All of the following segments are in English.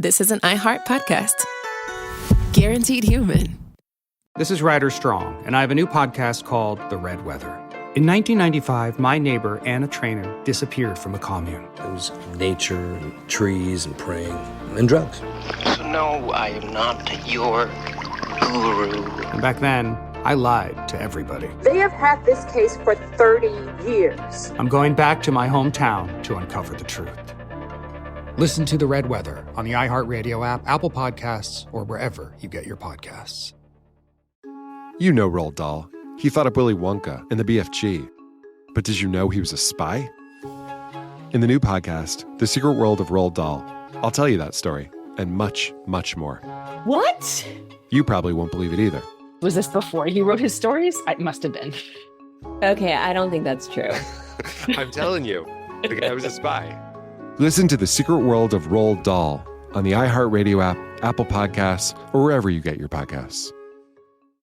this is an iHeart podcast. Guaranteed human. This is Ryder Strong, and I have a new podcast called The Red Weather. In 1995, my neighbor, Anna Trainer, disappeared from a commune. It was nature and trees and praying and drugs. So no, I am not your guru. And back then, I lied to everybody. They have had this case for 30 years. I'm going back to my hometown to uncover the truth. Listen to The Red Weather on the iHeartRadio app, Apple Podcasts, or wherever you get your podcasts. You know Roald Dahl. He thought up Willy Wonka and the BFG. But did you know he was a spy? In the new podcast, The Secret World of Roald Dahl, I'll tell you that story and much, much more. What? You probably won't believe it either. Was this before he wrote his stories? It must have been. Okay, I don't think that's true. I'm telling you, the guy was a spy. Listen to The Secret World of Roald Dahl on the iHeartRadio app, Apple Podcasts, or wherever you get your podcasts.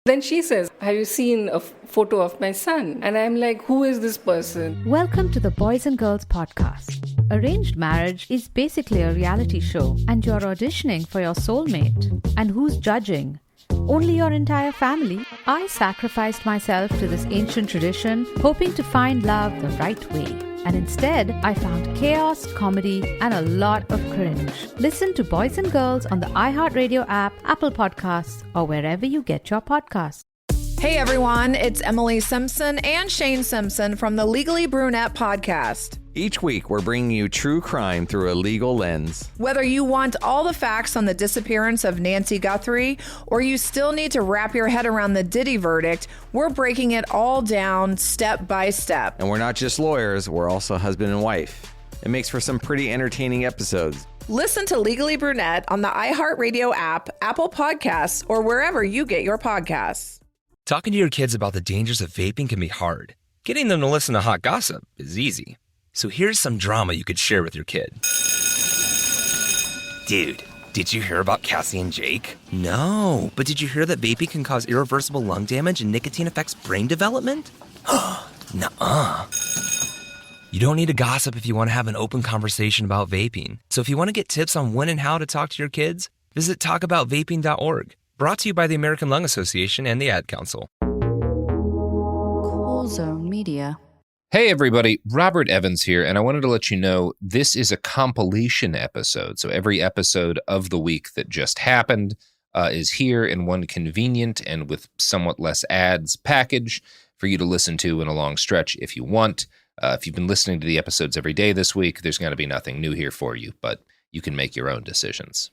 Then she says, have you seen a photo of my son? And I'm like, who is this person? Welcome to the Boys and Girls Podcast. Arranged marriage is basically a reality show, and you're auditioning for your soulmate. And who's judging? Only your entire family. I sacrificed myself to this ancient tradition, hoping to find love the right way. And instead, I found chaos, comedy, and a lot of cringe. Listen to Boys and Girls on the iHeartRadio app, Apple Podcasts, or wherever you get your podcasts. Hey everyone, it's Emily Simpson and Shane Simpson from the Legally Brunette podcast. Each week, we're bringing you true crime through a legal lens. Whether you want all the facts on the disappearance of Nancy Guthrie, or you still need to wrap your head around the Diddy verdict, we're breaking it all down step by step. And we're not just lawyers, we're also husband and wife. It makes for some pretty entertaining episodes. Listen to Legally Brunette on the iHeartRadio app, Apple Podcasts, or wherever you get your podcasts. Talking to your kids about the dangers of vaping can be hard. Getting them to listen to hot gossip is easy. So here's some drama you could share with your kid. Dude, did you hear about Cassie and Jake? No, but did you hear that vaping can cause irreversible lung damage and nicotine affects brain development? Nuh-uh. You don't need to gossip if you want to have an open conversation about vaping. So if you want to get tips on when and how to talk to your kids, visit talkaboutvaping.org. Brought to you by the American Lung Association and the Ad Council. Cool Zone Media. Hey everybody, Robert Evans here, and I wanted to let you know this is a compilation episode. So every episode of the week that just happened is here in one convenient and with somewhat less ads package for you to listen to in a long stretch if you want. If you've been listening to the episodes every day this week, there's going to be nothing new here for you, but you can make your own decisions.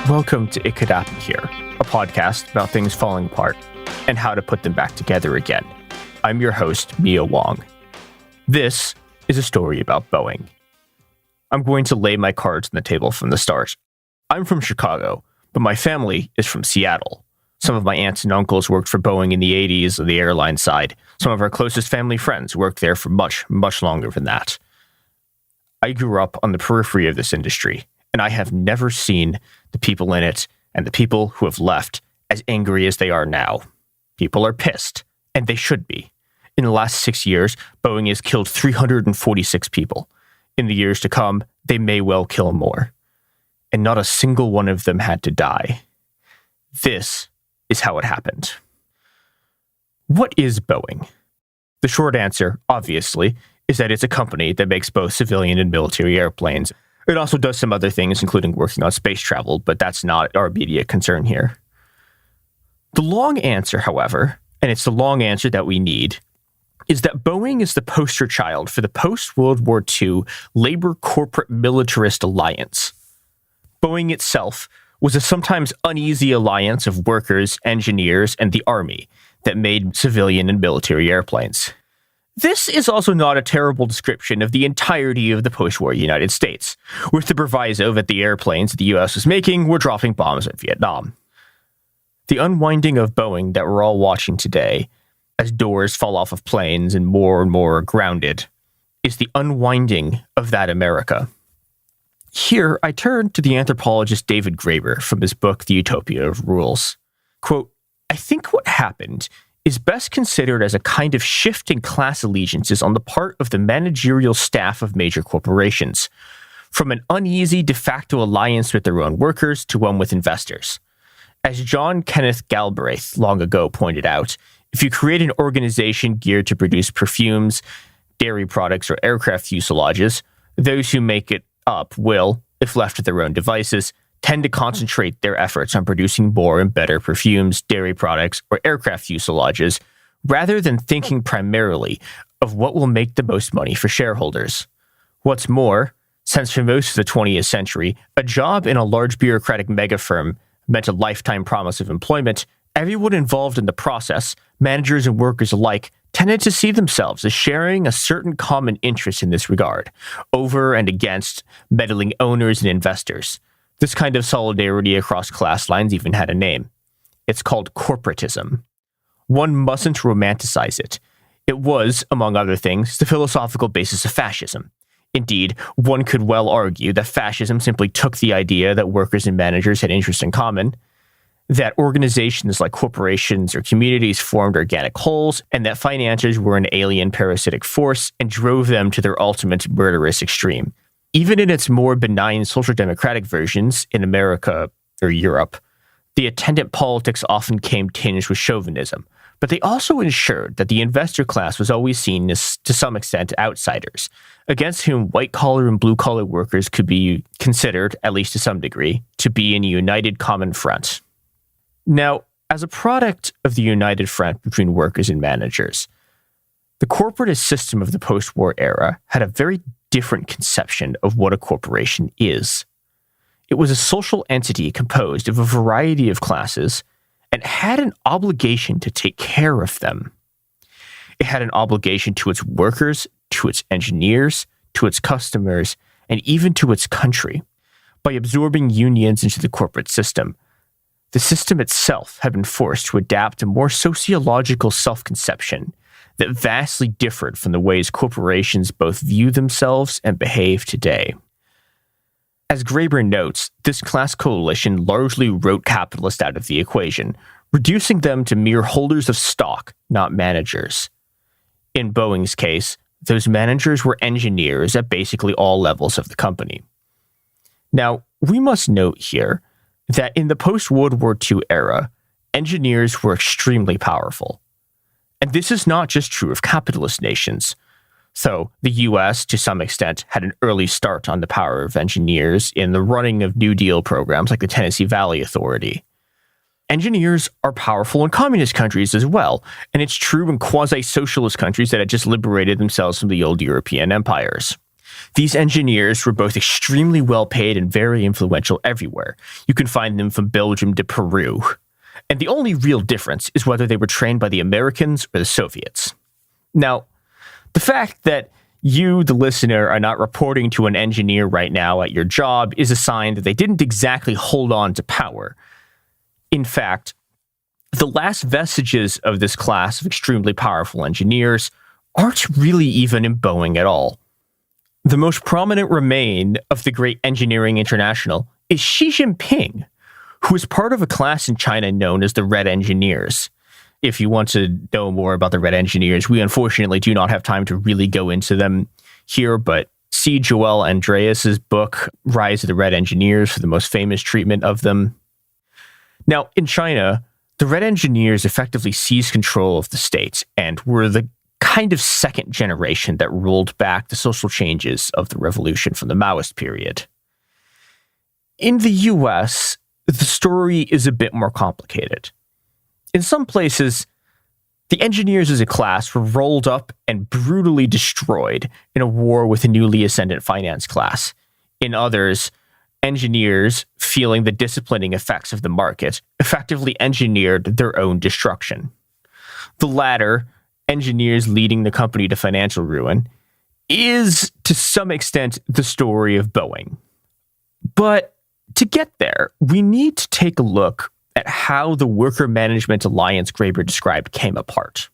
Welcome to It Could Happen Here, a podcast about things falling apart and how to put them back together again. I'm your host, Mia Wong. This is a story about Boeing. I'm going to lay my cards on the table from the start. I'm from Chicago, but my family is from Seattle. Some of my aunts and uncles worked for Boeing in the 80s on the airline side. Some of our closest family friends worked there for much, much longer than that. I grew up on the periphery of this industry, and I have never seen the people in it and the people who have left as angry as they are now. People are pissed, and they should be. In the last 6 years, Boeing has killed 346 people. In the years to come, they may well kill more. And not a single one of them had to die. This is how it happened. What is Boeing? The short answer, obviously, is that it's a company that makes both civilian and military airplanes. It also does some other things, including working on space travel, but that's not our immediate concern here. The long answer, however, and it's the long answer that we need, is that Boeing is the poster child for the post-World War II labor corporate militarist alliance. Boeing itself was a sometimes uneasy alliance of workers, engineers, and the Army that made civilian and military airplanes. This is also not a terrible description of the entirety of the post-war United States, with the proviso that the airplanes the US was making were dropping bombs at Vietnam. The unwinding of Boeing that we're all watching today, as doors fall off of planes and more are grounded, is the unwinding of that America. Here, I turn to the anthropologist David Graeber from his book, The Utopia of Rules. Quote, I think what happened is best considered as a kind of shift in class allegiances on the part of the managerial staff of major corporations. from an uneasy de facto alliance with their own workers to one with investors. As John Kenneth Galbraith long ago pointed out, if you create an organization geared to produce perfumes, dairy products, or aircraft fuselages, those who make it up will, if left to their own devices, tend to concentrate their efforts on producing more and better perfumes, dairy products, or aircraft fuselages, rather than thinking primarily of what will make the most money for shareholders. What's more, since for most of the 20th century, a job in a large bureaucratic megafirm meant a lifetime promise of employment, everyone involved in the process, managers and workers alike, tended to see themselves as sharing a certain common interest in this regard, over and against meddling owners and investors. This kind of solidarity across class lines even had a name. It's called corporatism. One mustn't romanticize it. It was, among other things, the philosophical basis of fascism. Indeed, one could well argue that fascism simply took the idea that workers and managers had interests in common, that organizations like corporations or communities formed organic wholes, and that financiers were an alien parasitic force and drove them to their ultimate murderous extreme. Even in its more benign social democratic versions in America or Europe, the attendant politics often came tinged with chauvinism, but they also ensured that the investor class was always seen as, to some extent, outsiders, against whom white-collar and blue-collar workers could be considered, at least to some degree, to be in a united common front. Now, as a product of the united front between workers and managers, the corporatist system of the post-war era had a very different conception of what a corporation is. It was a social entity composed of a variety of classes and had an obligation to take care of them. It had an obligation to its workers, to its engineers, to its customers, and even to its country. By absorbing unions into the corporate system, the system itself had been forced to adapt a more sociological self-conception that vastly differed from the ways corporations both view themselves and behave today. As Graeber notes, this class coalition largely wrote capitalists out of the equation, reducing them to mere holders of stock, not managers. In Boeing's case, those managers were engineers at basically all levels of the company. Now, we must note here that in the post-World War II era, engineers were extremely powerful. And this is not just true of capitalist nations. So the US, to some extent, had an early start on the power of engineers in the running of New Deal programs like the Tennessee Valley Authority. Engineers are powerful in communist countries as well, and it's true in quasi-socialist countries that had just liberated themselves from the old European empires. These engineers were both extremely well-paid and very influential everywhere. You can find them from Belgium to Peru. And the only real difference is whether they were trained by the Americans or the Soviets. Now, the fact that you, the listener, are not reporting to an engineer right now at your job is a sign that they didn't exactly hold on to power. In fact, the last vestiges of this class of extremely powerful engineers aren't really even in Boeing at all. The most prominent remain of the great engineering international is Xi Jinping, who is part of a class in China known as the Red Engineers. If you want to know more about the Red Engineers, we unfortunately do not have time to really go into them here, but see Joel Andreas's book, Rise of the Red Engineers, for the most famous treatment of them. Now, in China, the Red Engineers effectively seized control of the state and were the kind of second generation that rolled back the social changes of the revolution from the Maoist period. In the US, the story is a bit more complicated. In some places, the engineers as a class were rolled up and brutally destroyed in a war with a newly ascendant finance class. In others, engineers, feeling the disciplining effects of the market, effectively engineered their own destruction. The latter, engineers leading the company to financial ruin, is, to some extent, the story of Boeing. But to get there, we need to take a look at how the worker management alliance Graeber described came apart.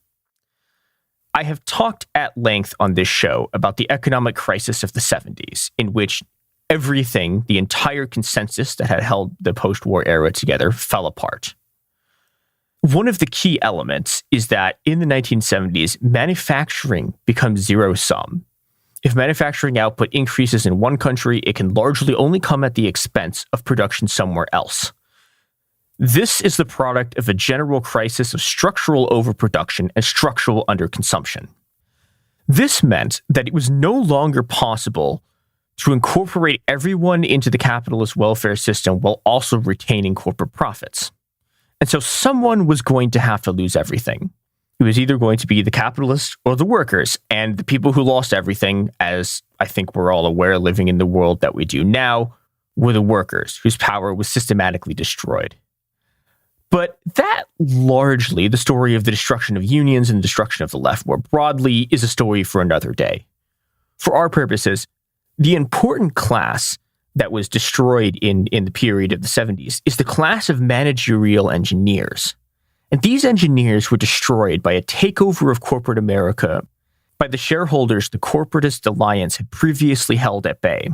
I have talked at length on this show about the economic crisis of the 70s, in which everything, the entire consensus that had held the post-war era together, fell apart. One of the key elements is that in the 1970s, manufacturing becomes zero-sum. If manufacturing output increases in one country, it can largely only come at the expense of production somewhere else. This is the product of a general crisis of structural overproduction and structural underconsumption. This meant that it was no longer possible to incorporate everyone into the capitalist welfare system while also retaining corporate profits. And so someone was going to have to lose everything. It was either going to be the capitalists or the workers, and the people who lost everything, as I think we're all aware living in the world that we do now, were the workers, whose power was systematically destroyed. But that largely, the story of the destruction of unions and the destruction of the left more broadly, is a story for another day. For our purposes, the important class that was destroyed in the period of the 70s is the class of managerial engineers. And these engineers were destroyed by a takeover of corporate America by the shareholders the corporatist alliance had previously held at bay.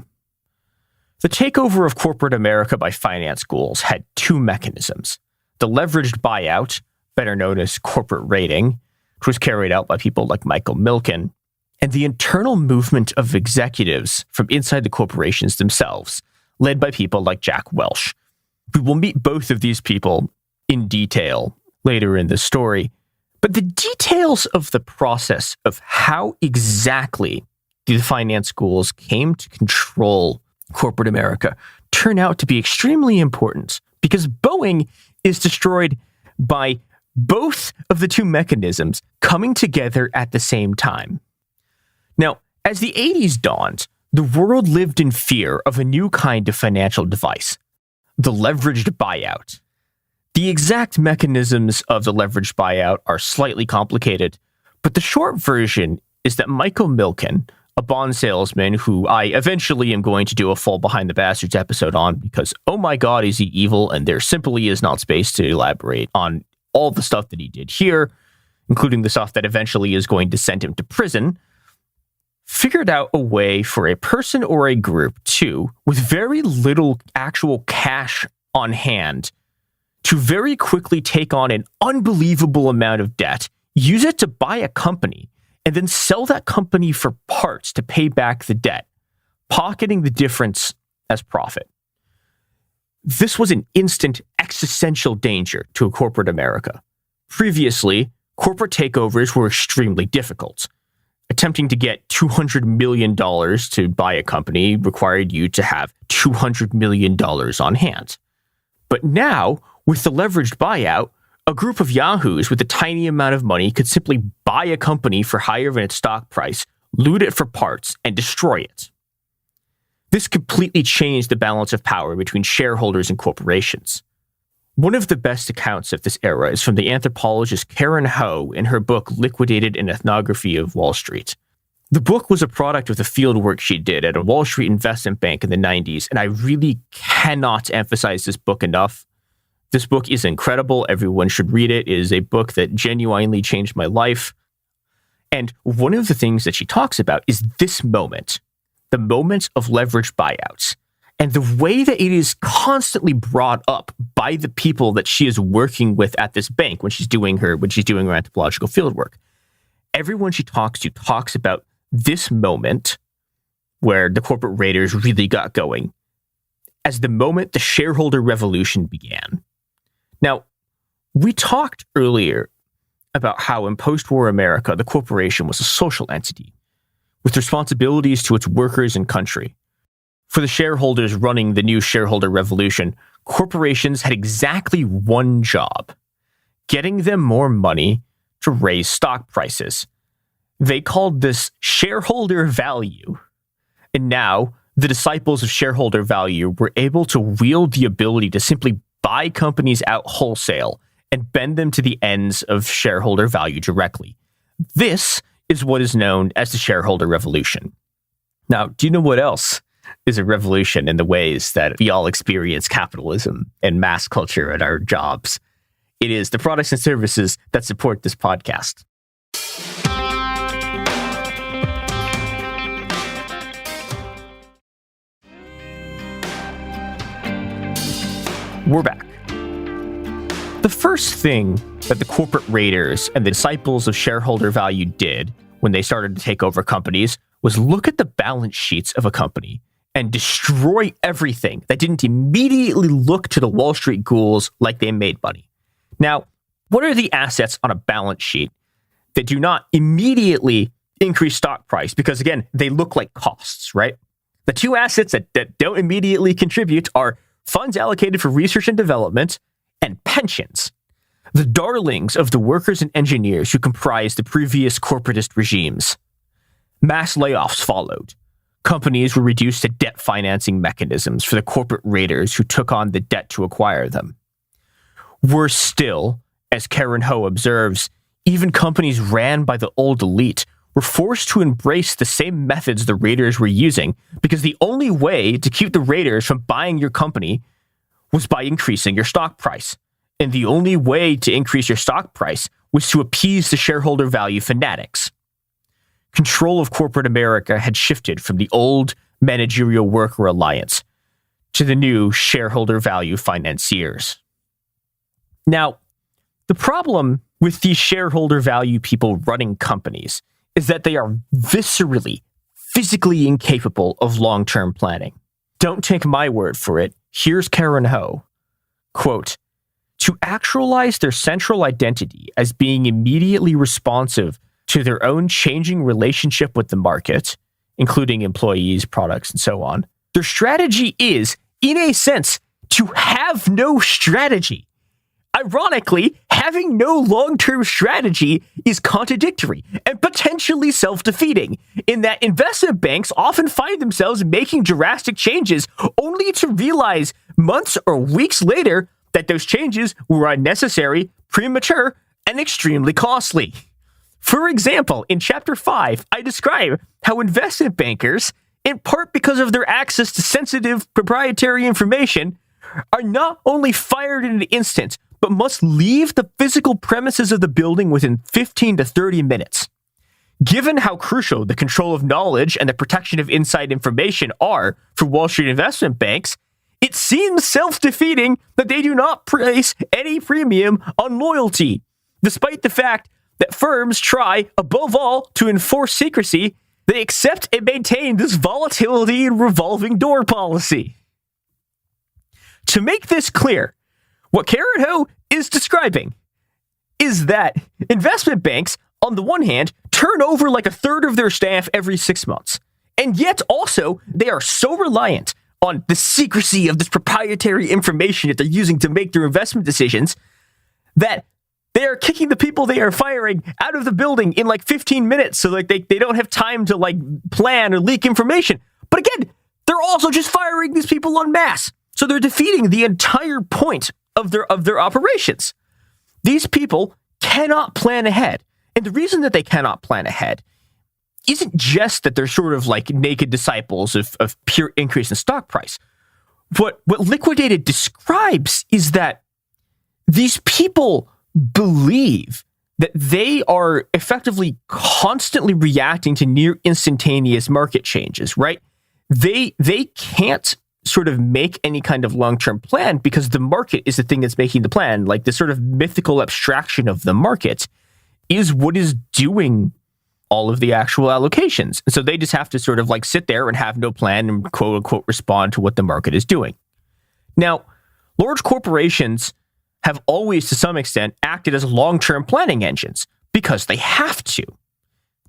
The takeover of corporate America by finance schools had two mechanisms. The leveraged buyout, better known as corporate raiding, which was carried out by people like Michael Milken, and the internal movement of executives from inside the corporations themselves, led by people like Jack Welch. We will meet both of these people in detail later in the story, but the details of the process of how exactly the finance schools came to control corporate America turn out to be extremely important because Boeing is destroyed by both of the two mechanisms coming together at the same time. Now, as the 80s dawned, the world lived in fear of a new kind of financial device, the leveraged buyout. The exact mechanisms of the leveraged buyout are slightly complicated, but the short version is that Michael Milken, a bond salesman who I eventually am going to do a full Behind the Bastards episode on because, oh my god, is he evil, and there simply is not space to elaborate on all the stuff that he did here, including the stuff that eventually is going to send him to prison, figured out a way for a person or a group to, with very little actual cash on hand, to very quickly take on an unbelievable amount of debt, use it to buy a company, and then sell that company for parts to pay back the debt, pocketing the difference as profit. This was an instant existential danger to corporate America. Previously, corporate takeovers were extremely difficult. Attempting to get $200 million to buy a company required you to have $200 million on hand. But now, with the leveraged buyout, a group of yahoos with a tiny amount of money could simply buy a company for higher than its stock price, loot it for parts, and destroy it. This completely changed the balance of power between shareholders and corporations. One of the best accounts of this era is from the anthropologist Karen Ho in her book Liquidated: An Ethnography of Wall Street. The book was a product of the field work she did at a Wall Street investment bank in the 90s, and I really cannot emphasize this book enough. This book is incredible. Everyone should read it. It is a book that genuinely changed my life. And one of the things that she talks about is this moment, the moment of leveraged buyouts, and the way that it is constantly brought up by the people that she is working with at this bank when she's doing her anthropological fieldwork. Everyone she talks to talks about this moment where the corporate raiders really got going as the moment the shareholder revolution began. Now, we talked earlier about how in post-war America, the corporation was a social entity with responsibilities to its workers and country. For the shareholders running the new shareholder revolution, corporations had exactly one job: getting them more money to raise stock prices. They called this shareholder value. And now, the disciples of shareholder value were able to wield the ability to simply buy companies out wholesale and bend them to the ends of shareholder value directly. This is what is known as the shareholder revolution. Now, do you know what else is a revolution in the ways that we all experience capitalism and mass culture at our jobs? It is the products and services that support this podcast. We're back. The first thing that the corporate raiders and the disciples of shareholder value did when they started to take over companies was look at the balance sheets of a company and destroy everything that didn't immediately look to the Wall Street ghouls like they made money. Now, what are the assets on a balance sheet that do not immediately increase stock price? Because again, they look like costs, right? The two assets that don't immediately contribute are funds allocated for research and development and pensions, the darlings of the workers and engineers who comprised the previous corporatist regimes. Mass layoffs followed. Companies were reduced to debt financing mechanisms for the corporate raiders who took on the debt to acquire them. Worse still, as Karen Ho observes, even companies ran by the old elite were forced to embrace the same methods the raiders were using because the only way to keep the raiders from buying your company was by increasing your stock price. And the only way to increase your stock price was to appease the shareholder value fanatics. Control of corporate America had shifted from the old managerial worker alliance to the new shareholder value financiers. Now, the problem with these shareholder value people running companies is that they are viscerally, physically incapable of long-term planning. Don't take my word for it. Here's Karen Ho. Quote, to actualize their central identity as being immediately responsive to their own changing relationship with the market, including employees, products, and so on, their strategy is, in a sense, to have no strategy. Ironically, having no long-term strategy is contradictory and potentially self-defeating, in that investment banks often find themselves making drastic changes only to realize months or weeks later that those changes were unnecessary, premature, and extremely costly. For example, in Chapter 5, I describe how investment bankers, in part because of their access to sensitive proprietary information, are not only fired in an instant, but must leave the physical premises of the building within 15 to 30 minutes. Given how crucial the control of knowledge and the protection of inside information are for Wall Street investment banks, it seems self-defeating that they do not place any premium on loyalty, despite the fact that firms try, above all, to enforce secrecy. They accept and maintain this volatility and revolving door policy. To make this clear, what Karen Ho is describing is that investment banks, on the one hand, turn over like a third of their staff every 6 months. And yet also, they are so reliant on the secrecy of this proprietary information that they're using to make their investment decisions that they are kicking the people they are firing out of the building in like 15 minutes so like they don't have time to like plan or leak information. But again, they're also just firing these people en masse. So they're defeating the entire point of their operations. These people cannot plan ahead. And the reason that they cannot plan ahead isn't just that they're sort of like naked disciples of pure increase in stock price. What Liquidated describes is that these people believe that they are effectively constantly reacting to near instantaneous market changes, right? They can't sort of make any kind of long-term plan because the market is the thing that's making the plan. Like the sort of mythical abstraction of the market is what is doing all of the actual allocations. And so they just have to sort of like sit there and have no plan and quote unquote respond to what the market is doing. Now, large corporations have always to some extent acted as long-term planning engines because they have to.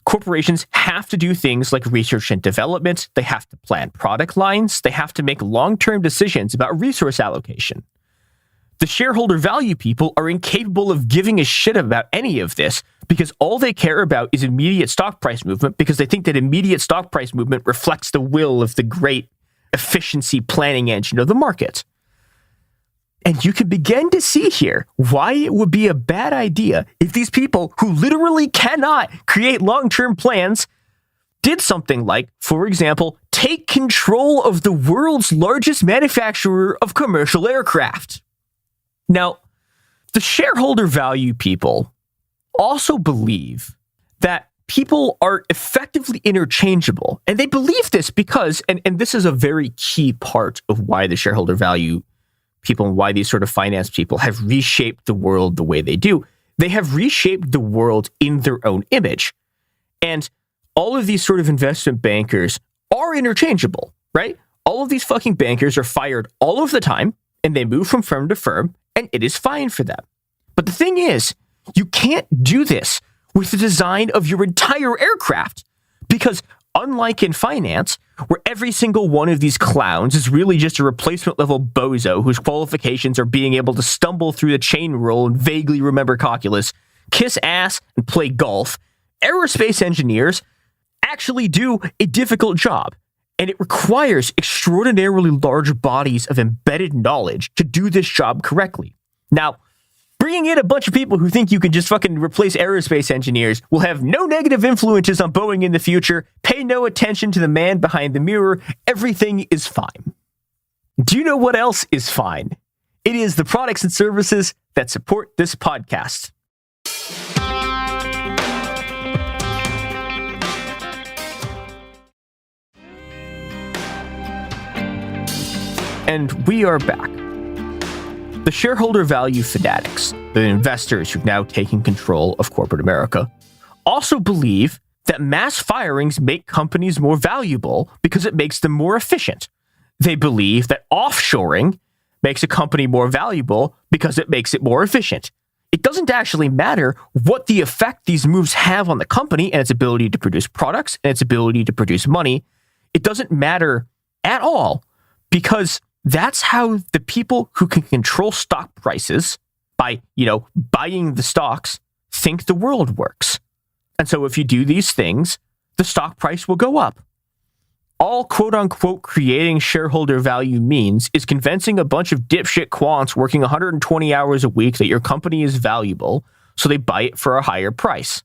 Corporations have to do things like research and development. They have to plan product lines. They have to make long-term decisions about resource allocation. The shareholder value people are incapable of giving a shit about any of this because all they care about is immediate stock price movement because they think that immediate stock price movement reflects the will of the great efficiency planning engine of the market. And you can begin to see here why it would be a bad idea if these people who literally cannot create long-term plans did something like, for example, take control of the world's largest manufacturer of commercial aircraft. Now, the shareholder value people also believe that people are effectively interchangeable. And they believe this because, and this is a very key part of why the shareholder value people and why these sort of finance people have reshaped the world the way they do. They have reshaped the world in their own image. And all of these sort of investment bankers are interchangeable, right? All of these fucking bankers are fired all of the time, and they move from firm to firm, and it is fine for them. But the thing is, you can't do this with the design of your entire aircraft, because unlike in finance, where every single one of these clowns is really just a replacement level bozo whose qualifications are being able to stumble through the chain rule and vaguely remember calculus, kiss ass, and play golf, aerospace engineers actually do a difficult job, and it requires extraordinarily large bodies of embedded knowledge to do this job correctly. Now, bringing in a bunch of people who think you can just fucking replace aerospace engineers will have no negative influences on Boeing in the future. Pay no attention to the man behind the mirror. Everything is fine. Do you know what else is fine? It is the products and services that support this podcast. And we are back. The shareholder value fanatics, the investors who've now taken control of corporate America, also believe that mass firings make companies more valuable because it makes them more efficient. They believe that offshoring makes a company more valuable because it makes it more efficient. It doesn't actually matter what the effect these moves have on the company and its ability to produce products and its ability to produce money. It doesn't matter at all, because that's how the people who can control stock prices by, buying the stocks think the world works. And so if you do these things, the stock price will go up. All quote unquote creating shareholder value means is convincing a bunch of dipshit quants working 120 hours a week that your company is valuable, so they buy it for a higher price.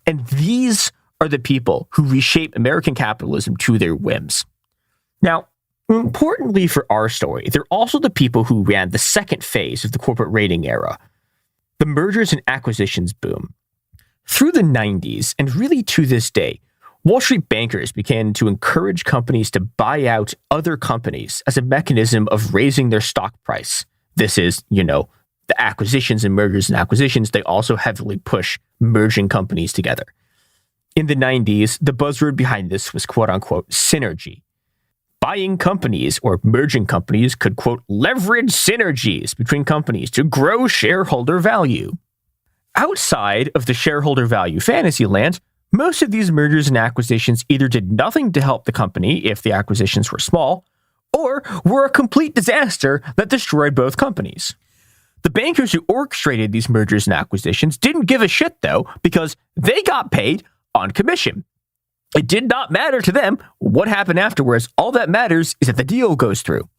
And these are the people who reshape American capitalism to their whims. Now, importantly for our story, they're also the people who ran the second phase of the corporate raiding era, the mergers and acquisitions boom. Through the 90s, and really to this day, Wall Street bankers began to encourage companies to buy out other companies as a mechanism of raising their stock price. This is, the acquisitions and mergers and acquisitions. They also heavily push merging companies together. In the 90s, the buzzword behind this was quote unquote synergy. Buying companies or merging companies could, quote, leverage synergies between companies to grow shareholder value. Outside of the shareholder value fantasy land, most of these mergers and acquisitions either did nothing to help the company if the acquisitions were small, or were a complete disaster that destroyed both companies. The bankers who orchestrated these mergers and acquisitions didn't give a shit, though, because they got paid on commission. It did not matter to them what happened afterwards. All that matters is that the deal goes through.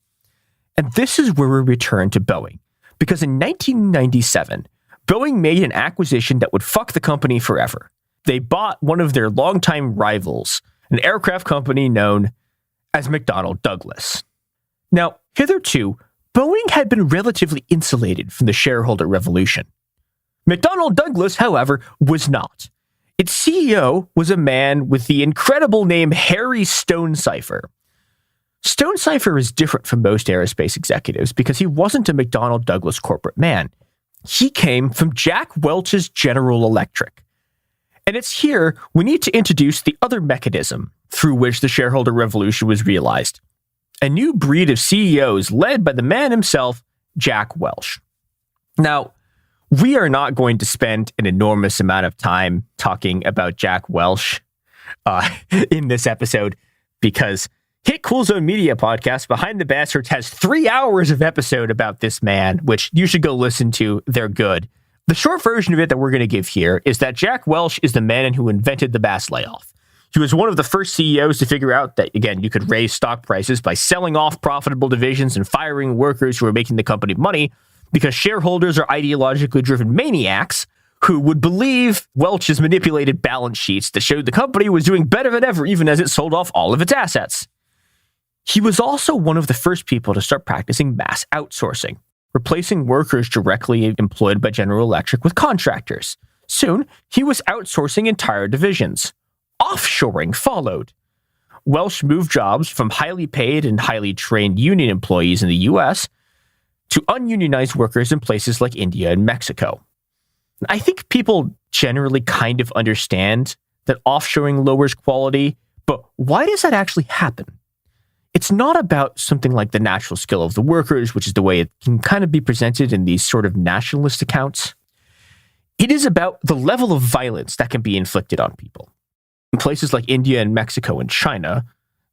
And this is where we return to Boeing, because in 1997, Boeing made an acquisition that would fuck the company forever. They bought one of their longtime rivals, an aircraft company known as McDonnell Douglas. Now, hitherto, Boeing had been relatively insulated from the shareholder revolution. McDonnell Douglas, however, was not. Its CEO was a man with the incredible name Harry Stonecipher. Stonecipher is different from most aerospace executives because he wasn't a McDonnell Douglas corporate man. He came from Jack Welch's General Electric. And it's here we need to introduce the other mechanism through which the shareholder revolution was realized. A new breed of CEOs led by the man himself, Jack Welch. Now, we are not going to spend an enormous amount of time talking about Jack Welch in this episode, because Hit Cool Zone Media Podcast, Behind the Bastards, has 3 hours of episode about this man, which you should go listen to. They're good. The short version of it that we're going to give here is that Jack Welch is the man who invented the mass layoff. He was one of the first CEOs to figure out that, again, you could raise stock prices by selling off profitable divisions and firing workers who were making the company money, because shareholders are ideologically driven maniacs who would believe Welch's manipulated balance sheets that showed the company was doing better than ever, even as it sold off all of its assets. He was also one of the first people to start practicing mass outsourcing, replacing workers directly employed by General Electric with contractors. Soon, he was outsourcing entire divisions. Offshoring followed. Welch moved jobs from highly paid and highly trained union employees in the US to ununionized workers in places like India and Mexico. I think people generally kind of understand that offshoring lowers quality, but why does that actually happen? It's not about something like the natural skill of the workers, which is the way it can kind of be presented in these sort of nationalist accounts. It is about the level of violence that can be inflicted on people. In places like India and Mexico and China,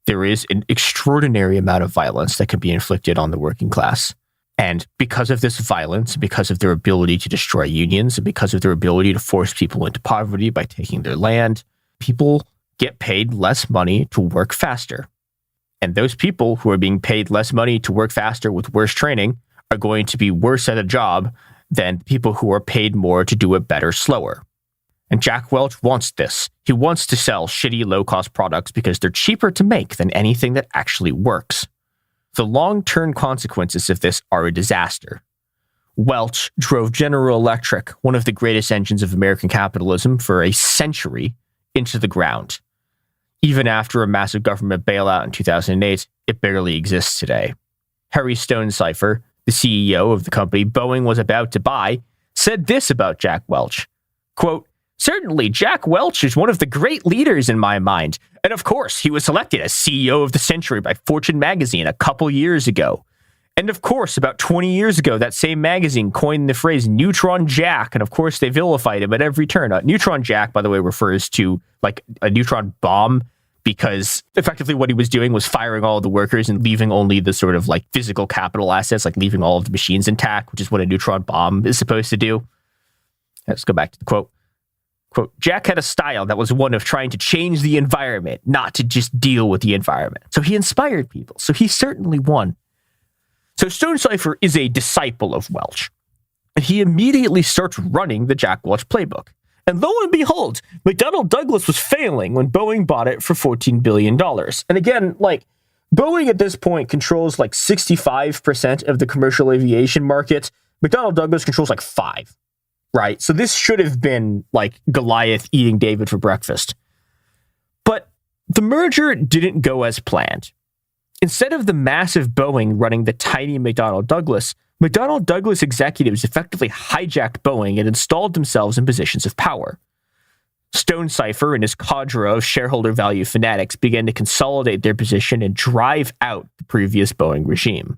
there is an extraordinary amount of violence that can be inflicted on the working class. And because of this violence, because of their ability to destroy unions, and because of their ability to force people into poverty by taking their land, people get paid less money to work faster. And those people who are being paid less money to work faster with worse training are going to be worse at a job than people who are paid more to do it better slower. And Jack Welch wants this. He wants to sell shitty low-cost products because they're cheaper to make than anything that actually works. The long-term consequences of this are a disaster. Welch drove General Electric, one of the greatest engines of American capitalism, for a century into the ground. Even after a massive government bailout in 2008, it barely exists today. Harry Stonecipher, the CEO of the company Boeing was about to buy, said this about Jack Welch, quote, "Certainly, Jack Welch is one of the great leaders in my mind. And of course, he was selected as CEO of the century by Fortune magazine a couple years ago. And of course, about 20 years ago, that same magazine coined the phrase Neutron Jack. And of course, they vilified him at every turn. Neutron Jack, by the way, refers to like a neutron bomb, because effectively what he was doing was firing all of the workers and leaving only the sort of like physical capital assets, like leaving all of the machines intact, which is what a neutron bomb is supposed to do. Let's go back to the quote. Quote, "Jack had a style that was one of trying to change the environment, not to just deal with the environment. So he inspired people. So he certainly won." So Stonecipher is a disciple of Welch, and he immediately starts running the Jack Welch playbook. And lo and behold, McDonnell Douglas was failing when Boeing bought it for $14 billion. And again, like, Boeing at this point controls like 65% of the commercial aviation market. McDonnell Douglas controls like 5%. Right? So this should have been like Goliath eating David for breakfast. But the merger didn't go as planned. Instead of the massive Boeing running the tiny McDonnell Douglas executives effectively hijacked Boeing and installed themselves in positions of power. Stonecipher and his cadre of shareholder value fanatics began to consolidate their position and drive out the previous Boeing regime.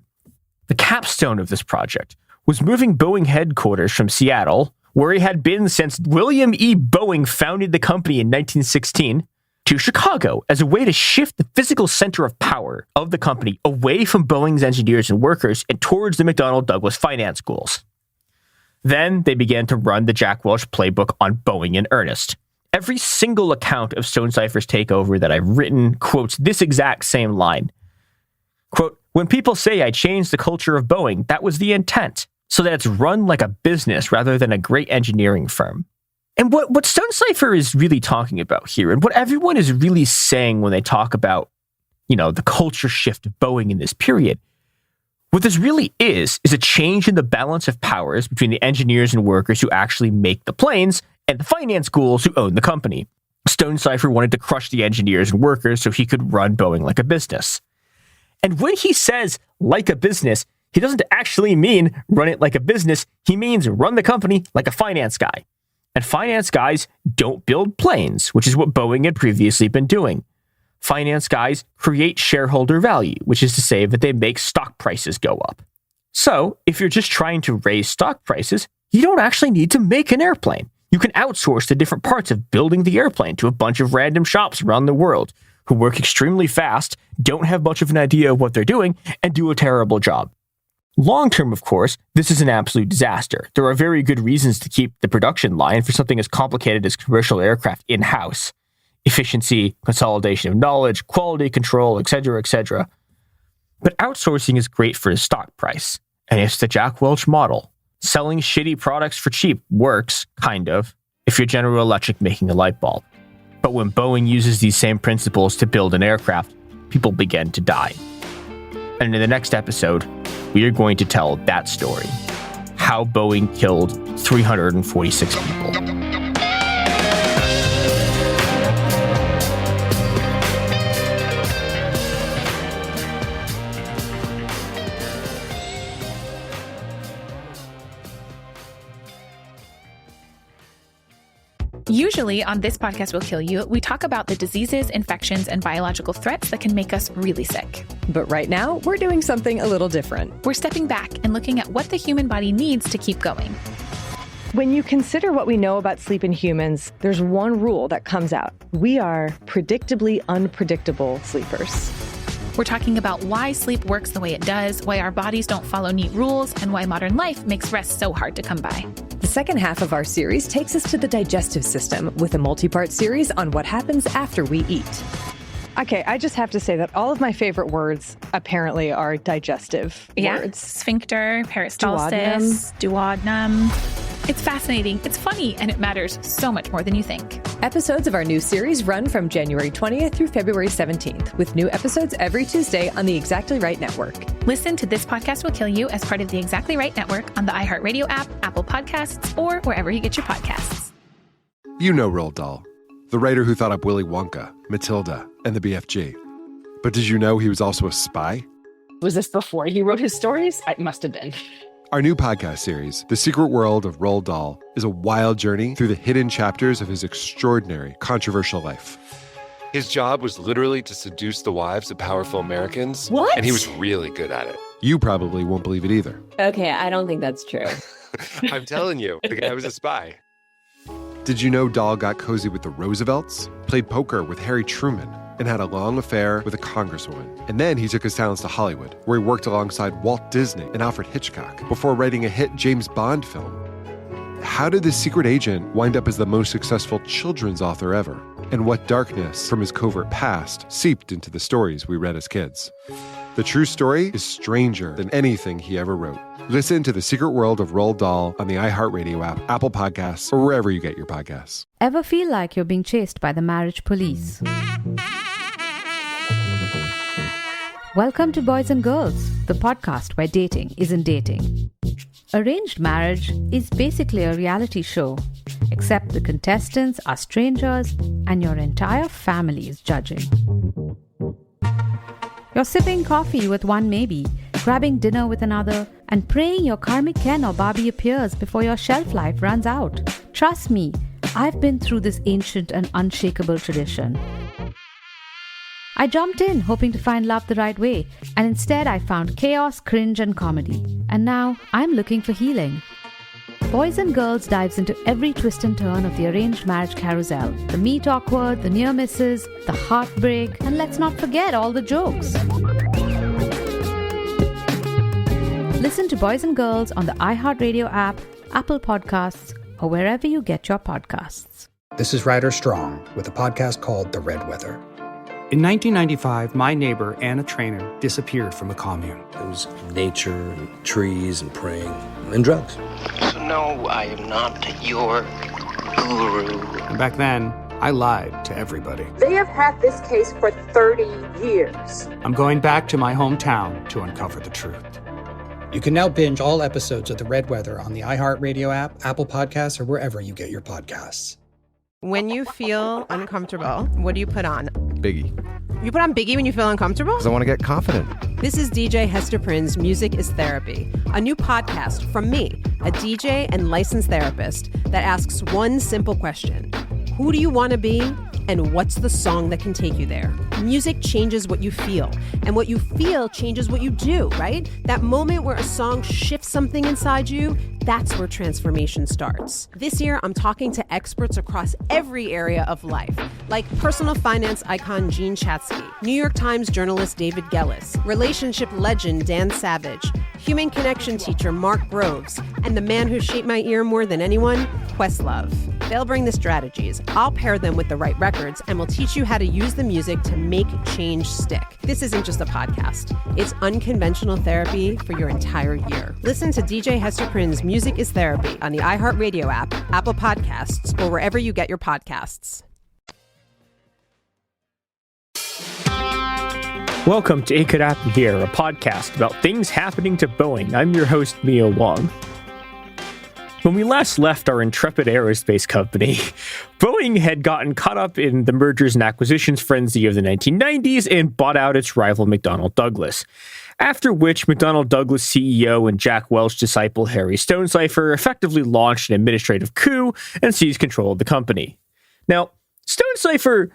The capstone of this project was moving Boeing headquarters from Seattle, where it had been since William E. Boeing founded the company in 1916, to Chicago as a way to shift the physical center of power of the company away from Boeing's engineers and workers and towards the McDonnell Douglas finance schools. Then they began to run the Jack Welch playbook on Boeing in earnest. Every single account of Stonecipher's takeover that I've written quotes this exact same line. Quote, "When people say I changed the culture of Boeing, that was the intent, so that it's run like a business rather than a great engineering firm." And what Stonecipher is really talking about here, and what everyone is really saying when they talk about, the culture shift of Boeing in this period, what this really is a change in the balance of powers between the engineers and workers who actually make the planes and the finance schools who own the company. Stonecipher wanted to crush the engineers and workers so he could run Boeing like a business. And when he says like a business, he doesn't actually mean run it like a business. He means run the company like a finance guy. And finance guys don't build planes, which is what Boeing had previously been doing. Finance guys create shareholder value, which is to say that they make stock prices go up. So if you're just trying to raise stock prices, you don't actually need to make an airplane. You can outsource the different parts of building the airplane to a bunch of random shops around the world who work extremely fast, don't have much of an idea of what they're doing, and do a terrible job. Long term, of course, this is an absolute disaster. There are very good reasons to keep the production line for something as complicated as commercial aircraft in-house. Efficiency, consolidation of knowledge, quality control, etc., etc. But outsourcing is great for the stock price. And it's the Jack Welch model. Selling shitty products for cheap works, kind of, if you're General Electric making a light bulb. But when Boeing uses these same principles to build an aircraft, people begin to die. And in the next episode, we are going to tell that story. How Boeing killed 346 people. Usually on This Podcast Will Kill You, we talk about the diseases, infections, and biological threats that can make us really sick. But right now, we're doing something a little different. We're stepping back and looking at what the human body needs to keep going. When you consider what we know about sleep in humans, there's one rule that comes out. We are predictably unpredictable sleepers. We're talking about why sleep works the way it does, why our bodies don't follow neat rules, and why modern life makes rest so hard to come by. The second half of our series takes us to the digestive system with a multi-part series on what happens after we eat. Okay, I just have to say that all of my favorite words apparently are digestive words. Sphincter, peristalsis, duodenum. It's fascinating, it's funny, and it matters so much more than you think. Episodes of our new series run from January 20th through February 17th, with new episodes every Tuesday on the Exactly Right Network. Listen to This Podcast Will Kill You as part of the Exactly Right Network on the iHeartRadio app, Apple Podcasts, or wherever you get your podcasts. You know Roald Dahl, the writer who thought up Willy Wonka, Matilda, and the BFG. But did you know he was also a spy? Was this before he wrote his stories? It must have been. Our new podcast series, The Secret World of Roald Dahl, is a wild journey through the hidden chapters of his extraordinary, controversial life. His job was literally to seduce the wives of powerful Americans. What? And he was really good at it. You probably won't believe it either. Okay, I don't think that's true. I'm telling you, the guy was a spy. Did you know Dahl got cozy with the Roosevelts, played poker with Harry Truman, and had a long affair with a congresswoman? And then he took his talents to Hollywood, where he worked alongside Walt Disney and Alfred Hitchcock before writing a hit James Bond film. How did this secret agent wind up as the most successful children's author ever? And what darkness from his covert past seeped into the stories we read as kids? The true story is stranger than anything he ever wrote. Listen to The Secret World of Roald Dahl on the iHeartRadio app, Apple Podcasts, or wherever you get your podcasts. Ever feel like you're being chased by the marriage police? Welcome to Boys and Girls, the podcast where dating isn't dating. Arranged marriage is basically a reality show, except the contestants are strangers and your entire family is judging. You're sipping coffee with one maybe, grabbing dinner with another, and praying your karmic Ken or Barbie appears before your shelf life runs out. Trust me, I've been through this ancient and unshakable tradition. I jumped in hoping to find love the right way, and instead I found chaos, cringe, and comedy. And now I'm looking for healing. Boys and Girls dives into every twist and turn of the arranged marriage carousel. The meet awkward, the near misses, the heartbreak, and let's not forget all the jokes. Listen to Boys and Girls on the iHeartRadio app, Apple Podcasts, or wherever you get your podcasts. This is Ryder Strong with a podcast called The Red Weather. In 1995, my neighbor, Anna Trainer, disappeared from a commune. It was nature and trees and praying and drugs. So no, I am not your guru. And back then, I lied to everybody. They have had this case for 30 years. I'm going back to my hometown to uncover the truth. You can now binge all episodes of The Red Weather on the iHeartRadio app, Apple Podcasts, or wherever you get your podcasts. When you feel uncomfortable, what do you put on? Biggie. You put on Biggie when you feel uncomfortable? Because I want to get confident. This is DJ Hester Prynne's Music is Therapy, a new podcast from me, a DJ and licensed therapist that asks one simple question. Who do you want to be? And what's the song that can take you there? Music changes what you feel, and what you feel changes what you do, right? That moment where a song shifts something inside you, that's where transformation starts. This year, I'm talking to experts across every area of life, like personal finance icon Jean Chatzky, New York Times journalist David Gellis, relationship legend Dan Savage, human connection teacher Mark Groves, and the man who shaped my ear more than anyone, Questlove. They'll bring the strategies, I'll pair them with the right records, and we'll teach you how to use the music to make change stick. This isn't just a podcast. It's unconventional therapy for your entire year. Listen to DJ Hester Prynne's Music is Therapy on the iHeartRadio app, Apple Podcasts, or wherever you get your podcasts. Welcome to It Could Happen Here, a podcast about things happening to Boeing. I'm your host, Mia Wong. When we last left our intrepid aerospace company, Boeing had gotten caught up in the mergers and acquisitions frenzy of the 1990s and bought out its rival McDonnell Douglas. after which McDonnell Douglas CEO and Jack Welch disciple Harry Stonecipher effectively launched an administrative coup and seized control of the company. Now, Stonecipher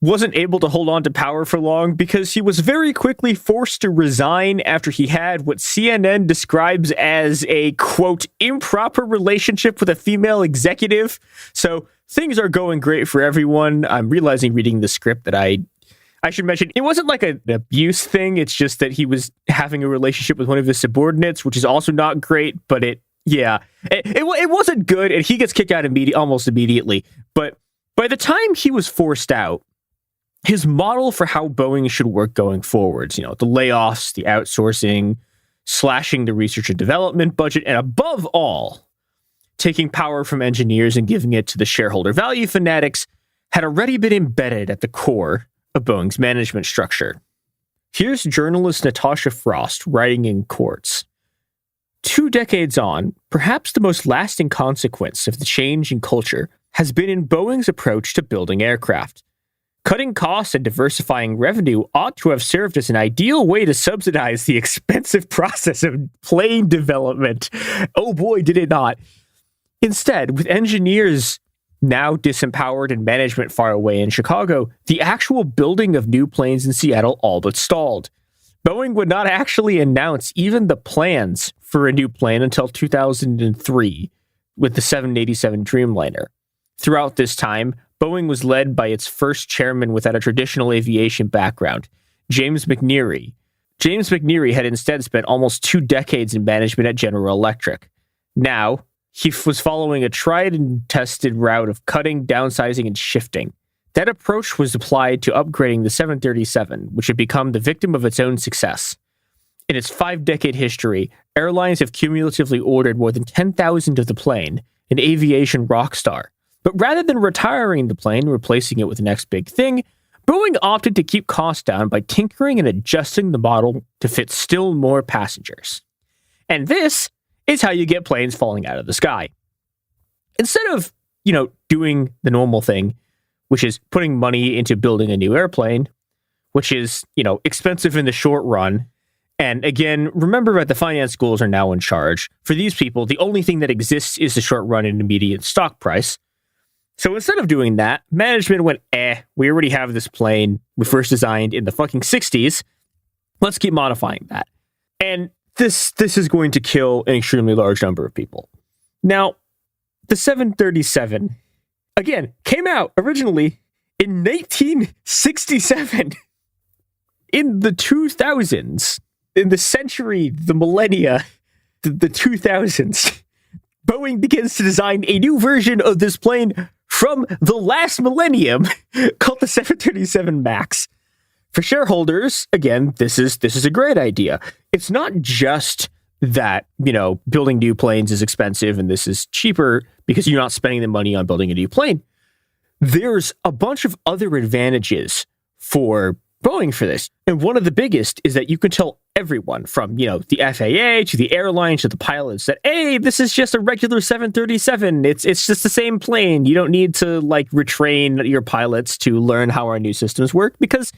wasn't able to hold on to power for long because he was very quickly forced to resign after he had what CNN describes as a, quote, improper relationship with a female executive. So things are going great for everyone. I'm realizing reading the script that I should mention, it wasn't like an abuse thing. It's just that he was having a relationship with one of his subordinates, which is also not great, but it wasn't good, and he gets kicked out almost immediately. But by the time he was forced out, his model for how Boeing should work going forwards, the layoffs, the outsourcing, slashing the research and development budget, and above all, taking power from engineers and giving it to the shareholder value fanatics, had already been embedded at the core of Boeing's management structure. Here's journalist Natasha Frost writing in Quartz. 2 decades on, perhaps the most lasting consequence of the change in culture has been in Boeing's approach to building aircraft. Cutting costs and diversifying revenue ought to have served as an ideal way to subsidize the expensive process of plane development. Oh boy, did it not. Instead, with engineers now disempowered and management far away in Chicago, the actual building of new planes in Seattle all but stalled. Boeing would not actually announce even the plans for a new plane until 2003 with the 787 Dreamliner. Throughout this time, Boeing was led by its first chairman without a traditional aviation background, James McNeary. James McNeary had instead spent almost 2 decades in management at General Electric. Now, he was following a tried and tested route of cutting, downsizing, and shifting. That approach was applied to upgrading the 737, which had become the victim of its own success. In its 5-decade history, airlines have cumulatively ordered more than 10,000 of the plane, an aviation rock star. But rather than retiring the plane and replacing it with the next big thing, Boeing opted to keep costs down by tinkering and adjusting the model to fit still more passengers. And this is how you get planes falling out of the sky. Instead of, doing the normal thing, which is putting money into building a new airplane, which is, expensive in the short run. And again, remember that the finance schools are now in charge. For these people, the only thing that exists is the short run and immediate stock price. So instead of doing that, management went, we already have this plane we first designed in the fucking 60s. Let's keep modifying that. And this is going to kill an extremely large number of people. Now, the 737, again, came out originally in 1967. In the 2000s, in the century, the millennia, the 2000s, Boeing begins to design a new version of this plane from the last millennium called the 737 MAX. For shareholders, again, this is a great idea. It's not just that, building new planes is expensive and this is cheaper because you're not spending the money on building a new plane. There's a bunch of other advantages for Boeing for this. And one of the biggest is that you can tell everyone from, the FAA to the airline to the pilots that, hey, this is just a regular 737. It's just the same plane. You don't need to retrain your pilots to learn how our new systems work because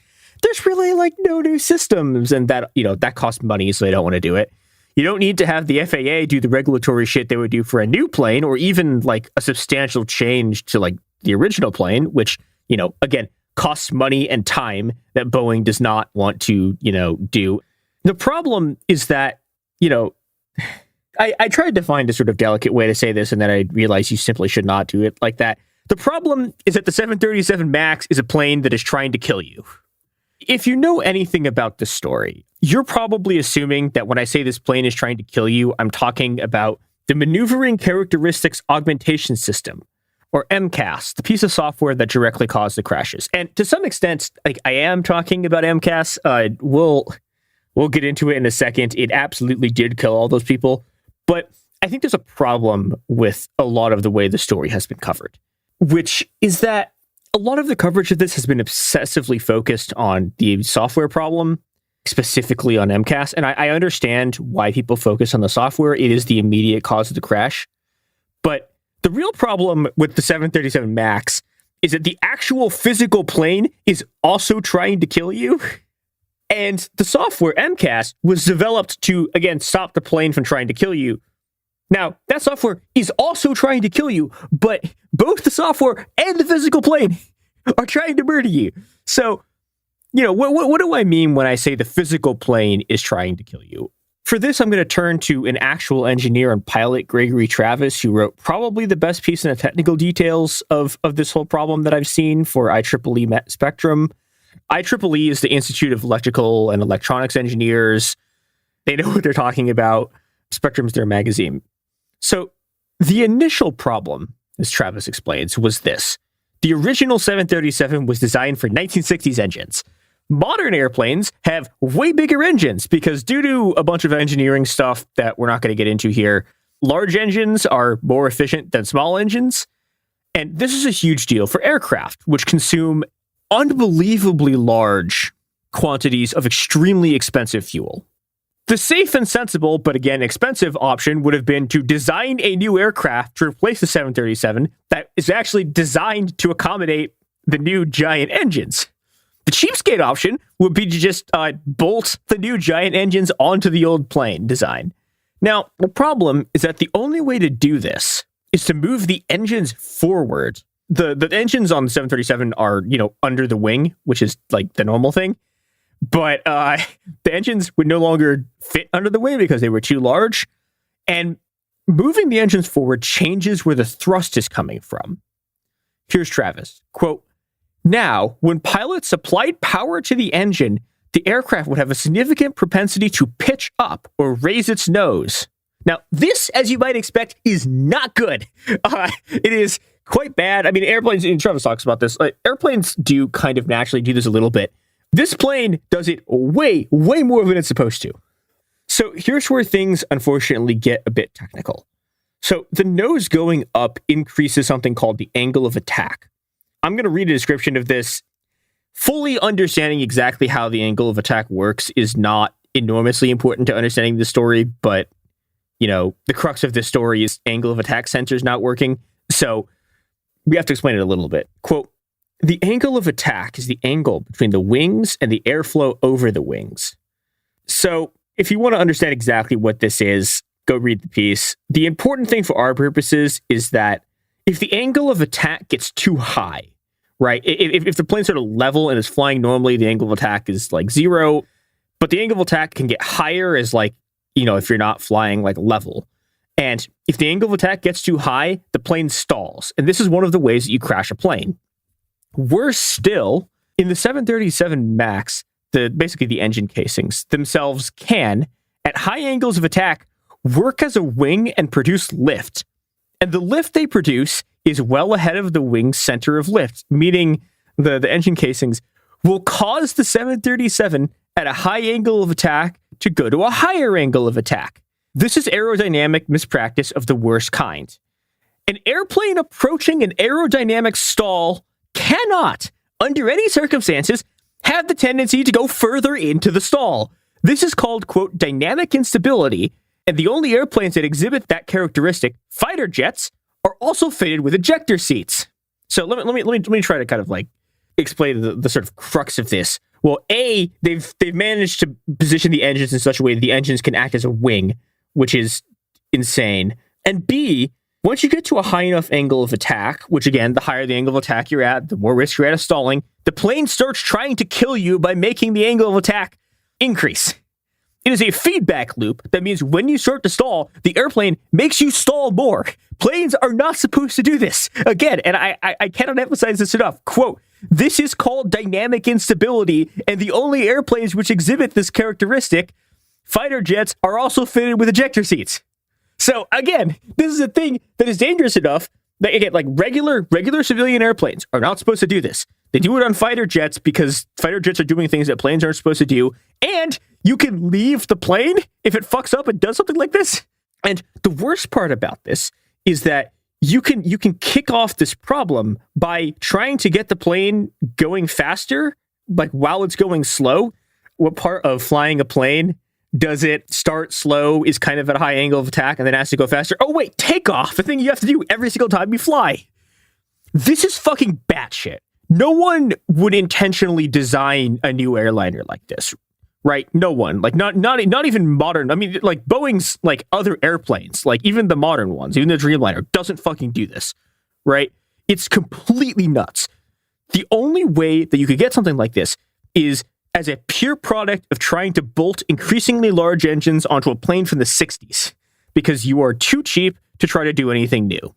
there's really no new systems, and that, that costs money, so they don't want to do it. You don't need to have the FAA do the regulatory shit they would do for a new plane, or even a substantial change to the original plane, which, again, costs money and time that Boeing does not want to, do. The problem is that, I tried to find a sort of delicate way to say this, and then I realized you simply should not do it like that. The problem is that the 737 MAX is a plane that is trying to kill you. If you know anything about this story, you're probably assuming that when I say this plane is trying to kill you, I'm talking about the Maneuvering Characteristics Augmentation System, or MCAS, the piece of software that directly caused the crashes. And to some extent, I am talking about MCAS. We'll get into it in a second. It absolutely did kill all those people. But I think there's a problem with a lot of the way the story has been covered, which is that a lot of the coverage of this has been obsessively focused on the software problem, specifically on MCAS. And I understand why people focus on the software. It is the immediate cause of the crash. But the real problem with the 737 MAX is that the actual physical plane is also trying to kill you. And the software, MCAS, was developed to, again, stop the plane from trying to kill you. Now, that software is also trying to kill you, but both the software and the physical plane are trying to murder you. So, what do I mean when I say the physical plane is trying to kill you? For this, I'm going to turn to an actual engineer and pilot, Gregory Travis, who wrote probably the best piece in the technical details of this whole problem that I've seen for IEEE Spectrum. IEEE is the Institute of Electrical and Electronics Engineers. They know what they're talking about. Spectrum's their magazine. So the initial problem, as Travis explains, was this. The original 737 was designed for 1960s engines. Modern airplanes have way bigger engines because due to a bunch of engineering stuff that we're not going to get into here, large engines are more efficient than small engines. And this is a huge deal for aircraft, which consume unbelievably large quantities of extremely expensive fuel. The safe and sensible, but again expensive option would have been to design a new aircraft to replace the 737 that is actually designed to accommodate the new giant engines. The cheapskate option would be to just bolt the new giant engines onto the old plane design. Now, the problem is that the only way to do this is to move the engines forward. The engines on the 737 are, under the wing, which is like the normal thing. But the engines would no longer fit under the wing because they were too large. And moving the engines forward changes where the thrust is coming from. Here's Travis, quote, "Now, when pilots applied power to the engine, the aircraft would have a significant propensity to pitch up or raise its nose." Now, this, as you might expect, is not good. It is quite bad. I mean, airplanes, and Travis talks about this, airplanes do kind of naturally do this a little bit. This plane does it way, way more than it's supposed to. So here's where things unfortunately get a bit technical. So the nose going up increases something called the angle of attack. I'm going to read a description of this. Fully understanding exactly how the angle of attack works is not enormously important to understanding the story, but, the crux of this story is angle of attack sensors not working. So we have to explain it a little bit. Quote, "The angle of attack is the angle between the wings and the airflow over the wings." So if you want to understand exactly what this is, go read the piece. The important thing for our purposes is that if the angle of attack gets too high, right? If the plane's sort of level and is flying normally, the angle of attack is like 0, but the angle of attack can get higher as if you're not flying like level. And if the angle of attack gets too high, the plane stalls. And this is one of the ways that you crash a plane. Worse still, in the 737 MAX, basically the engine casings themselves can, at high angles of attack, work as a wing and produce lift. And the lift they produce is well ahead of the wing's center of lift, meaning the engine casings will cause the 737 at a high angle of attack to go to a higher angle of attack. This is aerodynamic mispractice of the worst kind. An airplane approaching an aerodynamic stall cannot, under any circumstances, have the tendency to go further into the stall. This is called, quote, dynamic instability, and the only airplanes that exhibit that characteristic, fighter jets, are also fitted with ejector seats. So let me try to kind of explain the sort of crux of this. Well, A, they've managed to position the engines in such a way that the engines can act as a wing, which is insane. And B, once you get to a high enough angle of attack, which again, the higher the angle of attack you're at, the more risk you're at of stalling, the plane starts trying to kill you by making the angle of attack increase. It is a feedback loop that means when you start to stall, the airplane makes you stall more. Planes are not supposed to do this. Again, and I cannot emphasize this enough, quote, "This is called dynamic instability, and the only airplanes which exhibit this characteristic, fighter jets, are also fitted with ejector seats." So again, this is a thing that is dangerous enough that, again, regular civilian airplanes are not supposed to do this. They do it on fighter jets because fighter jets are doing things that planes aren't supposed to do. And you can leave the plane if it fucks up and does something like this. And the worst part about this is that you can kick off this problem by trying to get the plane going faster, while it's going slow. What part of flying a plane does it start slow, is kind of at a high angle of attack, and then has to go faster? Oh, wait, takeoff, the thing you have to do every single time you fly. This is fucking batshit. No one would intentionally design a new airliner like this. right? No one, like not even modern. I mean, like Boeing's like other airplanes, like even the modern ones, even the Dreamliner doesn't fucking do this, right? It's completely nuts. The only way that you could get something like this is as a pure product of trying to bolt increasingly large engines onto a plane from the 60s because you are too cheap to try to do anything new.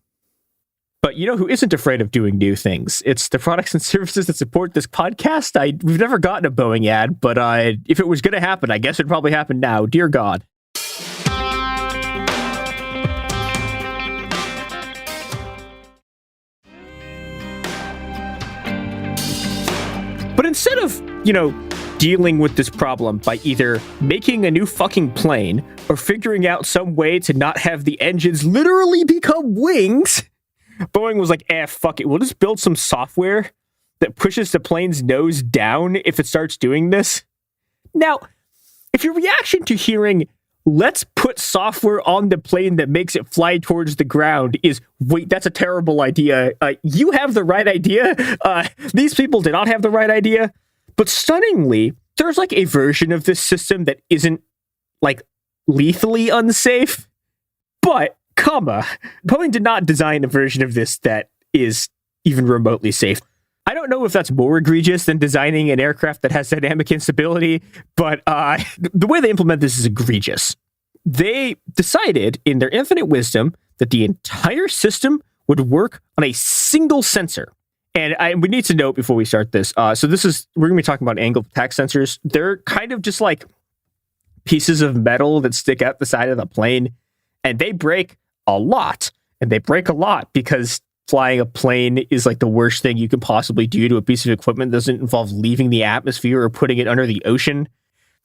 But you know who isn't afraid of doing new things? It's the products and services that support this podcast. We've never gotten a Boeing ad, but if it was going to happen, I guess it'd probably happen now. Dear God. But instead of, dealing with this problem by either making a new fucking plane or figuring out some way to not have the engines literally become wings, Boeing was like, fuck it. We'll just build some software that pushes the plane's nose down if it starts doing this. Now, if your reaction to hearing, let's put software on the plane that makes it fly towards the ground is, wait, that's a terrible idea. You have the right idea. These people did not have the right idea. But stunningly, there's like a version of this system that isn't like lethally unsafe. But, Boeing did not design a version of this that is even remotely safe. I don't know if that's more egregious than designing an aircraft that has dynamic instability, but the way they implement this is egregious. They decided in their infinite wisdom that the entire system would work on a single sensor. And we need to note before we start this, we're going to be talking about angle of attack sensors. They're kind of just like pieces of metal that stick out the side of the plane, and they break a lot. And they break a lot because flying a plane is like the worst thing you can possibly do to a piece of equipment that doesn't involve leaving the atmosphere or putting it under the ocean.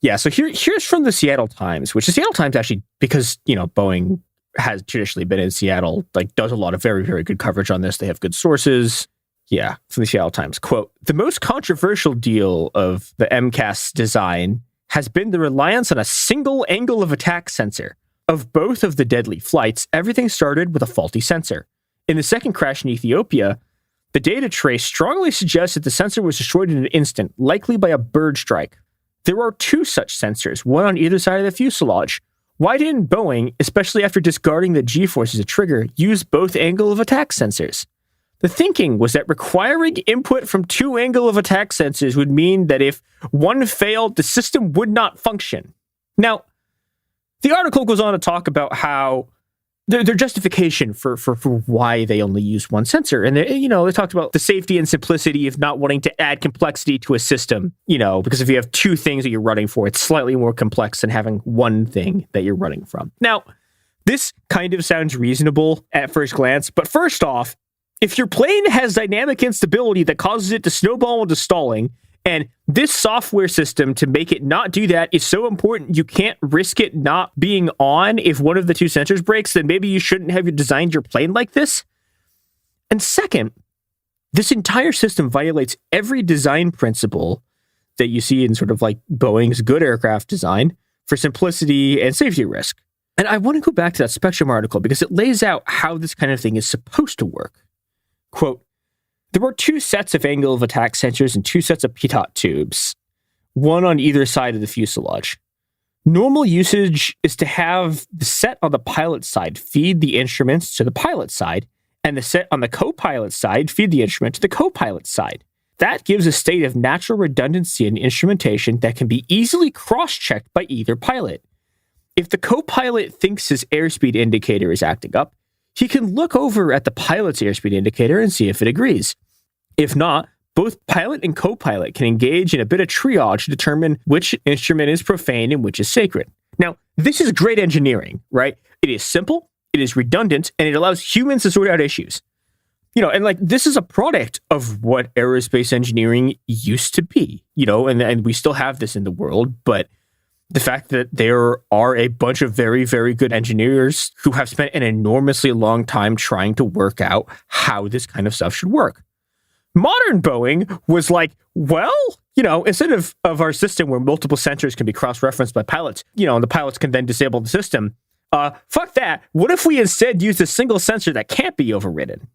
Yeah, so here's from the Seattle Times, which the Seattle Times actually, because, Boeing has traditionally been in Seattle, like does a lot of very, very good coverage on this. They have good sources. Yeah, from the Seattle Times. Quote, the most controversial deal of the MCAS design has been the reliance on a single angle of attack sensor. Of both of the deadly flights, everything started with a faulty sensor. In the second crash in Ethiopia, the data trace strongly suggests that the sensor was destroyed in an instant, likely by a bird strike. There are two such sensors, one on either side of the fuselage. Why didn't Boeing, especially after discarding the G-force as a trigger, use both angle of attack sensors? The thinking was that requiring input from two angle of attack sensors would mean that if one failed, the system would not function. Now, the article goes on to talk about how their justification for why they only use one sensor. And they talked about the safety and simplicity of not wanting to add complexity to a system, because if you have two things that you're running for, it's slightly more complex than having one thing that you're running from. Now, this kind of sounds reasonable at first glance, but first off, if your plane has dynamic instability that causes it to snowball into stalling, and this software system to make it not do that is so important you can't risk it not being on if one of the two sensors breaks, then maybe you shouldn't have designed your plane like this. And second, this entire system violates every design principle that you see in sort of like Boeing's good aircraft design for simplicity and safety risk. And I want to go back to that Spectrum article because it lays out how this kind of thing is supposed to work. Quote, there were two sets of angle of attack sensors and two sets of pitot tubes, one on either side of the fuselage. Normal usage is to have the set on the pilot side feed the instruments to the pilot side, and the set on the co-pilot side feed the instrument to the co-pilot side. That gives a state of natural redundancy in instrumentation that can be easily cross-checked by either pilot. If the co-pilot thinks his airspeed indicator is acting up, he can look over at the pilot's airspeed indicator and see if it agrees. If not, both pilot and co-pilot can engage in a bit of triage to determine which instrument is profane and which is sacred. Now, this is great engineering, right? It is simple, it is redundant, and it allows humans to sort out issues. And like this is a product of what aerospace engineering used to be, and we still have this in the world, but the fact that there are a bunch of very, very good engineers who have spent an enormously long time trying to work out how this kind of stuff should work. Modern Boeing was like, well, instead of our system where multiple sensors can be cross-referenced by pilots, and the pilots can then disable the system, fuck that. What if we instead use a single sensor that can't be overridden?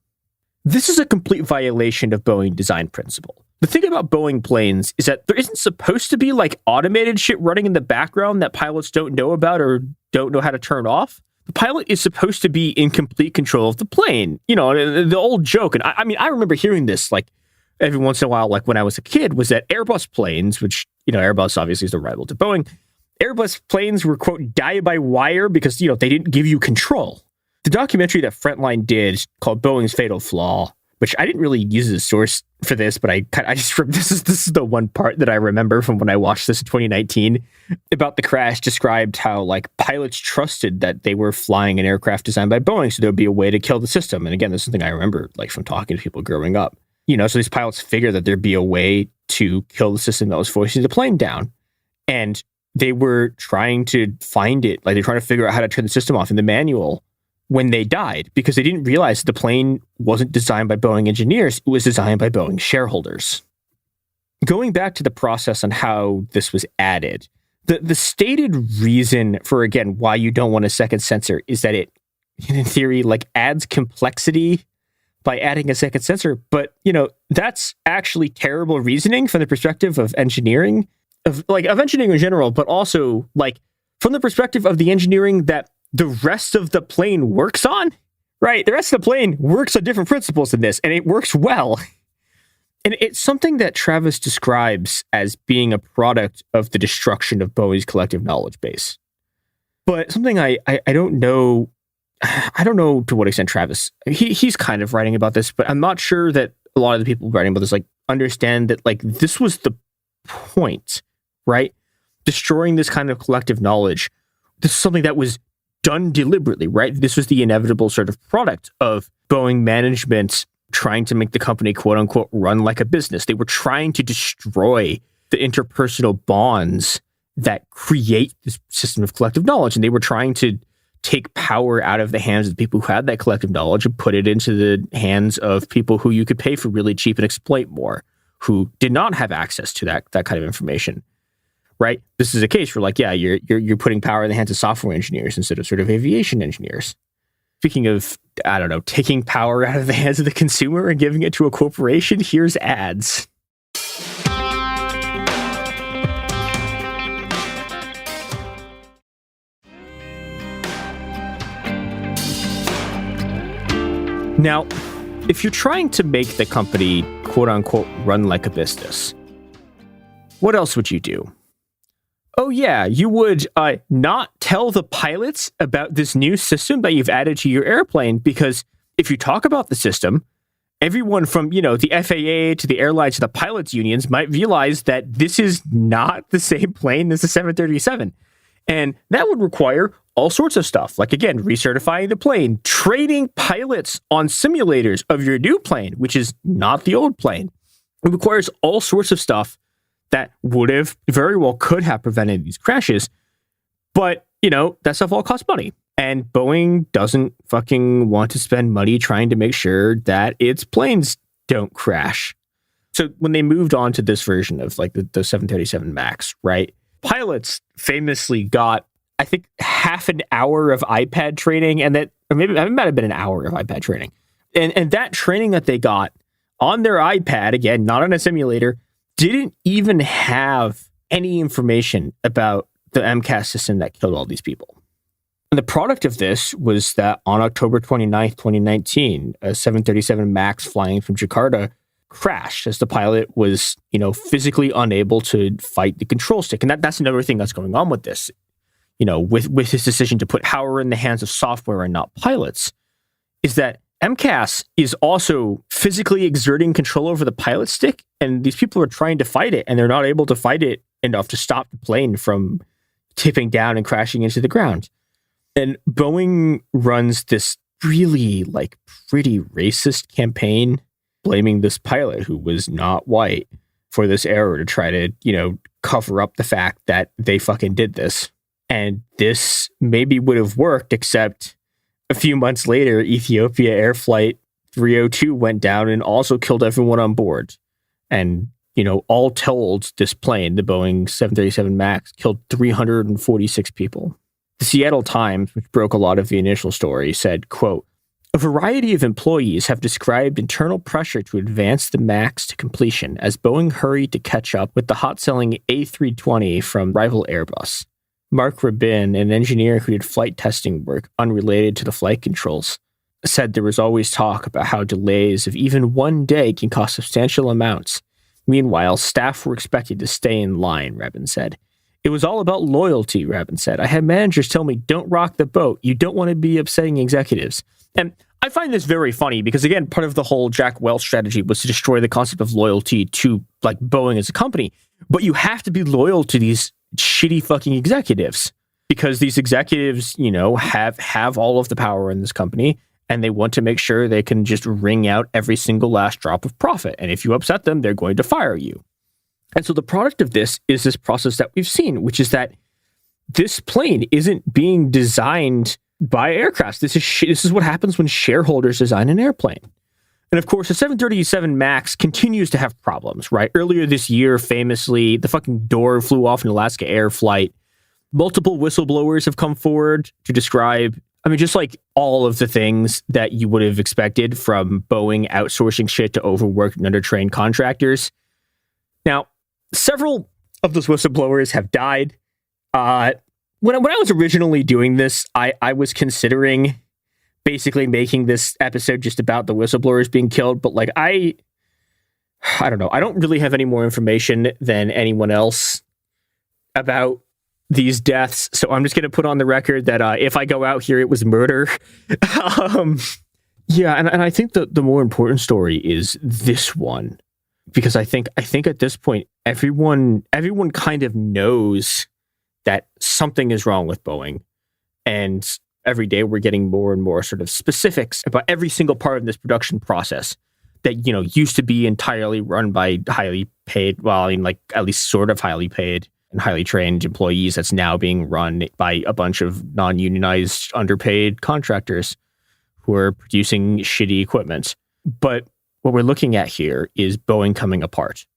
This is a complete violation of Boeing design principle. The thing about Boeing planes is that there isn't supposed to be like automated shit running in the background that pilots don't know about or don't know how to turn off. The pilot is supposed to be in complete control of the plane. You know, the old joke, and I mean, I remember hearing this like every once in a while, like when I was a kid, was that Airbus planes, which, you know, Airbus obviously is the rival to Boeing, Airbus planes were, quote, die-by-wire because, you know, they didn't give you control. The documentary that Frontline did called Boeing's Fatal Flaw, which I didn't really use as a source for this, but I just this is the one part that I remember from when I watched this in 2019 about the crash, described how like pilots trusted that they were flying an aircraft designed by Boeing, so there would be a way to kill the system. And again, this is something I remember like from talking to people growing up. You know, so these pilots figured that there'd be a way to kill the system that was forcing the plane down. And they were trying to find it, like they're trying to figure out how to turn the system off in the manual when they died, because they didn't realize the plane wasn't designed by Boeing engineers, it was designed by Boeing shareholders. Going back to the process on how this was added, the stated reason for, again, why you don't want a second sensor is that it, in theory, like adds complexity by adding a second sensor. But, you know, that's actually terrible reasoning from the perspective of engineering, of engineering in general, but also like from the perspective of the engineering that the rest of the plane works on, right? The rest of the plane works on different principles than this, and it works well. And it's something that Travis describes as being a product of the destruction of Bowie's collective knowledge base. But something I don't know, I don't know to what extent Travis, he's kind of writing about this, but I'm not sure that a lot of the people writing about this like understand that like this was the point, right? Destroying this kind of collective knowledge. This is something that was done deliberately, right? This was the inevitable sort of product of Boeing management trying to make the company, quote unquote, run like a business. They were trying to destroy the interpersonal bonds that create this system of collective knowledge. And they were trying to take power out of the hands of the people who had that collective knowledge and put it into the hands of people who you could pay for really cheap and exploit more, who did not have access to that kind of information. Right? This is a case where, like, yeah, you're putting power in the hands of software engineers instead of sort of aviation engineers. Speaking of, I don't know, taking power out of the hands of the consumer and giving it to a corporation, here's ads. Now, if you're trying to make the company, quote unquote, run like a business, what else would you do? Oh, yeah, you would not tell the pilots about this new system that you've added to your airplane, because if you talk about the system, everyone from, you know, the FAA to the airlines to the pilots unions might realize that this is not the same plane as the 737. And that would require all sorts of stuff, like, again, recertifying the plane, training pilots on simulators of your new plane, which is not the old plane. It requires all sorts of stuff that would have very well could have prevented these crashes. But, you know, that stuff all costs money. And Boeing doesn't fucking want to spend money trying to make sure that its planes don't crash. So when they moved on to this version of like the 737 MAX, right? Pilots famously got, I think, half an hour of iPad training, and that, or maybe it might have been an hour of iPad training. And that training that they got on their iPad, again, not on a simulator, didn't even have any information about the MCAS system that killed all these people. And the product of this was that on October 29th, 2019, a 737 MAX flying from Jakarta crashed as the pilot was, you know, physically unable to fight the control stick. And that's another thing that's going on with this, you know, with his decision to put power in the hands of software and not pilots, is that MCAS is also physically exerting control over the pilot stick, and these people are trying to fight it, and they're not able to fight it enough to stop the plane from tipping down and crashing into the ground. And Boeing runs this really, like, pretty racist campaign blaming this pilot who was not white for this error to try to, you know, cover up the fact that they fucking did this. And this maybe would have worked, except a few months later, Ethiopia Air Flight 302 went down and also killed everyone on board. And, you know, all told, this plane, the Boeing 737 MAX, killed 346 people. The Seattle Times, which broke a lot of the initial story, said, quote, A variety of employees have described internal pressure to advance the MAX to completion as Boeing hurried to catch up with the hot-selling A320 from rival Airbus. Mark Rabin, an engineer who did flight testing work unrelated to the flight controls, said there was always talk about how delays of even one day can cost substantial amounts. Meanwhile, staff were expected to stay in line, Rabin said. It was all about loyalty, Rabin said. I had managers tell me, don't rock the boat. You don't want to be upsetting executives. And I find this very funny because, again, part of the whole Jack Welch strategy was to destroy the concept of loyalty to, like, Boeing as a company. But you have to be loyal to these shitty fucking executives because these executives, you know, have all of the power in this company and they want to make sure they can just wring out every single last drop of profit. And if you upset them, they're going to fire you. And so the product of this is this process that we've seen, which is that this plane isn't being designed by aircraft. This is what happens when shareholders design an airplane. And of course, the 737 MAX continues to have problems, right? Earlier this year, famously, the fucking door flew off an Alaska Air flight. Multiple whistleblowers have come forward to describe, I mean, just like all of the things that you would have expected from Boeing outsourcing shit to overworked and undertrained contractors. Now, several of those whistleblowers have died. When I was originally doing this, I was considering basically making this episode just about the whistleblowers being killed, but like I don't know. I don't really have any more information than anyone else about these deaths, so I'm just going to put on the record that if I go out here, it was murder. Yeah, and I think the more important story is this one, because I think at this point everyone kind of knows that something is wrong with Boeing, and every day we're getting more and more sort of specifics about every single part of this production process that, you know, used to be entirely run by highly paid, well, I mean, like at least sort of highly paid and highly trained employees. That's now being run by a bunch of non-unionized, underpaid contractors who are producing shitty equipment. But what we're looking at here is Boeing coming apart.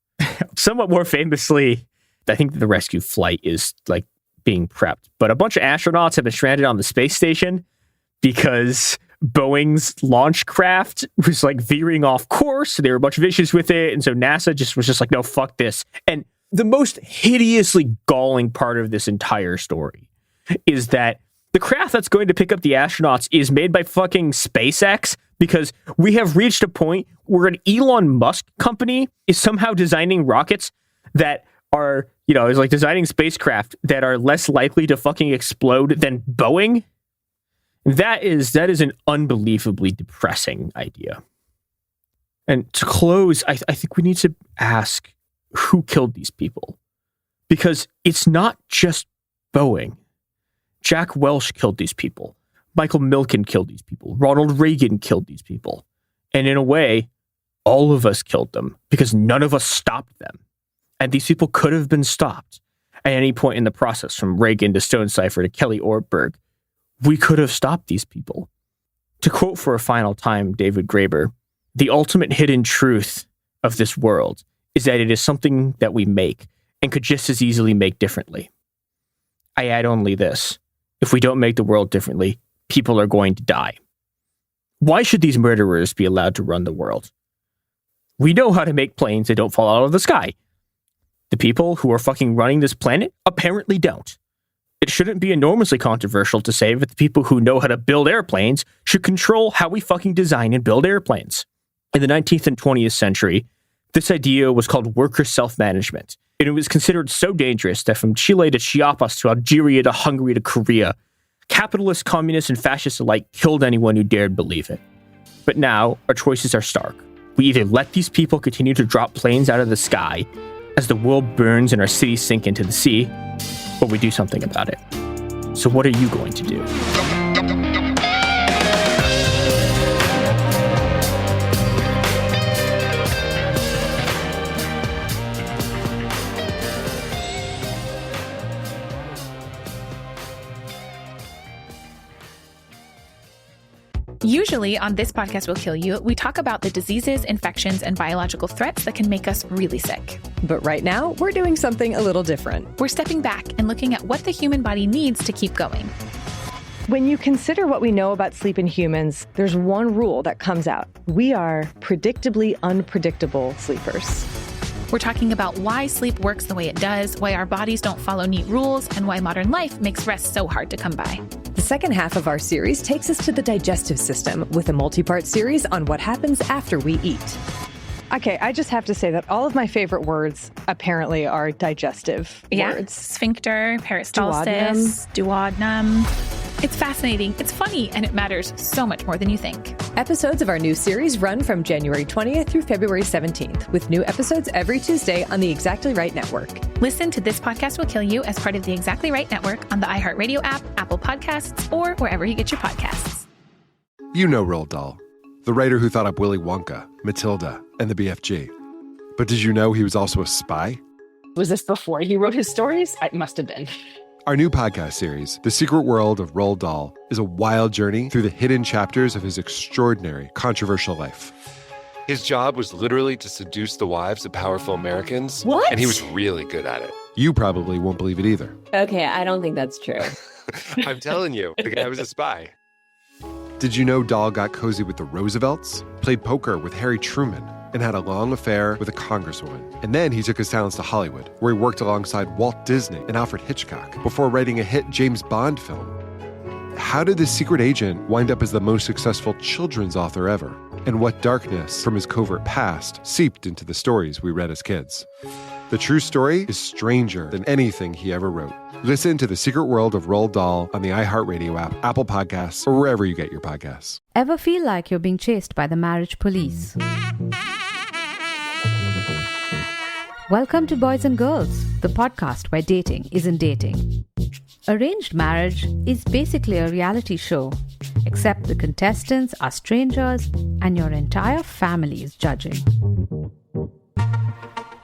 Somewhat more famously, I think the rescue flight is like being prepped, but a bunch of astronauts have been stranded on the space station because Boeing's launch craft was like veering off course. So there were a bunch of issues with it. And so NASA was just like, no, fuck this. And the most hideously galling part of this entire story is that the craft that's going to pick up the astronauts is made by fucking SpaceX, because we have reached a point where an Elon Musk company is somehow designing rockets that are, you know, is like designing spacecraft that are less likely to fucking explode than Boeing. That is an unbelievably depressing idea. And to close, I think we need to ask who killed these people, because it's not just Boeing. Jack Welch killed these people. Michael Milken killed these people. Ronald Reagan killed these people. And in a way, all of us killed them because none of us stopped them. And these people could have been stopped at any point in the process, from Reagan to Stonecipher to Kelly Ortberg. We could have stopped these people. To quote for a final time David Graeber, the ultimate hidden truth of this world is that it is something that we make and could just as easily make differently. I add only this: if we don't make the world differently, people are going to die. Why should these murderers be allowed to run the world? We know how to make planes that don't fall out of the sky. The people who are fucking running this planet apparently don't. It shouldn't be enormously controversial to say that the people who know how to build airplanes should control how we fucking design and build airplanes. In the 19th and 20th century, this idea was called worker self-management, and it was considered so dangerous that from Chile to Chiapas to Algeria to Hungary to Korea, capitalists, communists, and fascists alike killed anyone who dared believe it. But now, our choices are stark. We either let these people continue to drop planes out of the sky as the world burns and our cities sink into the sea, or we do something about it. So what are you going to do? Usually on This Podcast Will Kill You, we talk about the diseases, infections, and biological threats that can make us really sick. But right now, we're doing something a little different. We're stepping back and looking at what the human body needs to keep going. When you consider what we know about sleep in humans, there's one rule that comes out. We are predictably unpredictable sleepers. We're talking about why sleep works the way it does, why our bodies don't follow neat rules, and why modern life makes rest so hard to come by. The second half of our series takes us to the digestive system with a multi-part series on what happens after we eat. Okay, I just have to say that all of my favorite words apparently are digestive words. Sphincter, peristalsis, duodenum. It's fascinating, it's funny, and it matters so much more than you think. Episodes of our new series run from January 20th through February 17th, with new episodes every Tuesday on the Exactly Right Network. Listen to This Podcast Will Kill You as part of the Exactly Right Network on the iHeartRadio app, Apple Podcasts, or wherever you get your podcasts. You know Roald Dahl, the writer who thought up Willy Wonka, Matilda, and the BFG. But did you know he was also a spy? Was this before he wrote his stories? It must have been. Our new podcast series, The Secret World of Roald Dahl, is a wild journey through the hidden chapters of his extraordinary, controversial life. His job was literally to seduce the wives of powerful Americans. What? And he was really good at it. You probably won't believe it either. Okay, I don't think that's true. I'm telling you, the guy was a spy. Did you know Dahl got cozy with the Roosevelts, played poker with Harry Truman, and had a long affair with a congresswoman? And then he took his talents to Hollywood, where he worked alongside Walt Disney and Alfred Hitchcock before writing a hit James Bond film. How did this secret agent wind up as the most successful children's author ever? And what darkness from his covert past seeped into the stories we read as kids? The true story is stranger than anything he ever wrote. Listen to The Secret World of Roald Dahl on the iHeartRadio app, Apple Podcasts, or wherever you get your podcasts. Ever feel like you're being chased by the marriage police? Welcome to Boys and Girls, the podcast where dating isn't dating. Arranged marriage is basically a reality show, except the contestants are strangers and your entire family is judging.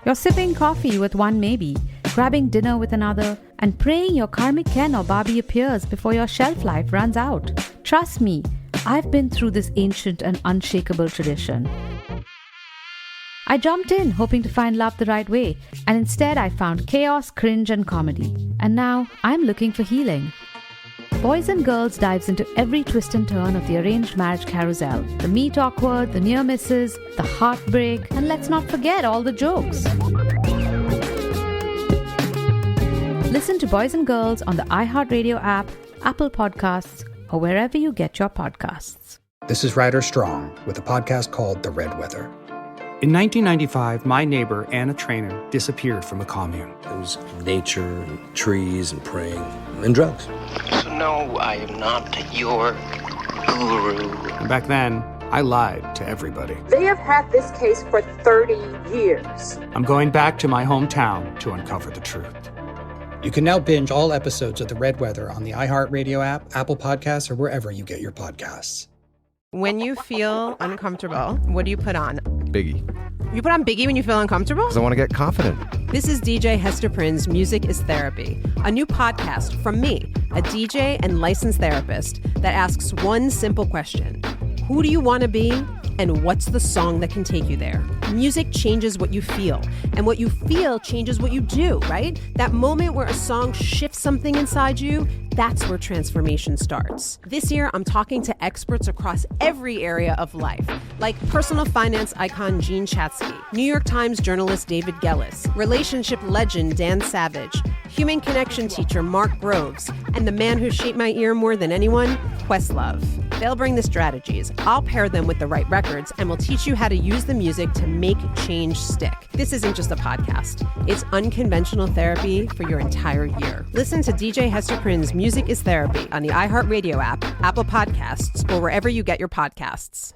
You're sipping coffee with one maybe, grabbing dinner with another, and praying your karmic Ken or Barbie appears before your shelf life runs out. Trust me, I've been through this ancient and unshakable tradition. I jumped in hoping to find love the right way, and instead I found chaos, cringe, and comedy. And now I'm looking for healing. Boys and Girls dives into every twist and turn of the arranged marriage carousel. The meet awkward, the near misses, the heartbreak, and let's not forget all the jokes. Listen to Boys and Girls on the iHeartRadio app, Apple Podcasts, or wherever you get your podcasts. This is Ryder Strong with a podcast called The Red Weather. In 1995, my neighbor, Anna Trainer, disappeared from a commune. It was nature and trees and praying and drugs. So no, I am not your guru. And back then, I lied to everybody. They have had this case for 30 years. I'm going back to my hometown to uncover the truth. You can now binge all episodes of The Red Weather on the iHeartRadio app, Apple Podcasts, or wherever you get your podcasts. When you feel uncomfortable, what do you put on? Biggie. You put on Biggie when you feel uncomfortable? Because I want to get confident. This is DJ Hester Prynne's Music is Therapy, a new podcast from me, a DJ and licensed therapist that asks one simple question. Who do you want to be? And what's the song that can take you there? Music changes what you feel, and what you feel changes what you do, right? That moment where a song shifts something inside you, that's where transformation starts. This year, I'm talking to experts across every area of life, like personal finance icon Jean Chatzky, New York Times journalist David Gellis, relationship legend Dan Savage, human connection teacher Mark Groves, and the man who shaped my ear more than anyone, Questlove. They'll bring the strategies, I'll pair them with the right records, and we'll teach you how to use the music to make change stick. This isn't just a podcast. It's unconventional therapy for your entire year. Listen to DJ Hester Prynne's Music is Therapy on the iHeartRadio app, Apple Podcasts, or wherever you get your podcasts.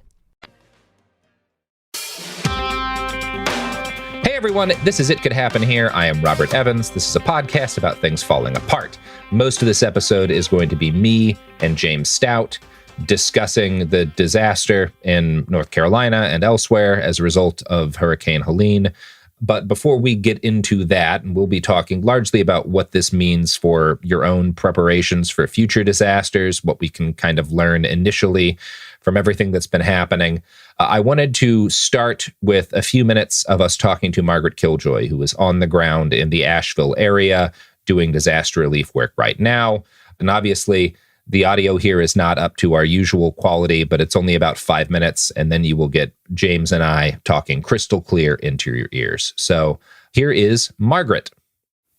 Hey everyone, this is It Could Happen Here. I am Robert Evans. This is a podcast about things falling apart. Most of this episode is going to be me and James Stout discussing the disaster in North Carolina and elsewhere as a result of Hurricane Helene. But before we get into that, and we'll be talking largely about what this means for your own preparations for future disasters, what we can kind of learn initially from everything that's been happening. I wanted to start with a few minutes of us talking to Margaret Killjoy, who is on the ground in the Asheville area doing disaster relief work right now. And obviously, The audio here is not up to our usual quality, but it's only about 5 minutes, and then you will get James and I talking crystal clear into your ears. So here is Margaret.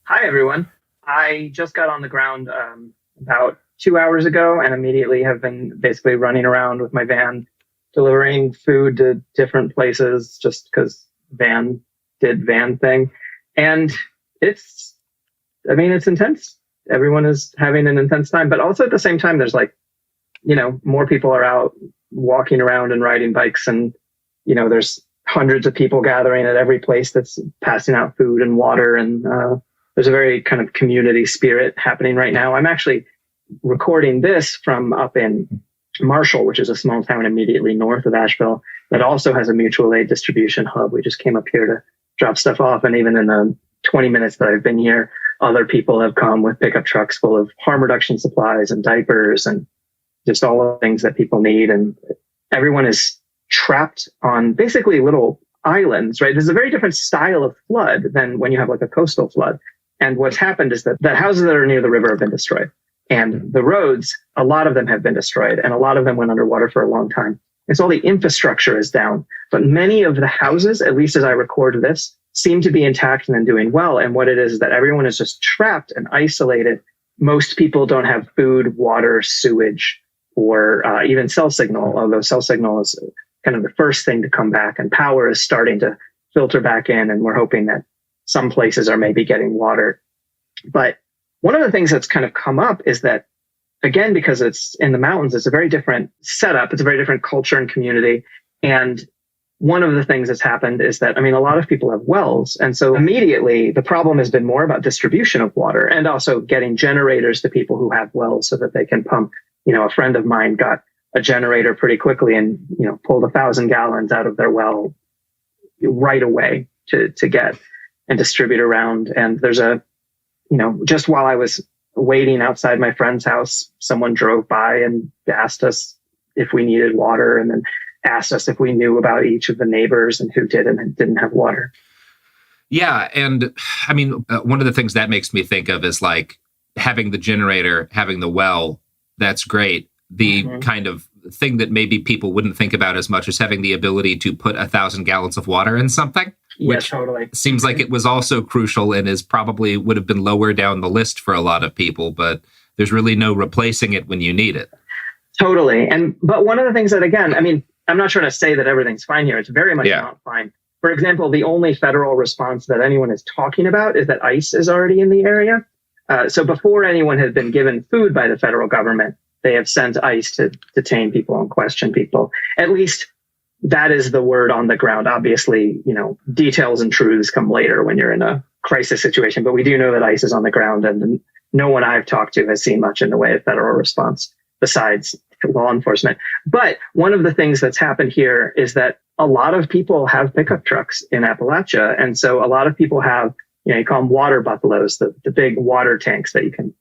Hi, everyone. I just got on the ground about 2 hours ago and immediately have been basically running around with my van, delivering food to different places just because van did van thing. And it's intense. Everyone is having an intense time, but also at the same time, there's more people are out walking around and riding bikes, and, there's hundreds of people gathering at every place that's passing out food and water. And there's a very kind of community spirit happening right now. I'm actually recording this from up in Marshall, which is a small town immediately north of Asheville that also has a mutual aid distribution hub. We just came up here to drop stuff off. And even in the 20 minutes that I've been here, other people have come with pickup trucks full of harm reduction supplies and diapers and just all the things that people need. And everyone is trapped on basically little islands, right? There's a very different style of flood than when you have like a coastal flood. And what's happened is that the houses that are near the river have been destroyed. And the roads, a lot of them have been destroyed, and a lot of them went underwater for a long time. And so all the infrastructure is down. But many of the houses, at least as I record this, seem to be intact and doing well. And what it is that everyone is just trapped and isolated. Most people don't have food, water, sewage, or even cell signal, although cell signal is kind of the first thing to come back. And power is starting to filter back in, and we're hoping that some places are maybe getting water. But one of the things that's kind of come up is that, again, because it's in the mountains, it's a very different setup. It's a very different culture and community. And one of the things that's happened is that, a lot of people have wells. And so immediately the problem has been more about distribution of water and also getting generators to people who have wells so that they can pump. A friend of mine got a generator pretty quickly and, pulled 1,000 gallons out of their well right away to get and distribute around. And there's just while I was waiting outside my friend's house, someone drove by and asked us if we needed water, and then asked us if we knew about each of the neighbors and who did and didn't have water. Yeah. And one of the things that makes me think of is like having the generator, having the well, that's great. The kind of thing that maybe people wouldn't think about as much is having the ability to put 1,000 gallons of water in something. Which totally seems like it was also crucial and is probably would have been lower down the list for a lot of people, but there's really no replacing it when you need it. Totally. But one of the things that, again, I'm not trying to say that everything's fine here. It's very much not fine. For example, the only federal response that anyone is talking about is that ICE is already in the area. So before anyone has been given food by the federal government, they have sent ICE to detain people and question people. At least that is the word on the ground. Obviously, details and truths come later when you're in a crisis situation. But we do know that ICE is on the ground, and no one I've talked to has seen much in the way of federal response besides law enforcement. But one of the things that's happened here is that a lot of people have pickup trucks in Appalachia. And so a lot of people have, you call them water buffaloes, the big water tanks that you can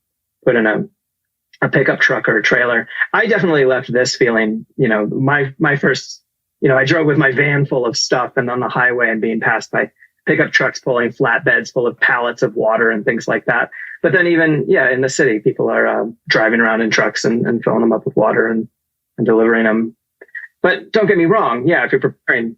put in a pickup truck or a trailer. I definitely left this feeling, my first, I drove with my van full of stuff and on the highway and being passed by pickup trucks pulling flatbeds full of pallets of water and things like that. But then even, in the city, people are driving around in trucks and filling them up with water and delivering them. But don't get me wrong. Yeah, if you're preparing,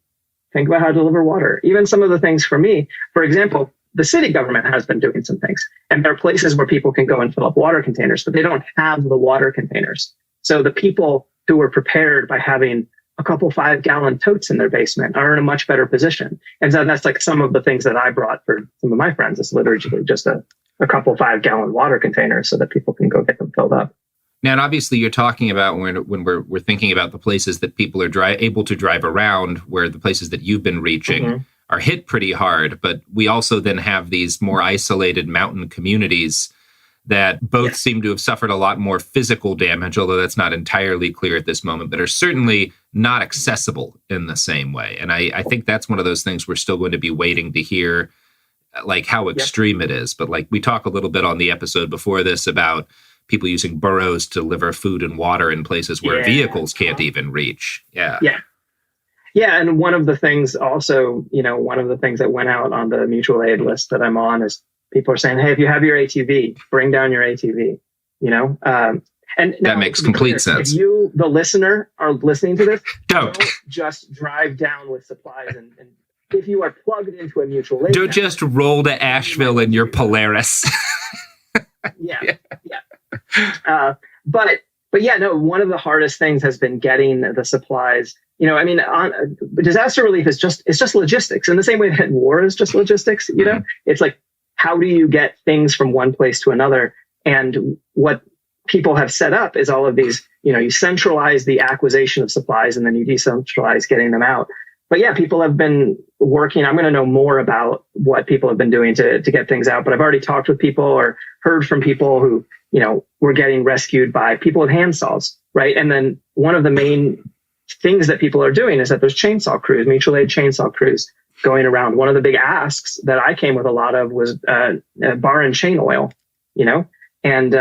think about how to deliver water. Even some of the things for me, for example, the city government has been doing some things. And there are places where people can go and fill up water containers, but they don't have the water containers. So the people who were prepared by having a couple 5-gallon totes in their basement are in a much better position. And so that's like some of the things that I brought for some of my friends. It's literally just a couple 5-gallon water containers so that people can go get them filled up. Now, and obviously you're talking about when we're thinking about the places that people are able to drive around, where the places that you've been reaching are hit pretty hard. But we also then have these more isolated mountain communities that both seem to have suffered a lot more physical damage, although that's not entirely clear at this moment, but are certainly not accessible in the same way. And I think that's one of those things we're still going to be waiting to hear, like how extreme it is. But like we talk a little bit on the episode before this about people using burros to deliver food and water in places where vehicles can't even reach. Yeah. And one of the things also, one of the things that went out on the mutual aid list that I'm on is people are saying, hey, if you have your ATV, bring down your ATV, And that makes complete sense. If you, the listener, are listening to this, don't just drive down with supplies. And if you are plugged into a mutual aid, don't just roll to Asheville in your Polaris. Yeah. But yeah, no, one of the hardest things has been getting the supplies. You know, I mean, disaster relief is just logistics in the same way that war is just logistics. You know, it's like, how do you get things from one place to another? And what people have set up is all of these, you know, you centralize the acquisition of supplies and then you decentralize getting them out. But yeah, people have been working. I'm going to know more about what people have been doing to get things out. But I've already talked with people or heard from people who, you know, were getting rescued by people with handsaws, right? And then one of the main things that people are doing is that there's chainsaw crews, mutual aid chainsaw crews going around. One of the big asks that I came with a lot of was bar and chain oil, you know, and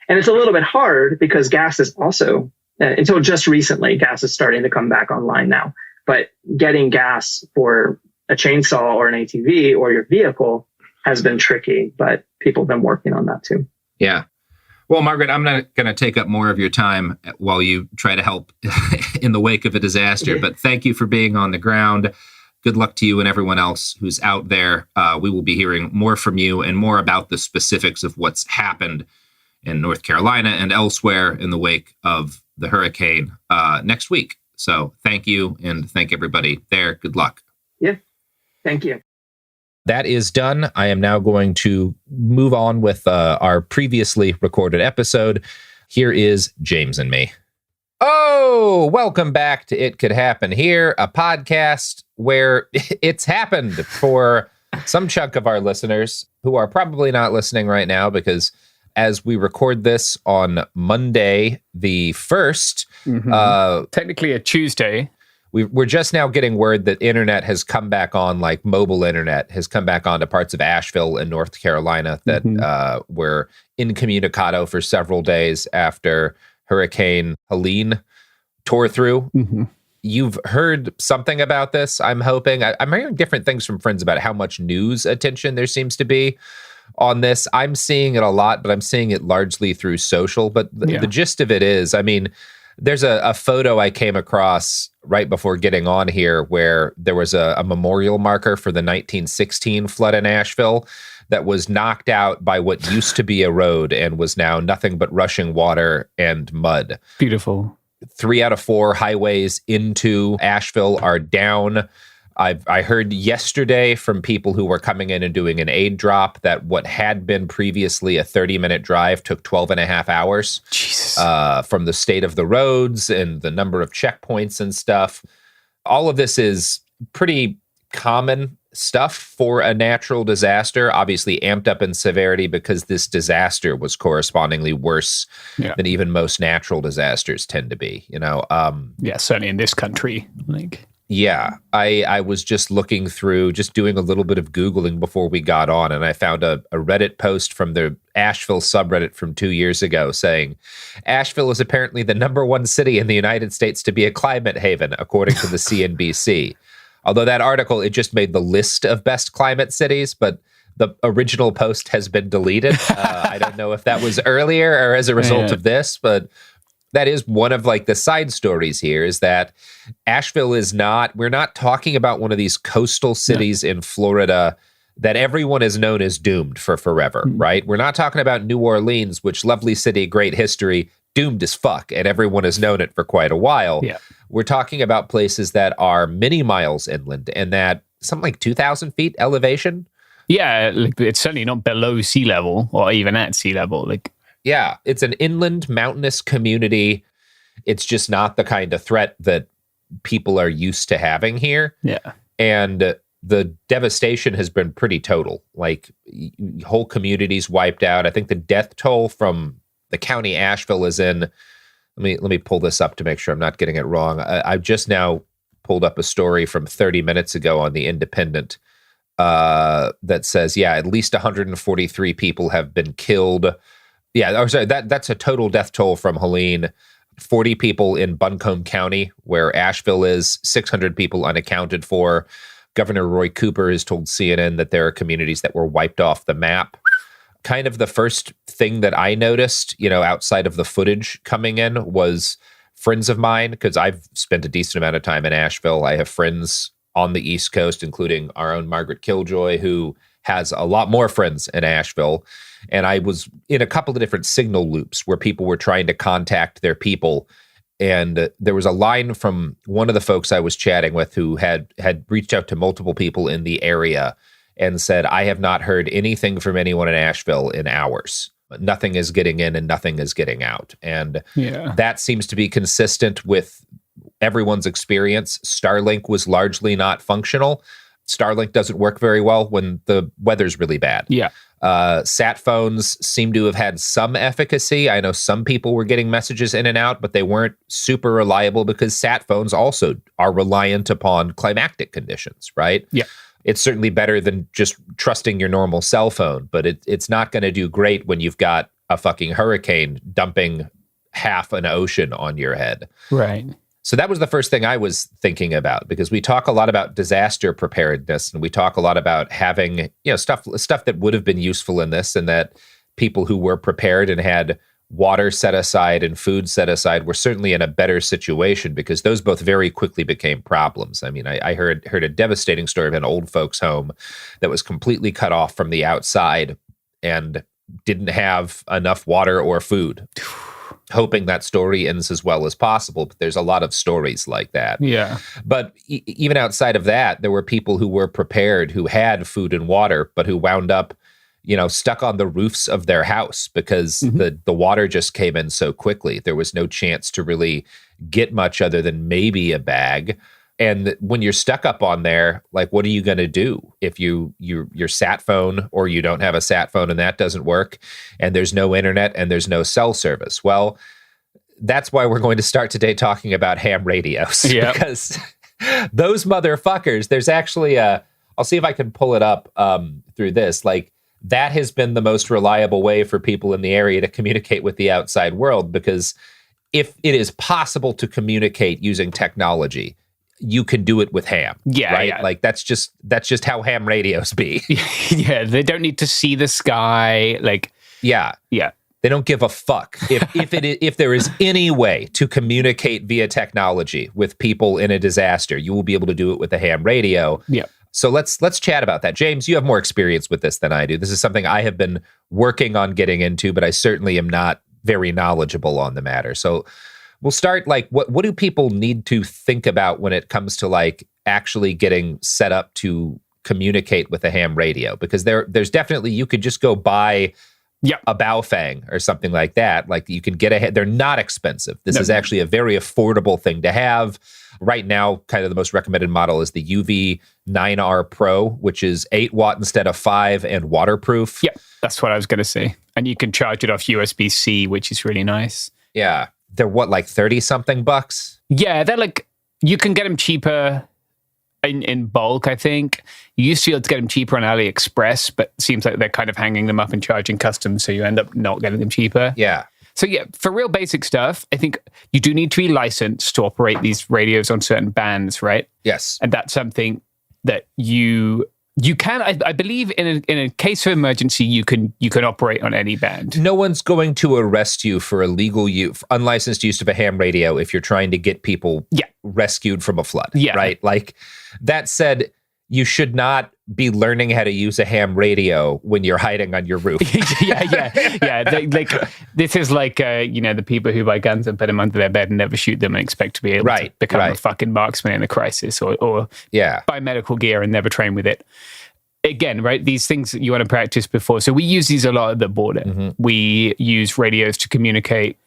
it's a little bit hard because gas is also until just recently, gas is starting to come back online now. But getting gas for a chainsaw or an ATV or your vehicle has been tricky, but people have been working on that too. Yeah. Well, Margaret, I'm not going to take up more of your time while you try to help in the wake of a disaster, but thank you for being on the ground. Good luck to you and everyone else who's out there. We will be hearing more from you and more about the specifics of what's happened in North Carolina and elsewhere in the wake of the hurricane next week. So thank you, and thank everybody there. Good luck. Yeah, thank you. That is done. I am now going to move on with our previously recorded episode. Here is James and me. Oh, welcome back to It Could Happen Here, a podcast where it's happened for some chunk of our listeners who are probably not listening right now because as we record this on Monday, the 1st, technically a Tuesday, we're just now getting word that internet has come back on, like mobile internet has come back on to parts of Asheville and North Carolina that were incommunicado for several days after Hurricane Helene tore through. You've heard something about this, I'm hoping. I'm hearing different things from friends about how much news attention there seems to be on this. I'm seeing it a lot, but I'm seeing it largely through social. But the gist of it is, I mean, there's a photo I came across right before getting on here where there was a memorial marker for the 1916 flood in Asheville that was knocked out by what used to be a road and was now nothing but rushing water and mud. Beautiful. 3 out of 4 highways into Asheville are down. I heard yesterday from people who were coming in and doing an aid drop that what had been previously a 30-minute drive took 12 and a half hours. Jesus. From the state of the roads and the number of checkpoints and stuff. All of this is pretty common stuff for a natural disaster, obviously amped up in severity because this disaster was correspondingly worse than even most natural disasters tend to be, you know? Yeah, certainly in this country. Yeah, I was just looking through, just doing a little bit of Googling before we got on, and I found a Reddit post from the Asheville subreddit from 2 years ago saying, Asheville is apparently the #1 city in the United States to be a climate haven, according to the CNBC. Although that article, it just made the list of best climate cities, but the original post has been deleted. I don't know if that was earlier or as a result of this, but that is one of like the side stories here is that Asheville is not, we're not talking about one of these coastal cities in Florida that everyone has known as doomed for forever, right? We're not talking about New Orleans, which lovely city, great history, doomed as fuck, and everyone has known it for quite a while. Yeah. We're talking about places that are many miles inland and that something like 2,000 feet elevation. Yeah, like it's certainly not below sea level or even at sea level. Yeah, it's an inland mountainous community. It's just not the kind of threat that people are used to having here. Yeah. And the devastation has been pretty total. Like whole communities wiped out. I think the death toll from the county Asheville is in, let me pull this up to make sure I'm not getting it wrong. I've just now pulled up a story from 30 minutes ago on the Independent that says, at least 143 people have been killed. Yeah, sorry, that's a total death toll from Helene. 40 people in Buncombe County, where Asheville is, 600 people unaccounted for. Governor Roy Cooper has told CNN that there are communities that were wiped off the map. kind of the first thing that I noticed, outside of the footage coming in, was friends of mine, because I've spent a decent amount of time in Asheville. I have friends on the East Coast, including our own Margaret Killjoy, who has a lot more friends in Asheville. And I was in a couple of different signal loops where people were trying to contact their people. And there was a line from one of the folks I was chatting with who had reached out to multiple people in the area and said, I have not heard anything from anyone in Asheville in hours. Nothing is getting in and nothing is getting out. And that seems to be consistent with everyone's experience. Starlink was largely not functional. Starlink doesn't work very well when the weather's really bad. Yeah. Sat phones seem to have had some efficacy. I know some people were getting messages in and out, but they weren't super reliable because sat phones also are reliant upon climatic conditions, right? Yeah. It's certainly better than just trusting your normal cell phone, but it's not going to do great when you've got a fucking hurricane dumping half an ocean on your head. Right. So that was the first thing I was thinking about, because we talk a lot about disaster preparedness, and we talk a lot about having, stuff that would have been useful in this, and that people who were prepared and had water set aside and food set aside were certainly in a better situation, because those both very quickly became problems. I mean, I heard a devastating story of an old folks' home that was completely cut off from the outside and didn't have enough water or food. Hoping that story ends as well as possible, but there's a lot of stories like that. Yeah. But even outside of that, there were people who were prepared, who had food and water, but who wound up stuck on the roofs of their house because the water just came in so quickly. There was no chance to really get much other than maybe a bag. And when you're stuck up on there, like, what are you going to do if your sat phone, or you don't have a sat phone and that doesn't work, and there's no internet and there's no cell service? Well, that's why we're going to start today talking about ham radios. Yep. Because those motherfuckers, there's actually I'll see if I can pull it up through this. Like, that has been the most reliable way for people in the area to communicate with the outside world, because if it is possible to communicate using technology, you can do it with ham. Yeah, right. yeah. Like, that's just how ham radios be. Yeah, they don't need to see the sky. Like, yeah. They don't give a fuck if there is any way to communicate via technology with people in a disaster. You will be able to do it with a ham radio. Yeah. So let's chat about that. James, you have more experience with this than I do. This is something I have been working on getting into, but I certainly am not very knowledgeable on the matter. So we'll start, like, what do people need to think about when it comes to, like, actually getting set up to communicate with a ham radio? Because there's definitely, you could just go buy a Baofeng or something like that. Like, you can get they're not expensive. This is actually a very affordable thing to have. Right now, kind of the most recommended model is the UV9R Pro, which is 8 watt instead of 5 and waterproof. Yep, that's what I was going to say. And you can charge it off USB-C, which is really nice. Yeah. They're like 30 something bucks? Yeah, they're like, you can get them cheaper in bulk, I think. You used to be able to get them cheaper on AliExpress, but it seems like they're kind of hanging them up and charging customs, so you end up not getting them cheaper. Yeah. So yeah, for real basic stuff, I think you do need to be licensed to operate these radios on certain bands, right? Yes. And that's something that you can, I believe, in a case of emergency, you can operate on any band. No one's going to arrest you for illegal use, unlicensed use of a ham radio if you're trying to get people rescued from a flood. Yeah. Right? Like, that said, you should not be learning how to use a ham radio when you're hiding on your roof. Yeah. This is like, the people who buy guns and put them under their bed and never shoot them and expect to be able to become a fucking marksman in a crisis, or buy medical gear and never train with it. Again, right? These things that you want to practice before. So we use these a lot at the border. Mm-hmm. We use radios to communicate.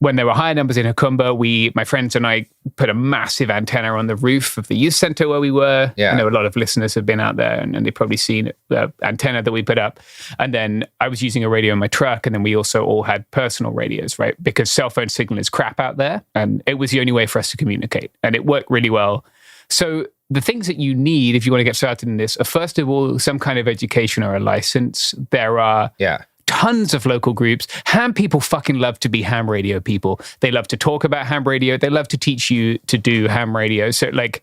When there were higher numbers in Hakumba, my friends and I put a massive antenna on the roof of the youth center where we were. Yeah. I know a lot of listeners have been out there and they've probably seen the antenna that we put up. And then I was using a radio in my truck, and then we also all had personal radios, right? Because cell phone signal is crap out there, and it was the only way for us to communicate. And it worked really well. So the things that you need if you want to get started in this are, first of all, some kind of education or a license. There are tons of local groups. Ham people fucking love to be ham radio people. They love to talk about ham radio. They love to teach you to do ham radio. So, like,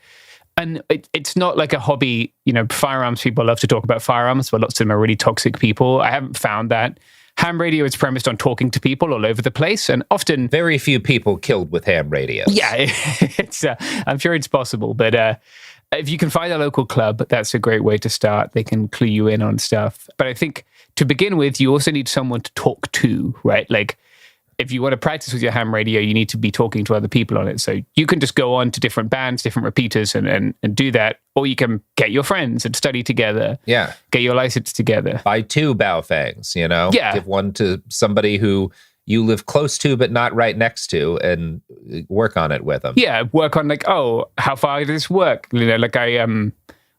And it's not like a hobby. Firearms people love to talk about firearms, but lots of them are really toxic people. I haven't found that. Ham radio is premised on talking to people all over the place, and often very few people killed with ham radios. Yeah, it's. I'm sure it's possible, but if you can find a local club, that's a great way to start. They can clue you in on stuff. But I think to begin with, you also need someone to talk to, right? Like, if you want to practice with your ham radio, you need to be talking to other people on it. So you can just go on to different bands, different repeaters and do that. Or you can get your friends and study together. Yeah. Get your license together. Buy 2 Baofangs, Yeah. Give one to somebody who you live close to but not right next to and work on it with them. Yeah, work on how far does this work?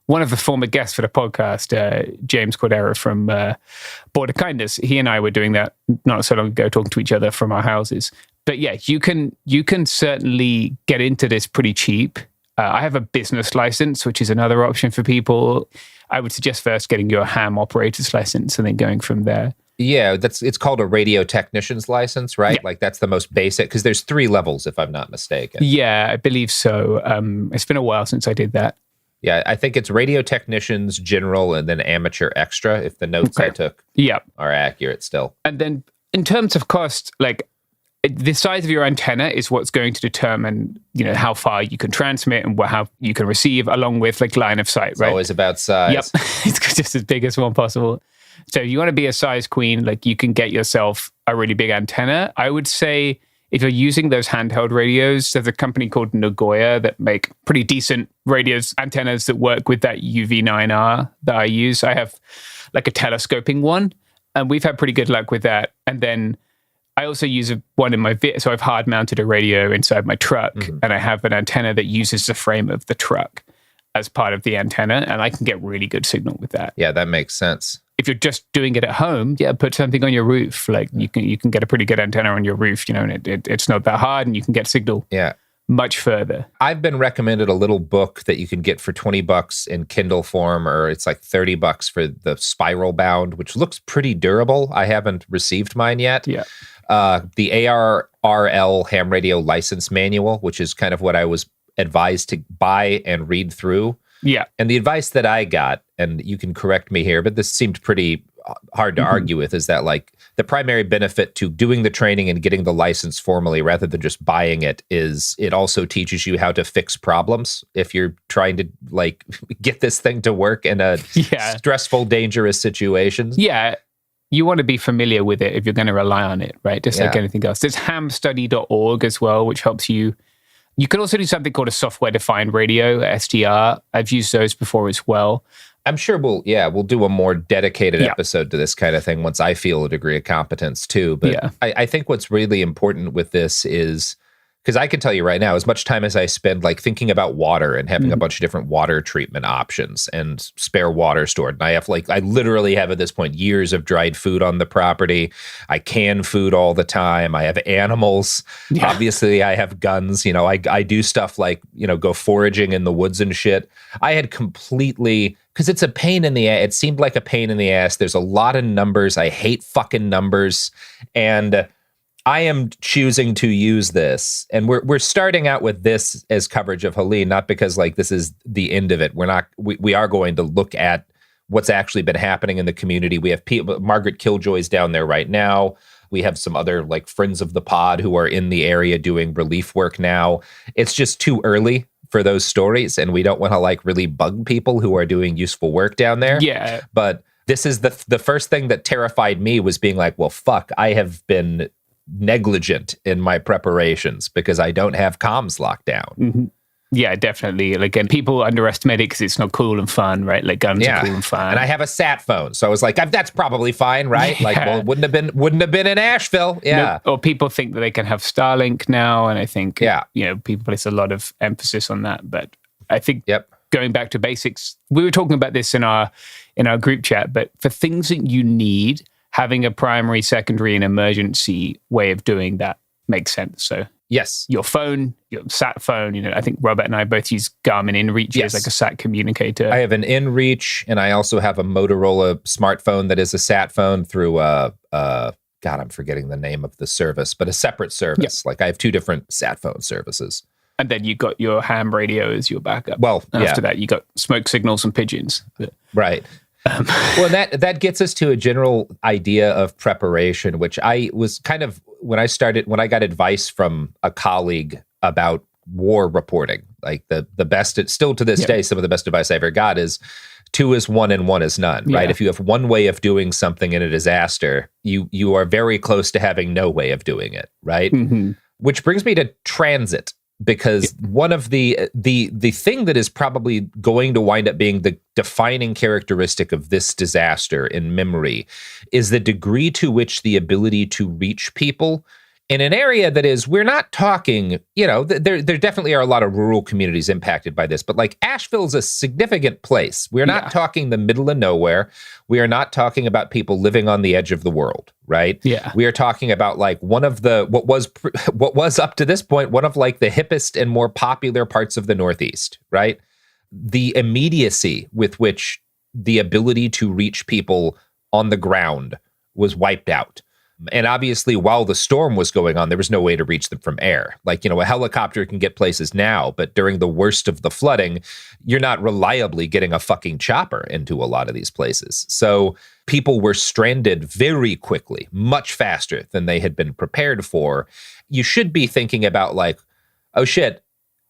One of the former guests for the podcast, James Cordero from Border Kindness, he and I were doing that not so long ago, talking to each other from our houses. But yeah, you can certainly get into this pretty cheap. I have a business license, which is another option for people. I would suggest first getting your ham operator's license and then going from there. Yeah, it's called a radio technician's license, right? Yeah. Like that's the most basic, because there's 3 levels, if I'm not mistaken. Yeah, I believe so. It's been a while since I did that. Yeah, I think it's radio technicians, general, and then amateur extra, if the notes I took are accurate still. And then in terms of cost, the size of your antenna is what's going to determine, how far you can transmit and how you can receive, along with line of sight, right? It's always about size. Yep, it's just as big as one possible. So you want to be a size queen, you can get yourself a really big antenna. I would say if you're using those handheld radios, there's a company called Nagoya that make pretty decent radios, antennas that work with that UV9R that I use. I have a telescoping one, and we've had pretty good luck with that. And then I also use one in my vehicle. So I've hard mounted a radio inside my truck, and I have an antenna that uses the frame of the truck as part of the antenna, and I can get really good signal with that. Yeah, that makes sense. If you're just doing it at home, put something on your roof. You can get a pretty good antenna on your roof, and it's not that hard, and you can get signal much further. I've been recommended a little book that you can get for $20 in Kindle form, or it's $30 for the spiral bound, which looks pretty durable. I haven't received mine yet. Yeah. The ARRL ham radio license manual, which is kind of what I was advised to buy and read through. Yeah. And the advice that I got, and you can correct me here, but this seemed pretty hard to argue with, is that the primary benefit to doing the training and getting the license formally rather than just buying it is it also teaches you how to fix problems if you're trying to get this thing to work in a stressful, dangerous situations. Yeah. You want to be familiar with it if you're going to rely on it, right? Just like anything else. There's hamstudy.org as well, which helps you. You can also do something called a software-defined radio, SDR. I've used those before as well. I'm sure we'll do a more dedicated episode to this kind of thing once I feel a degree of competence too. But I think what's really important with this is, because I can tell you right now, as much time as I spend thinking about water and having a bunch of different water treatment options and spare water stored. And I have I literally have at this point years of dried food on the property. I can food all the time. I have animals. Yeah. Obviously I have guns. I do stuff go foraging in the woods and shit. I had completely, because it's a pain in the ass. It seemed like a pain in the ass. There's a lot of numbers. I hate fucking numbers. And I am choosing to use this, and we're starting out with this as coverage of Helene, not because this is the end of it. We are going to look at what's actually been happening in the community. We have people, Margaret Killjoy's down there right now. We have some other friends of the pod who are in the area doing relief work now. It's just too early for those stories, and we don't want to really bug people who are doing useful work down there. Yeah. But this is the first thing that terrified me was being well, fuck, I have been negligent in my preparations because I don't have comms locked down. Mm-hmm. Yeah, definitely. And people underestimate it because it's not cool and fun, right? Guns are cool and fun. And I have a sat phone, so I was that's probably fine, right? Well, it wouldn't have been in Asheville. Yeah. No, or people think that they can have Starlink now, and I think people place a lot of emphasis on that. But I think going back to basics, we were talking about this in our group chat. But for things that you need, having a primary, secondary, and emergency way of doing that makes sense. So yes, your phone, your sat phone, I think Robert and I both use Garmin InReach as a sat communicator. I have an InReach, and I also have a Motorola smartphone that is a sat phone through God, I'm forgetting the name of the service, but a separate service. I have 2 different sat phone services. And then you got your ham radio as your backup. Well, after that, you got smoke signals and pigeons. Right. Well, that gets us to a general idea of preparation, which I was kind of, when I got advice from a colleague about war reporting, like the best, still to this day, some of the best advice I ever got is 2 is 1 and 1 is none, right? If you have one way of doing something in a disaster, you are very close to having no way of doing it, right? Mm-hmm. Which brings me to transit, because one of the thing that is probably going to wind up being the defining characteristic of this disaster in memory is the degree to which the ability to reach people in an area that is, we're not talking, there definitely are a lot of rural communities impacted by this, but like Asheville's a significant place. We're not talking the middle of nowhere. We are not talking about people living on the edge of the world, right? Yeah. We are talking about like one of the, what was up to this point, one of like the hippest and more popular parts of the Northeast, right? The immediacy with which the ability to reach people on the ground was wiped out. And obviously, while the storm was going on, there was no way to reach them from air. Like, a helicopter can get places now, but during the worst of the flooding, you're not reliably getting a fucking chopper into a lot of these places. So people were stranded very quickly, much faster than they had been prepared for. You should be thinking about like, oh shit,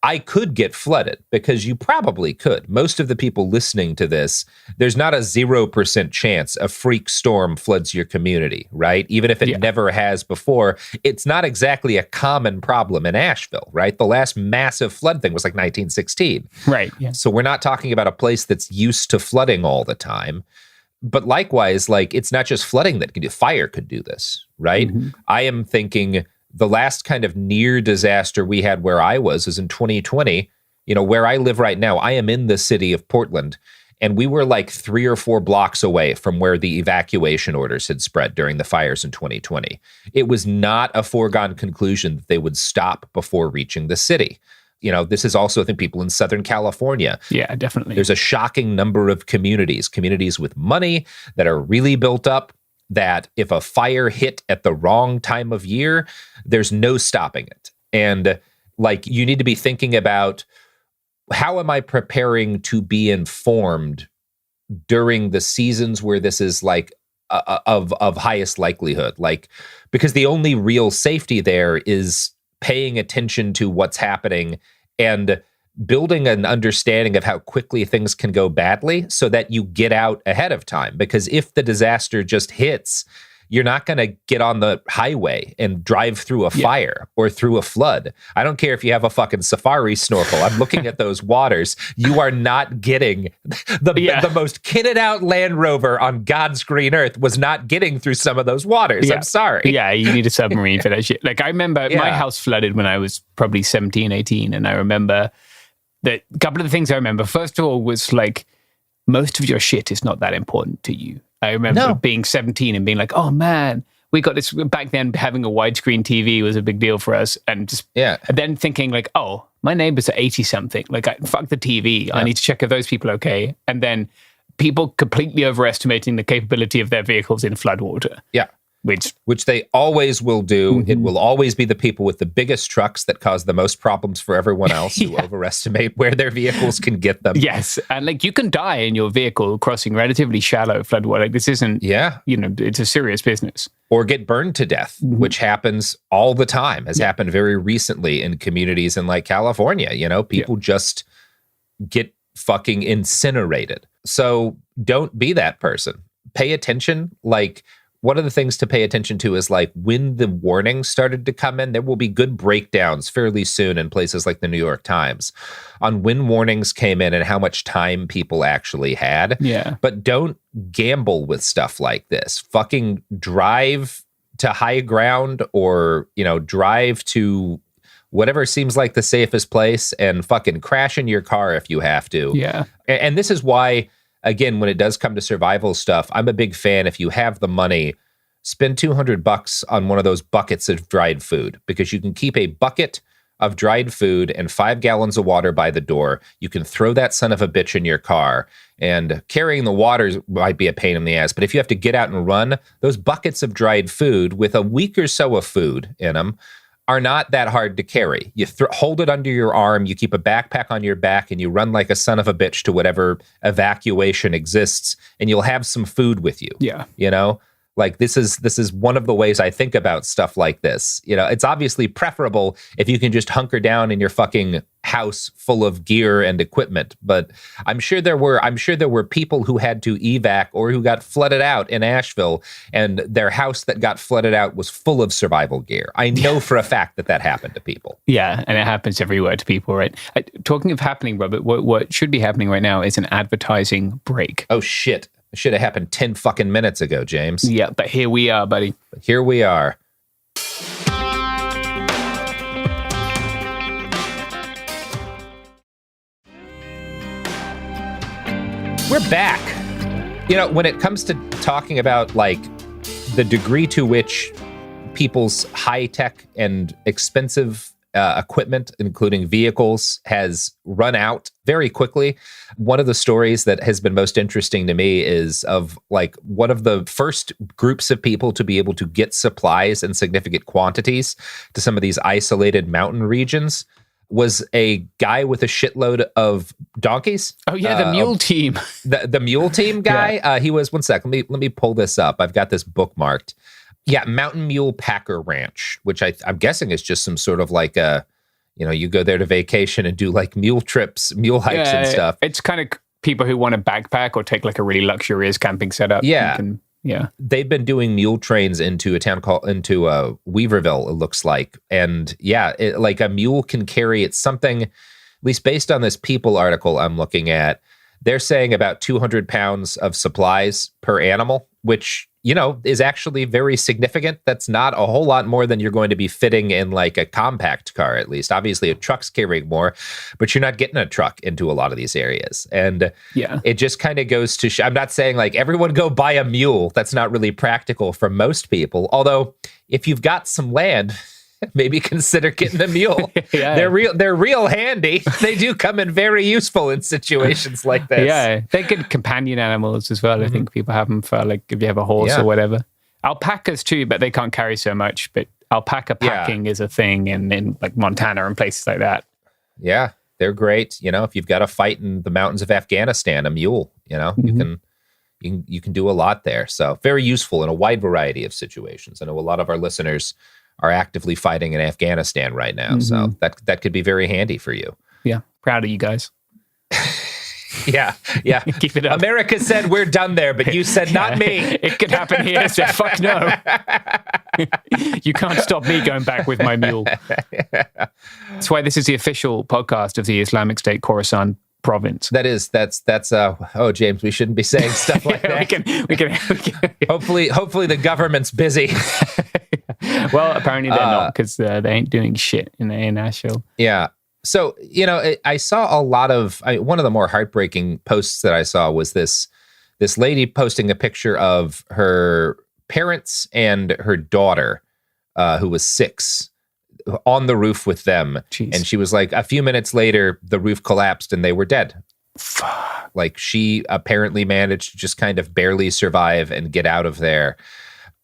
I could get flooded, because you probably could. Most of the people listening to this, there's not a 0% chance a freak storm floods your community, right? Even if it never has before, it's not exactly a common problem in Asheville, right? The last massive flood thing was like 1916. Right. Yeah. So we're not talking about a place that's used to flooding all the time. But likewise, like, it's not just flooding that can do, fire could do this, right? Mm-hmm. I am thinking the last kind of near disaster we had where I was in 2020. Where I live right now, I am in the city of Portland, and we were like 3 or 4 blocks away from where the evacuation orders had spread during the fires in 2020. It was not a foregone conclusion that they would stop before reaching the city. This is also, I think, people in Southern California. Yeah, definitely. There's a shocking number of communities with money that are really built up, that if a fire hit at the wrong time of year, there's no stopping it. And like, you need to be thinking about, how am I preparing to be informed during the seasons where this is like of highest likelihood? Like, because the only real safety there is paying attention to what's happening and building an understanding of how quickly things can go badly so that you get out ahead of time. Because if the disaster just hits, you're not going to get on the highway and drive through a fire or through a flood. I don't care if you have a fucking safari snorkel. I'm looking at those waters. You are not getting the most kitted out Land Rover on God's green earth was not getting through some of those waters. I'm sorry. Yeah, you need a submarine for that shit. Like, I remember my house flooded when I was probably 17, 18. And I remember that a couple of the things I remember, first of all, was like, most of your shit is not that important to you. I remember being 17 and being like, oh man, we got this. Back then, having a widescreen TV was a big deal for us. And just and then thinking like, oh, my neighbors are 80 something. Like, fuck the TV. I need to check if those people are okay. And then people completely overestimating the capability of their vehicles in floodwater. Yeah. Which they always will do. Mm-hmm. It will always be the people with the biggest trucks that cause the most problems for everyone else who overestimate where their vehicles can get them. Yes. And like, you can die in your vehicle crossing relatively shallow floodwater. Like, this isn't, it's a serious business. Or get burned to death, which happens all the time, has happened very recently in communities in like California. People just get fucking incinerated. So don't be that person. Pay attention. Like, one of the things to pay attention to is like, when the warnings started to come in, there will be good breakdowns fairly soon in places like the New York Times on when warnings came in and how much time people actually had. Yeah. But don't gamble with stuff like this. Fucking drive to high ground, or, drive to whatever seems like the safest place and fucking crash in your car if you have to. Yeah. And this is why, again, when it does come to survival stuff, I'm a big fan. If you have the money, spend $200 on one of those buckets of dried food, because you can keep a bucket of dried food and 5 gallons of water by the door. You can throw that son of a bitch in your car, and carrying the water might be a pain in the ass. But if you have to get out and run, those buckets of dried food with a week or so of food in them are not that hard to carry. You hold it under your arm, you keep a backpack on your back, and you run like a son of a bitch to whatever evacuation exists, and you'll have some food with you. Yeah. You know? Like this is one of the ways I think about stuff like this. You know, it's obviously preferable if you can just hunker down in your fucking house full of gear and equipment. But I'm sure there were people who had to evac or who got flooded out in Asheville, and their house that got flooded out was full of survival gear. I know for a fact that happened to people. Yeah, and it happens everywhere to people, right? Talking of happening, Robert, what should be happening right now is an advertising break. Oh shit. It should have happened 10 fucking minutes ago, James. Yeah, but here we are, buddy. Here we are. We're back. You know, when it comes to talking about like the degree to which people's high-tech and expensive equipment, including vehicles, has run out very quickly. One of the stories that has been most interesting to me is of like one of the first groups of people to be able to get supplies in significant quantities to some of these isolated mountain regions was a guy with a shitload of donkeys. Oh yeah, the mule team. The mule team guy. Yeah. He was, one sec, let me pull this up. I've got this bookmarked. Yeah, Mountain Mule Packer Ranch, which I'm guessing is just some sort of like a, you know, you go there to vacation and do like mule trips, mule hikes and stuff. It's kind of people who want to backpack or take like a really luxurious camping setup. Yeah. Yeah. They've been doing mule trains into a town called, Weaverville, it looks like. And yeah, like a mule can carry, it's something, at least based on this People article I'm looking at, they're saying about 200 pounds of supplies per animal, which, you know, is actually very significant. That's not a whole lot more than you're going to be fitting in like a compact car, at least. Obviously, a truck's carrying more, but you're not getting a truck into a lot of these areas. And it just kind of goes to I'm not saying like everyone go buy a mule. That's not really practical for most people. Although if you've got some land, maybe consider getting a mule. They're real handy. They do come in very useful in situations like this. Yeah, they're good companion animals as well. I think people have them for like if you have a horse or whatever. Alpacas too, but they can't carry so much. But alpaca packing is a thing in like Montana and places like that. Yeah, they're great. You know, if you've got to fight in the mountains of Afghanistan, a mule, you know, you can do a lot there. So very useful in a wide variety of situations. I know a lot of our listeners are actively fighting in Afghanistan right now. So that could be very handy for you. Yeah. Proud of you guys. Yeah. Keep it up. America said we're done there, but you said not me. It could happen here. So fuck no. You can't stop me going back with my mule. That's why this is the official podcast of the Islamic State Khorasan province. That's oh James, we shouldn't be saying stuff like that. we can hopefully the government's busy. Well, apparently they're not, because they ain't doing shit in Asheville. Yeah. So, you know, I saw a lot of, one of the more heartbreaking posts that I saw was this lady posting a picture of her parents and her daughter, who was 6, on the roof with them. Jeez. And she was like, a few minutes later, the roof collapsed and they were dead. Fuck. Like she apparently managed to just kind of barely survive and get out of there.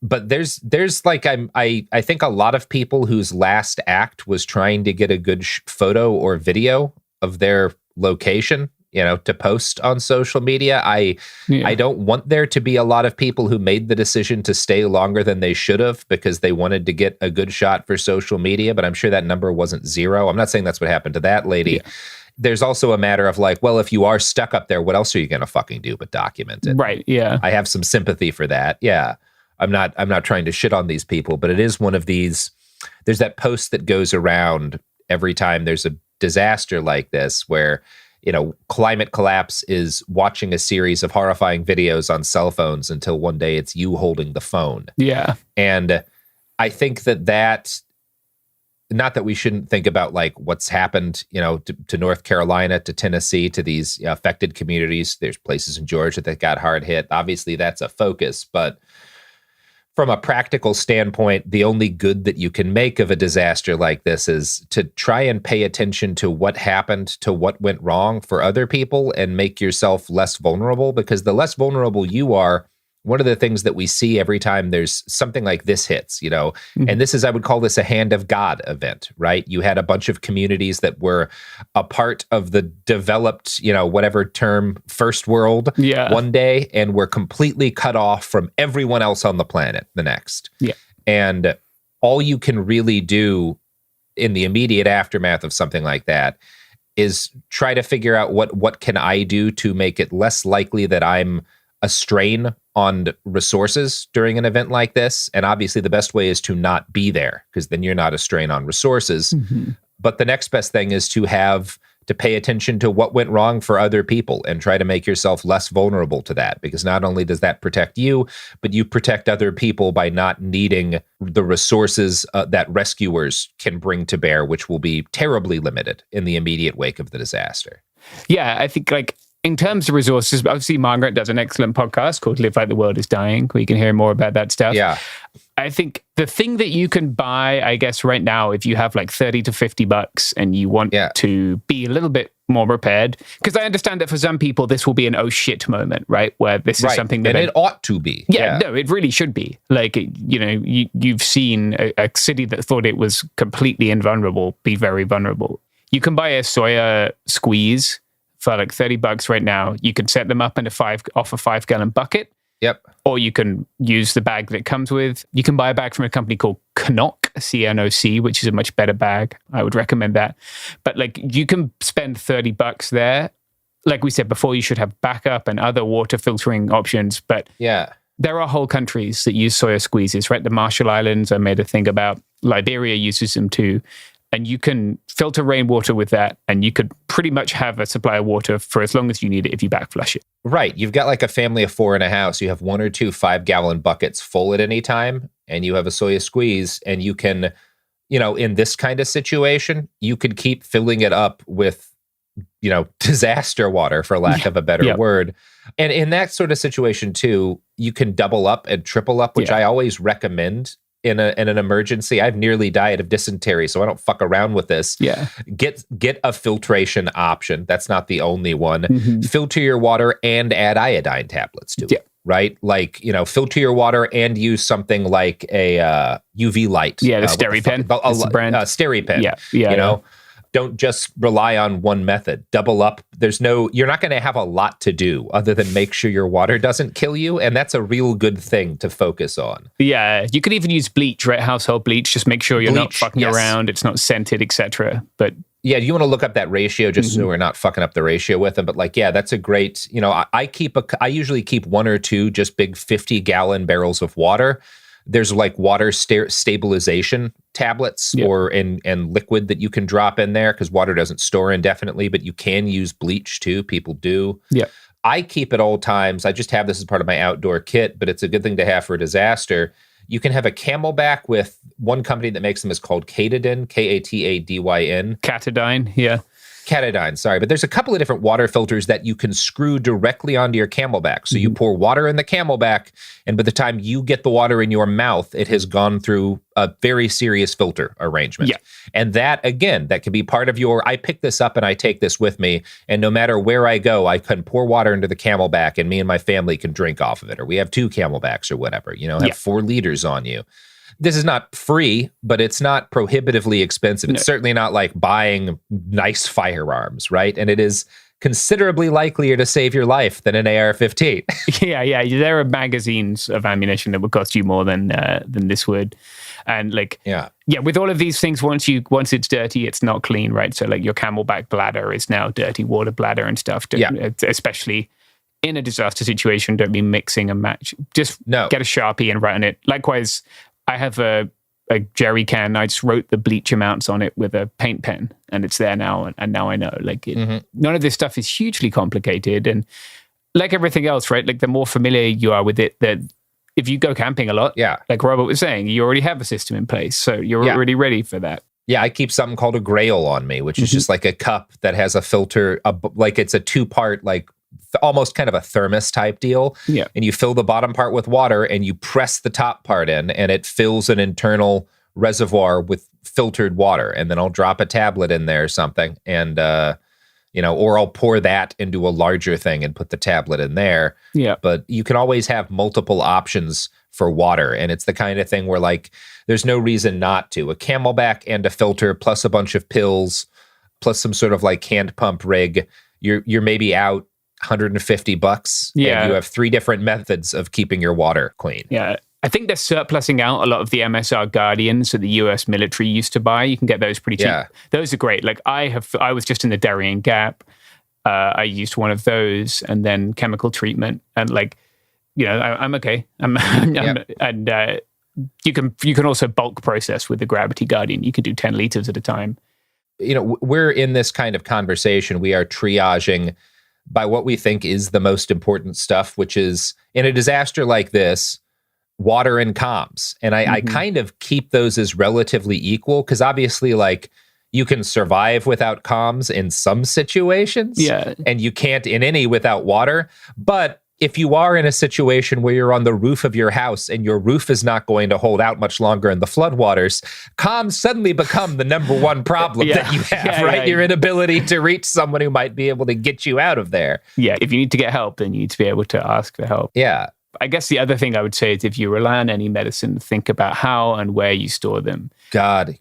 But there's like, I think a lot of people whose last act was trying to get a good photo or video of their location, you know, to post on social media. I don't want there to be a lot of people who made the decision to stay longer than they should have because they wanted to get a good shot for social media, but I'm sure that number wasn't 0. I'm not saying that's what happened to that lady. Yeah. There's also a matter of like, well, if you are stuck up there, what else are you going to fucking do but document it? Right, yeah. I have some sympathy for that, yeah. I'm not trying to shit on these people, but it is one of these, there's that post that goes around every time there's a disaster like this where, you know, climate collapse is watching a series of horrifying videos on cell phones until one day it's you holding the phone. Yeah. And I think that not that we shouldn't think about like what's happened, you know, to North Carolina, to Tennessee, to these affected communities. There's places in Georgia that got hard hit. Obviously that's a focus, but from a practical standpoint, the only good that you can make of a disaster like this is to try and pay attention to what happened, to what went wrong for other people, and make yourself less vulnerable, because the less vulnerable you are, one of the things that we see every time there's something like this hits, and this is, I would call this a hand of God event, right? You had a bunch of communities that were a part of the developed, whatever term, first world one day, and were completely cut off from everyone else on the planet the next. Yeah. And all you can really do in the immediate aftermath of something like that is try to figure out what can I do to make it less likely that I'm a strain on resources during an event like this. And obviously the best way is to not be there, because then you're not a strain on resources. Mm-hmm. But the next best thing is to pay attention to what went wrong for other people and try to make yourself less vulnerable to that, because not only does that protect you, but you protect other people by not needing the resources that rescuers can bring to bear, which will be terribly limited in the immediate wake of the disaster. Yeah, I think in terms of resources, obviously Margaret does an excellent podcast called Live Like the World is Dying, where you can hear more about that stuff. Yeah. I think the thing that you can buy, I guess, right now, if you have like $30 to $50 and you want to be a little bit more prepared, because I understand that for some people, this will be an oh shit moment, right? Where this is something that... And it ought to be. Yeah, no, it really should be. Like, you've seen a city that thought it was completely invulnerable be very vulnerable. You can buy a soya squeeze for like $30 right now. You can set them up in off a 5-gallon bucket. Yep. Or you can use the bag that it comes with. You can buy a bag from a company called Knock, CNOC, which is a much better bag. I would recommend that. But you can spend $30 there. Like we said before, you should have backup and other water filtering options. But there are whole countries that use soya squeezes, right? The Marshall Islands, I made a thing about. Liberia uses them too. And you can filter rainwater with that, and you could pretty much have a supply of water for as long as you need it if you backflush it. Right. You've got like a family of 4 in a house. You have 1 or 2 5-gallon buckets full at any time, and you have a soya squeeze, and you can, in this kind of situation, you could keep filling it up with, disaster water, for lack of a better word. And in that sort of situation too, you can double up and triple up, which I always recommend. In an emergency. I've nearly died of dysentery, so I don't fuck around with this. Yeah. Get a filtration option. That's not the only one. Mm-hmm. Filter your water and add iodine tablets to it. Right? Filter your water and use something like a UV light. Yeah, the SteriPen. That's the brand. SteriPen. Yeah. Don't just rely on one method. Double up. You're not going to have a lot to do other than make sure your water doesn't kill you. And that's a real good thing to focus on. Yeah. You could even use bleach, right? Household bleach. Just make sure you're not fucking around. It's not scented, etc. But yeah, you want to look up that ratio just so we're not fucking up the ratio with them. But that's a great, I usually keep 1 or 2 just big 50-gallon barrels of water. There's like water stabilization tablets and liquid that you can drop in there, because water doesn't store indefinitely, but you can use bleach too. People do. Yeah. I keep at all times. I just have this as part of my outdoor kit, but it's a good thing to have for a disaster. You can have a Camelback with one company that makes them is called Katadyn, Katadyn. Katadyn, yeah. Katadyn, sorry. But there's a couple of different water filters that you can screw directly onto your Camelback. So you pour water in the Camelback, and by the time you get the water in your mouth, it has gone through a very serious filter arrangement. Yeah. And that, again, that can be part of I pick this up and I take this with me, and no matter where I go, I can pour water into the Camelback, and me and my family can drink off of it. Or we have 2 Camelbacks or whatever, have 4 liters on you. This is not free, but it's not prohibitively expensive. It's certainly not like buying nice firearms, right? And it is considerably likelier to save your life than an AR-15. Yeah. There are magazines of ammunition that would cost you more than this would. And with all of these things, once it's dirty, it's not clean, right? So your Camelback bladder is now dirty water bladder and stuff. Especially in a disaster situation, don't be mixing and match. Just get a Sharpie and write on it. Likewise, I have a jerry can. I just wrote the bleach amounts on it with a paint pen, and it's there now. And now I know. None of this stuff is hugely complicated, and like everything else, right? The more familiar you are with it, that if you go camping a lot, like Robert was saying, you already have a system in place, so you're already ready for that. Yeah, I keep something called a Grail on me, which is just like a cup that has a filter, it's a 2-part, almost kind of a thermos type deal. Yeah. And you fill the bottom part with water, and you press the top part in, and it fills an internal reservoir with filtered water. And then I'll drop a tablet in there or something. And or I'll pour that into a larger thing and put the tablet in there. Yeah. But you can always have multiple options for water. And it's the kind of thing where like, there's no reason not to. A Camelback and a filter plus a bunch of pills plus some sort of like hand pump rig. You're maybe out $150. Yeah. And you have 3 different methods of keeping your water clean. Yeah. I think they're surplusing out a lot of the MSR Guardians that the US military used to buy. You can get those pretty cheap. Yeah. Those are great. Like I was just in the Darién Gap. I used one of those and then chemical treatment and like, I'm okay. And you can also bulk process with the Gravity Guardian. You can do 10 liters at a time. We're in this kind of conversation. We are triaging by what we think is the most important stuff, which is in a disaster like this, water and comms. And I kind of keep those as relatively equal because obviously like you can survive without comms in some situations. Yeah. And you can't in any without water. But if you are in a situation where you're on the roof of your house and your roof is not going to hold out much longer in the floodwaters, comms suddenly become the number one problem that you have, right? Your inability to reach someone who might be able to get you out of there. Yeah. If you need to get help, then you need to be able to ask for help. Yeah. I guess the other thing I would say is if you rely on any medicine, think about how and where you store them. God,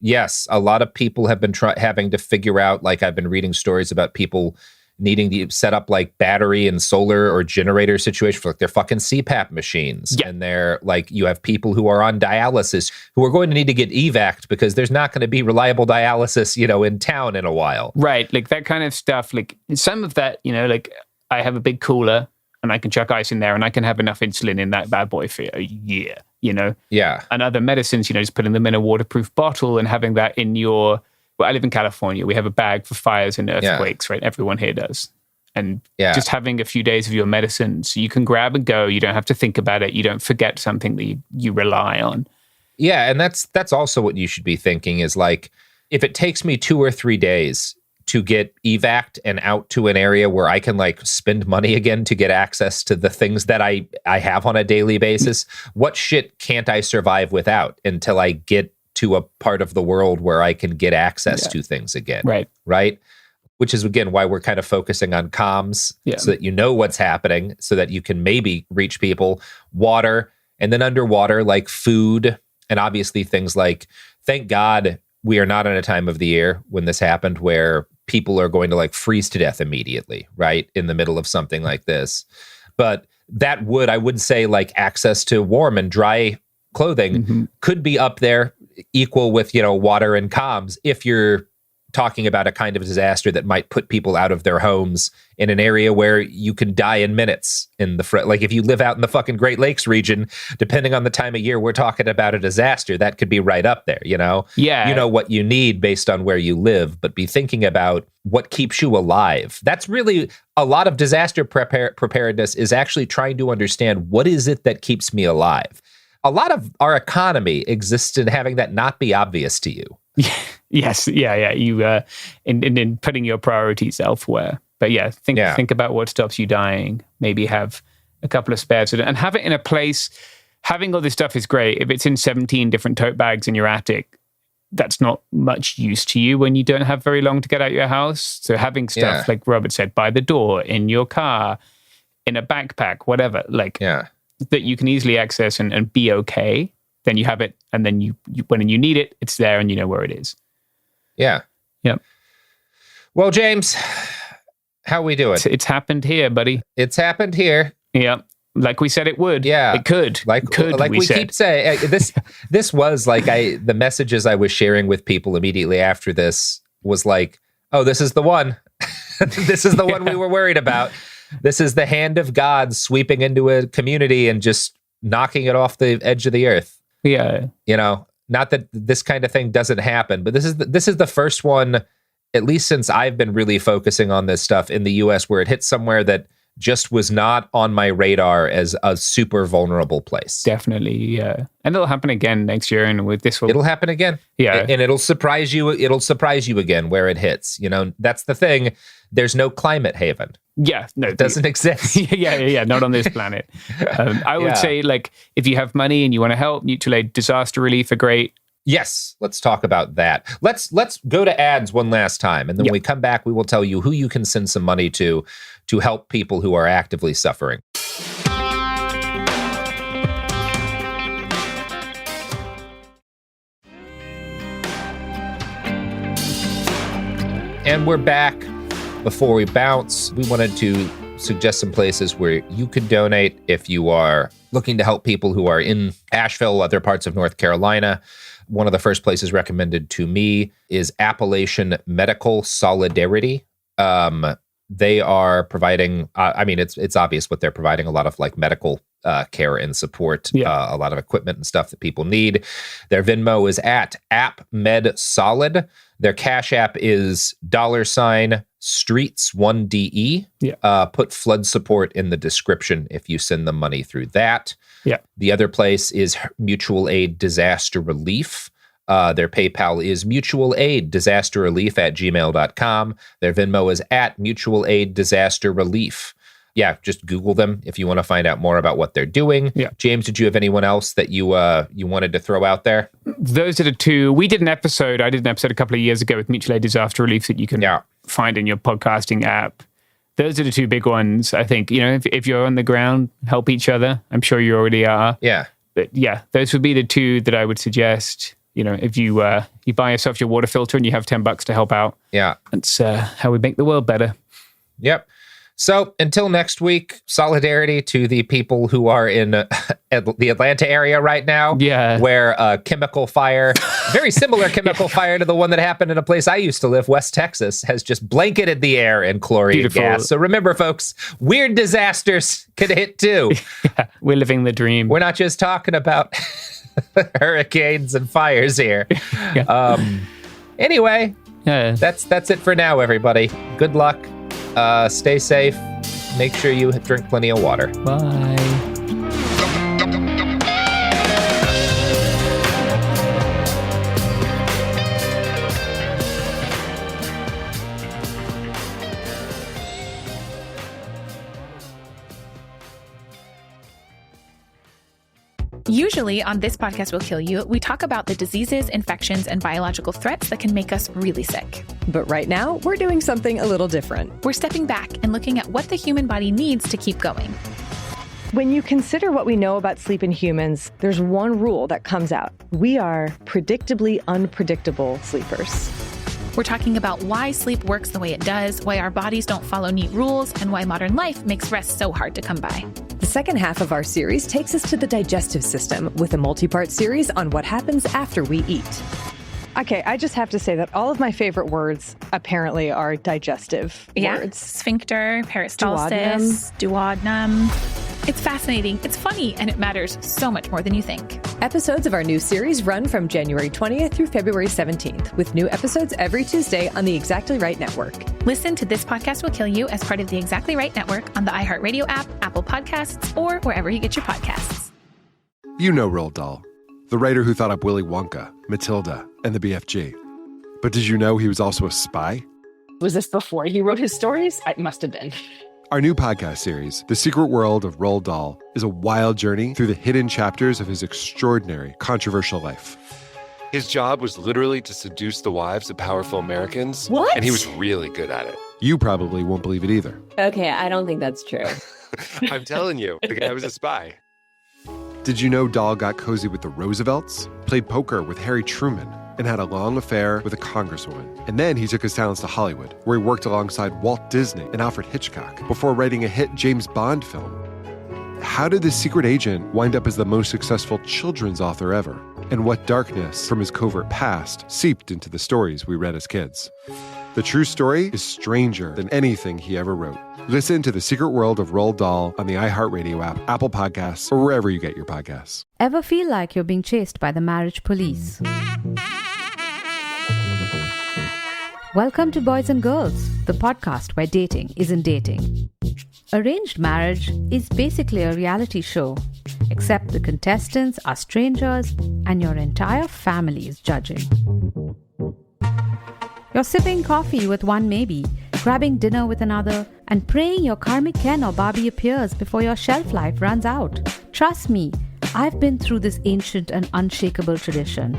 yes. A lot of people have been having to figure out, like I've been reading stories about people needing to set up like battery and solar or generator situation for like their fucking CPAP machines. Yeah. And they're like, you have people who are on dialysis who are going to need to get evac'd because there's not going to be reliable dialysis, in town in a while. Right. Like that kind of stuff. Like some of that, like I have a big cooler and I can chuck ice in there and I can have enough insulin in that bad boy for a year, Yeah. And other medicines, just putting them in a waterproof bottle and having that in your... Well, I live in California. We have a bag for fires and earthquakes, right? Everyone here does. And just having a few days of your medicine so you can grab and go. You don't have to think about it. You don't forget something that you rely on. Yeah, and that's also what you should be thinking is like, if it takes me 2 or 3 days to get evac'd and out to an area where I can like spend money again to get access to the things that I have on a daily basis, what shit can't I survive without until I get to a part of the world where I can get access to things again. Right. Which is, again, why we're kind of focusing on comms so that you know what's happening so that you can maybe reach people. Water, and then underwater, like food, and obviously things like, thank God we are not in a time of the year when this happened where people are going to like freeze to death immediately, right? In the middle of something like this. But that I would say like access to warm and dry clothing could be up there equal with, water and comms if you're talking about a kind of disaster that might put people out of their homes in an area where you can die in minutes in the like if you live out in the fucking Great Lakes region, depending on the time of year we're talking about a disaster, that could be right up there, Yeah. You know what you need based on where you live, but be thinking about what keeps you alive. That's really a lot of disaster preparedness is actually trying to understand what is it that keeps me alive. A lot of our economy exists in having that not be obvious to you. Yes. Yeah. You in putting your priorities elsewhere. But think about what stops you dying. Maybe have a couple of spares and have it in a place. Having all this stuff is great. If it's in 17 different tote bags in your attic, that's not much use to you when you don't have very long to get out your house. So having stuff like Robert said, by the door, in your car, in a backpack, whatever, that you can easily access and be okay, then you have it. And then you when you need it, it's there and you know where it is. Yeah. Yep. Well, James, how we doing? It's happened here, buddy. It's happened here. Yeah. Like we said it would. Yeah. It could. Like we keep saying, this was like the messages I was sharing with people immediately after this was like, oh, this is the one. This is the one we were worried about. This is the hand of God sweeping into a community and just knocking it off the edge of the earth. Yeah. Not that this kind of thing doesn't happen, but this is the first one, at least since I've been really focusing on this stuff in the US, where it hit somewhere that just was not on my radar as a super vulnerable place. Definitely, yeah. And it'll happen again next year, and with this it'll happen again. Yeah. And it'll surprise you. It'll surprise you again where it hits. That's the thing. There's no climate haven. Yeah, no, it doesn't exist. Yeah, not on this planet. I would say, like, if you have money and you want to help, mutual aid disaster relief are great. Yes, let's talk about that. Let's go to ads one last time, and then when we come back, we will tell you who you can send some money to help people who are actively suffering. And we're back. Before we bounce, we wanted to suggest some places where you could donate if you are looking to help people who are in Asheville, other parts of North Carolina. One of the first places recommended to me is Appalachian Medical Solidarity. They are providing, it's obvious what they're providing, a lot of like medical care and support, a lot of equipment and stuff that people need. Their Venmo is at AppMedSolid. Their Cash App is $streets1DE. Put flood support in the description if you send them money through that. The other place is Mutual Aid Disaster Relief. Their PayPal is mutualaiddisasterrelief@gmail.com. Their Venmo is at Mutual Aid Disaster Relief. Just Google them if you want to find out more about what they're doing. James, did you have anyone else that you wanted to throw out there? Those are the two. I did an episode a couple of years ago with Mutual Aid Disaster Relief that you can find in your podcasting app. Those are the two big ones. I think, if you're on the ground, help each other. I'm sure you already are. But those would be the two that I would suggest. If you buy yourself your water filter and you have $10 to help out. That's how we make the world better. Yep. So until next week, solidarity to the people who are in the Atlanta area right now, where a chemical fire, very similar chemical fire to the one that happened in a place I used to live, West Texas, has just blanketed the air in chlorine gas. So remember, folks, weird disasters can hit too. We're living the dream. We're not just talking about hurricanes and fires here. Anyway, that's it for now, everybody. Good luck. Stay safe. Make sure you drink plenty of water. Bye. Usually on This Podcast Will Kill You, we talk about the diseases, infections, and biological threats that can make us really sick. But right now, we're doing something a little different. We're stepping back and looking at what the human body needs to keep going. When you consider what we know about sleep in humans, there's one rule that comes out. We are predictably unpredictable sleepers. We're talking about why sleep works the way it does, why our bodies don't follow neat rules, and why modern life makes rest so hard to come by. The second half of our series takes us to the digestive system with a multi-part series on what happens after we eat. Okay, I just have to say that all of my favorite words apparently are digestive words. Sphincter, peristalsis, duodenum. It's fascinating, it's funny, and it matters so much more than you think. Episodes of our new series run from January 20th through February 17th, with new episodes every Tuesday on the Exactly Right Network. Listen to This Podcast Will Kill You as part of the Exactly Right Network on the iHeartRadio app, Apple Podcasts, or wherever you get your podcasts. You know Roald Dahl, the writer who thought up Willy Wonka, Matilda, and the BFG. But did you know he was also a spy? Was this before he wrote his stories? It must have been. Our new podcast series, The Secret World of Roald Dahl, is a wild journey through the hidden chapters of his extraordinary, controversial life. His job was literally to seduce the wives of powerful Americans. What? And he was really good at it. You probably won't believe it either. Okay, I don't think that's true. I'm telling you, the guy was a spy. Did you know Dahl got cozy with the Roosevelts, played poker with Harry Truman, and had a long affair with a congresswoman? And then he took his talents to Hollywood, where he worked alongside Walt Disney and Alfred Hitchcock before writing a hit James Bond film. How did this secret agent wind up as the most successful children's author ever? And what darkness from his covert past seeped into the stories we read as kids? The true story is stranger than anything he ever wrote. Listen to The Secret World of Roald Dahl on the iHeartRadio app, Apple Podcasts, or wherever you get your podcasts. Ever feel like you're being chased by the marriage police? Welcome to Boys and Girls, the podcast where dating isn't dating. Arranged marriage is basically a reality show, except the contestants are strangers and your entire family is judging. You're sipping coffee with one maybe, grabbing dinner with another, and praying your karmic Ken or Barbie appears before your shelf life runs out. Trust me, I've been through this ancient and unshakable tradition.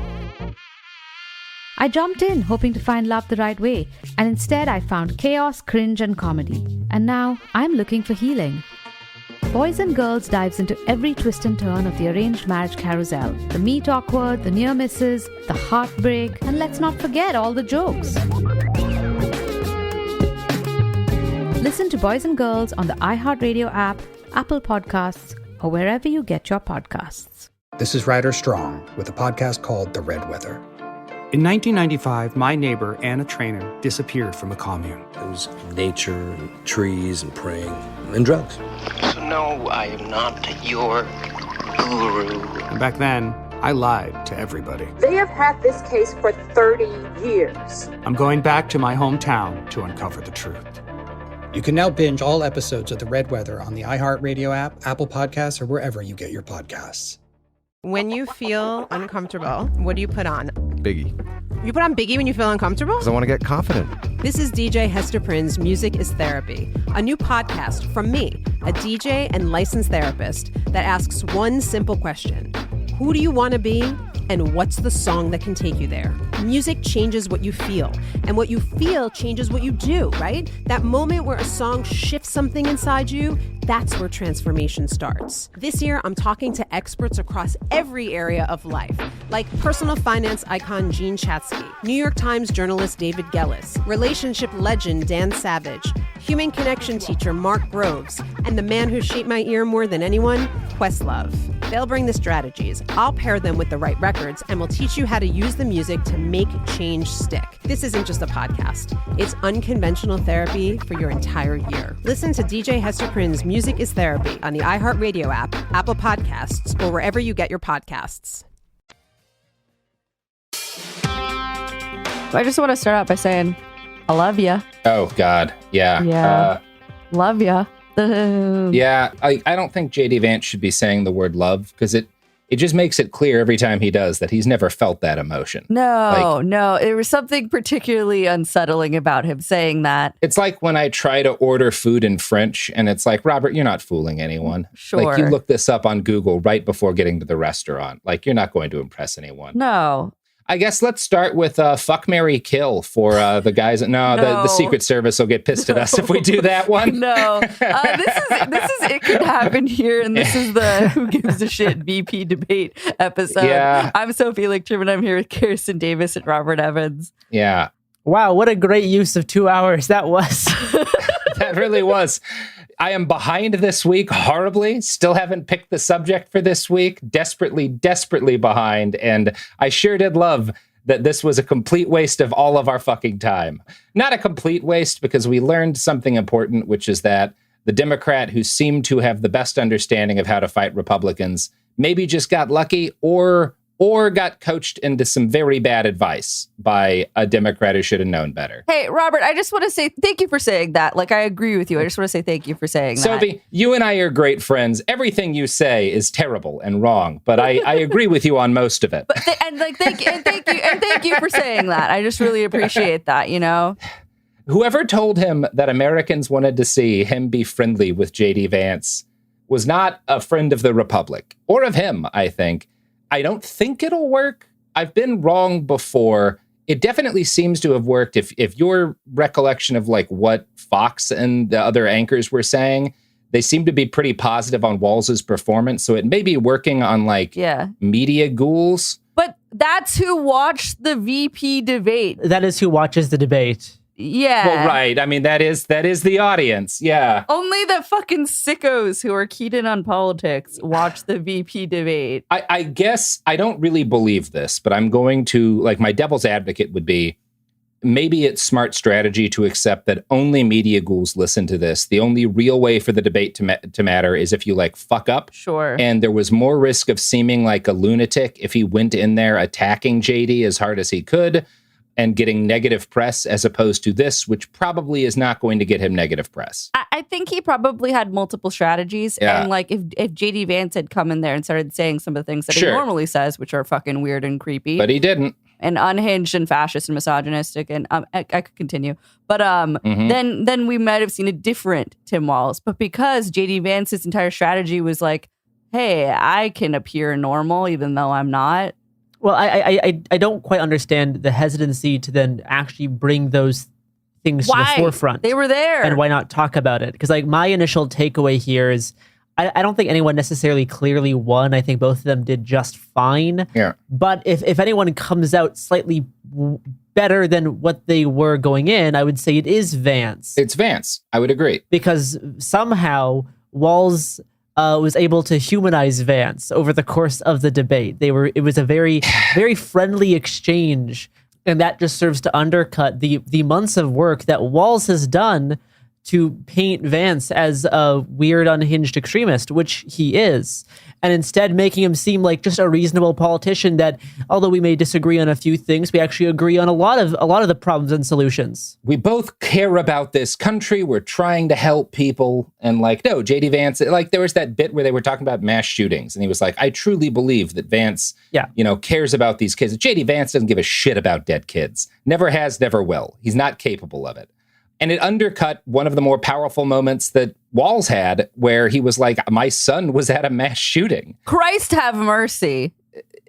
I jumped in hoping to find love the right way, and instead I found chaos, cringe, and comedy. And now I'm looking for healing. Boys and Girls dives into every twist and turn of the arranged marriage carousel. The meet awkward, the near misses, the heartbreak, and let's not forget all the jokes. Listen to Boys and Girls on the iHeartRadio app, Apple Podcasts, or wherever you get your podcasts. This is Ryder Strong with a podcast called The Red Weather. In 1995, my neighbor, Anna Trainer, disappeared from a commune. It was nature and trees and praying and drugs. So no, I am not your guru. And back then, I lied to everybody. They have had this case for 30 years. I'm going back to my hometown to uncover the truth. You can now binge all episodes of The Red Weather on the iHeartRadio app, Apple Podcasts, or wherever you get your podcasts. When you feel uncomfortable, what do you put on? Biggie. You put on Biggie when you feel uncomfortable? Because I want to get confident. This is DJ Hester Prynne's Music is Therapy, a new podcast from me, a DJ and licensed therapist that asks one simple question. Who do you want to be? And what's the song that can take you there? Music changes what you feel, and what you feel changes what you do, right? That moment where a song shifts something inside you, that's where transformation starts. This year, I'm talking to experts across every area of life, like personal finance icon Gene Chatsky, New York Times journalist David Gellis, relationship legend Dan Savage, human connection teacher Mark Groves, and the man who shaped my ear more than anyone, Questlove. They'll bring the strategies, I'll pair them with the right records, and we'll teach you how to use the music to make change stick. This isn't just a podcast. It's unconventional therapy for your entire year. Listen to DJ Hester Prynne's Music is Therapy on the iHeartRadio app, Apple Podcasts, or wherever you get your podcasts. I just want to start out by saying, I love ya. Oh, God. Yeah. Yeah. Love ya. Yeah. I don't think JD Vance should be saying the word love because it just makes it clear every time he does that he's never felt that emotion. No. There was something particularly unsettling about him saying that. It's like when I try to order food in French and it's like, Robert, you're not fooling anyone. Sure. Like you look this up on Google right before getting to the restaurant. Like you're not going to impress anyone. No. I guess let's start with fuck, marry, kill for the guys. No. The Secret Service will get pissed at us if we do that one. No, this is it could happen here, and this is the Who Gives a Shit VP debate episode. Yeah. I'm Sophie Lichtrim, and I'm here with Kirsten Davis and Robert Evans. Yeah. Wow, what a great use of 2 hours that was. That really was. I am behind this week horribly. Still haven't picked the subject for this week. Desperately behind. And I sure did love that this was a complete waste of all of our fucking time. Not a complete waste because we learned something important, which is that the Democrat who seemed to have the best understanding of how to fight Republicans maybe just got lucky or got coached into some very bad advice by a Democrat who should have known better. Hey, Robert, I just want to say thank you for saying that. Like, I agree with you. I just want to say thank you for saying that. Sophie, you and I are great friends. Everything you say is terrible and wrong, but I agree with you on most of it. But thank you for saying that. I just really appreciate that, you know? Whoever told him that Americans wanted to see him be friendly with JD Vance was not a friend of the Republic or of him, I think. I don't think it'll work. I've been wrong before. It definitely seems to have worked. If your recollection of like what Fox and the other anchors were saying, they seem to be pretty positive on Walz's performance. So it may be working on like media ghouls. But that's who watched the VP debate. That is who watches the debate. Yeah. Well, right. I mean, that is the audience. Yeah. Only the fucking sickos who are keyed in on politics watch the VP debate. I guess I don't really believe this, but I'm going to, like, my devil's advocate would be maybe it's smart strategy to accept that only media ghouls listen to this. The only real way for the debate to matter is if you, like, fuck up. Sure. And there was more risk of seeming like a lunatic if he went in there attacking JD as hard as he could and getting negative press as opposed to this, which probably is not going to get him negative press. I think he probably had multiple strategies. Yeah. And like if JD Vance had come in there and started saying some of the things that he normally says, which are fucking weird and creepy. But he didn't. And unhinged and fascist and misogynistic. And I could continue. But then we might have seen a different Tim Walz. But because JD Vance's entire strategy was like, hey, I can appear normal even though I'm not. Well, I don't quite understand the hesitancy to then actually bring those things to the forefront. They were there. And why not talk about it? Because like my initial takeaway here is I don't think anyone necessarily clearly won. I think both of them did just fine. Yeah. But if anyone comes out slightly better than what they were going in, I would say it is Vance. It's Vance. I would agree. Because somehow Walz was able to humanize Vance over the course of the debate. It was a very, very friendly exchange. And that just serves to undercut the months of work that Walz has done to paint Vance as a weird, unhinged extremist, which he is, and instead making him seem like just a reasonable politician that, although we may disagree on a few things, we actually agree on a lot of the problems and solutions. We both care about this country. We're trying to help people. And like, no, JD Vance, like there was that bit where they were talking about mass shootings. And he was like, I truly believe that Vance, cares about these kids. JD Vance doesn't give a shit about dead kids. Never has, never will. He's not capable of it. And it undercut one of the more powerful moments that Walz had, where he was like, my son was at a mass shooting. Christ have mercy.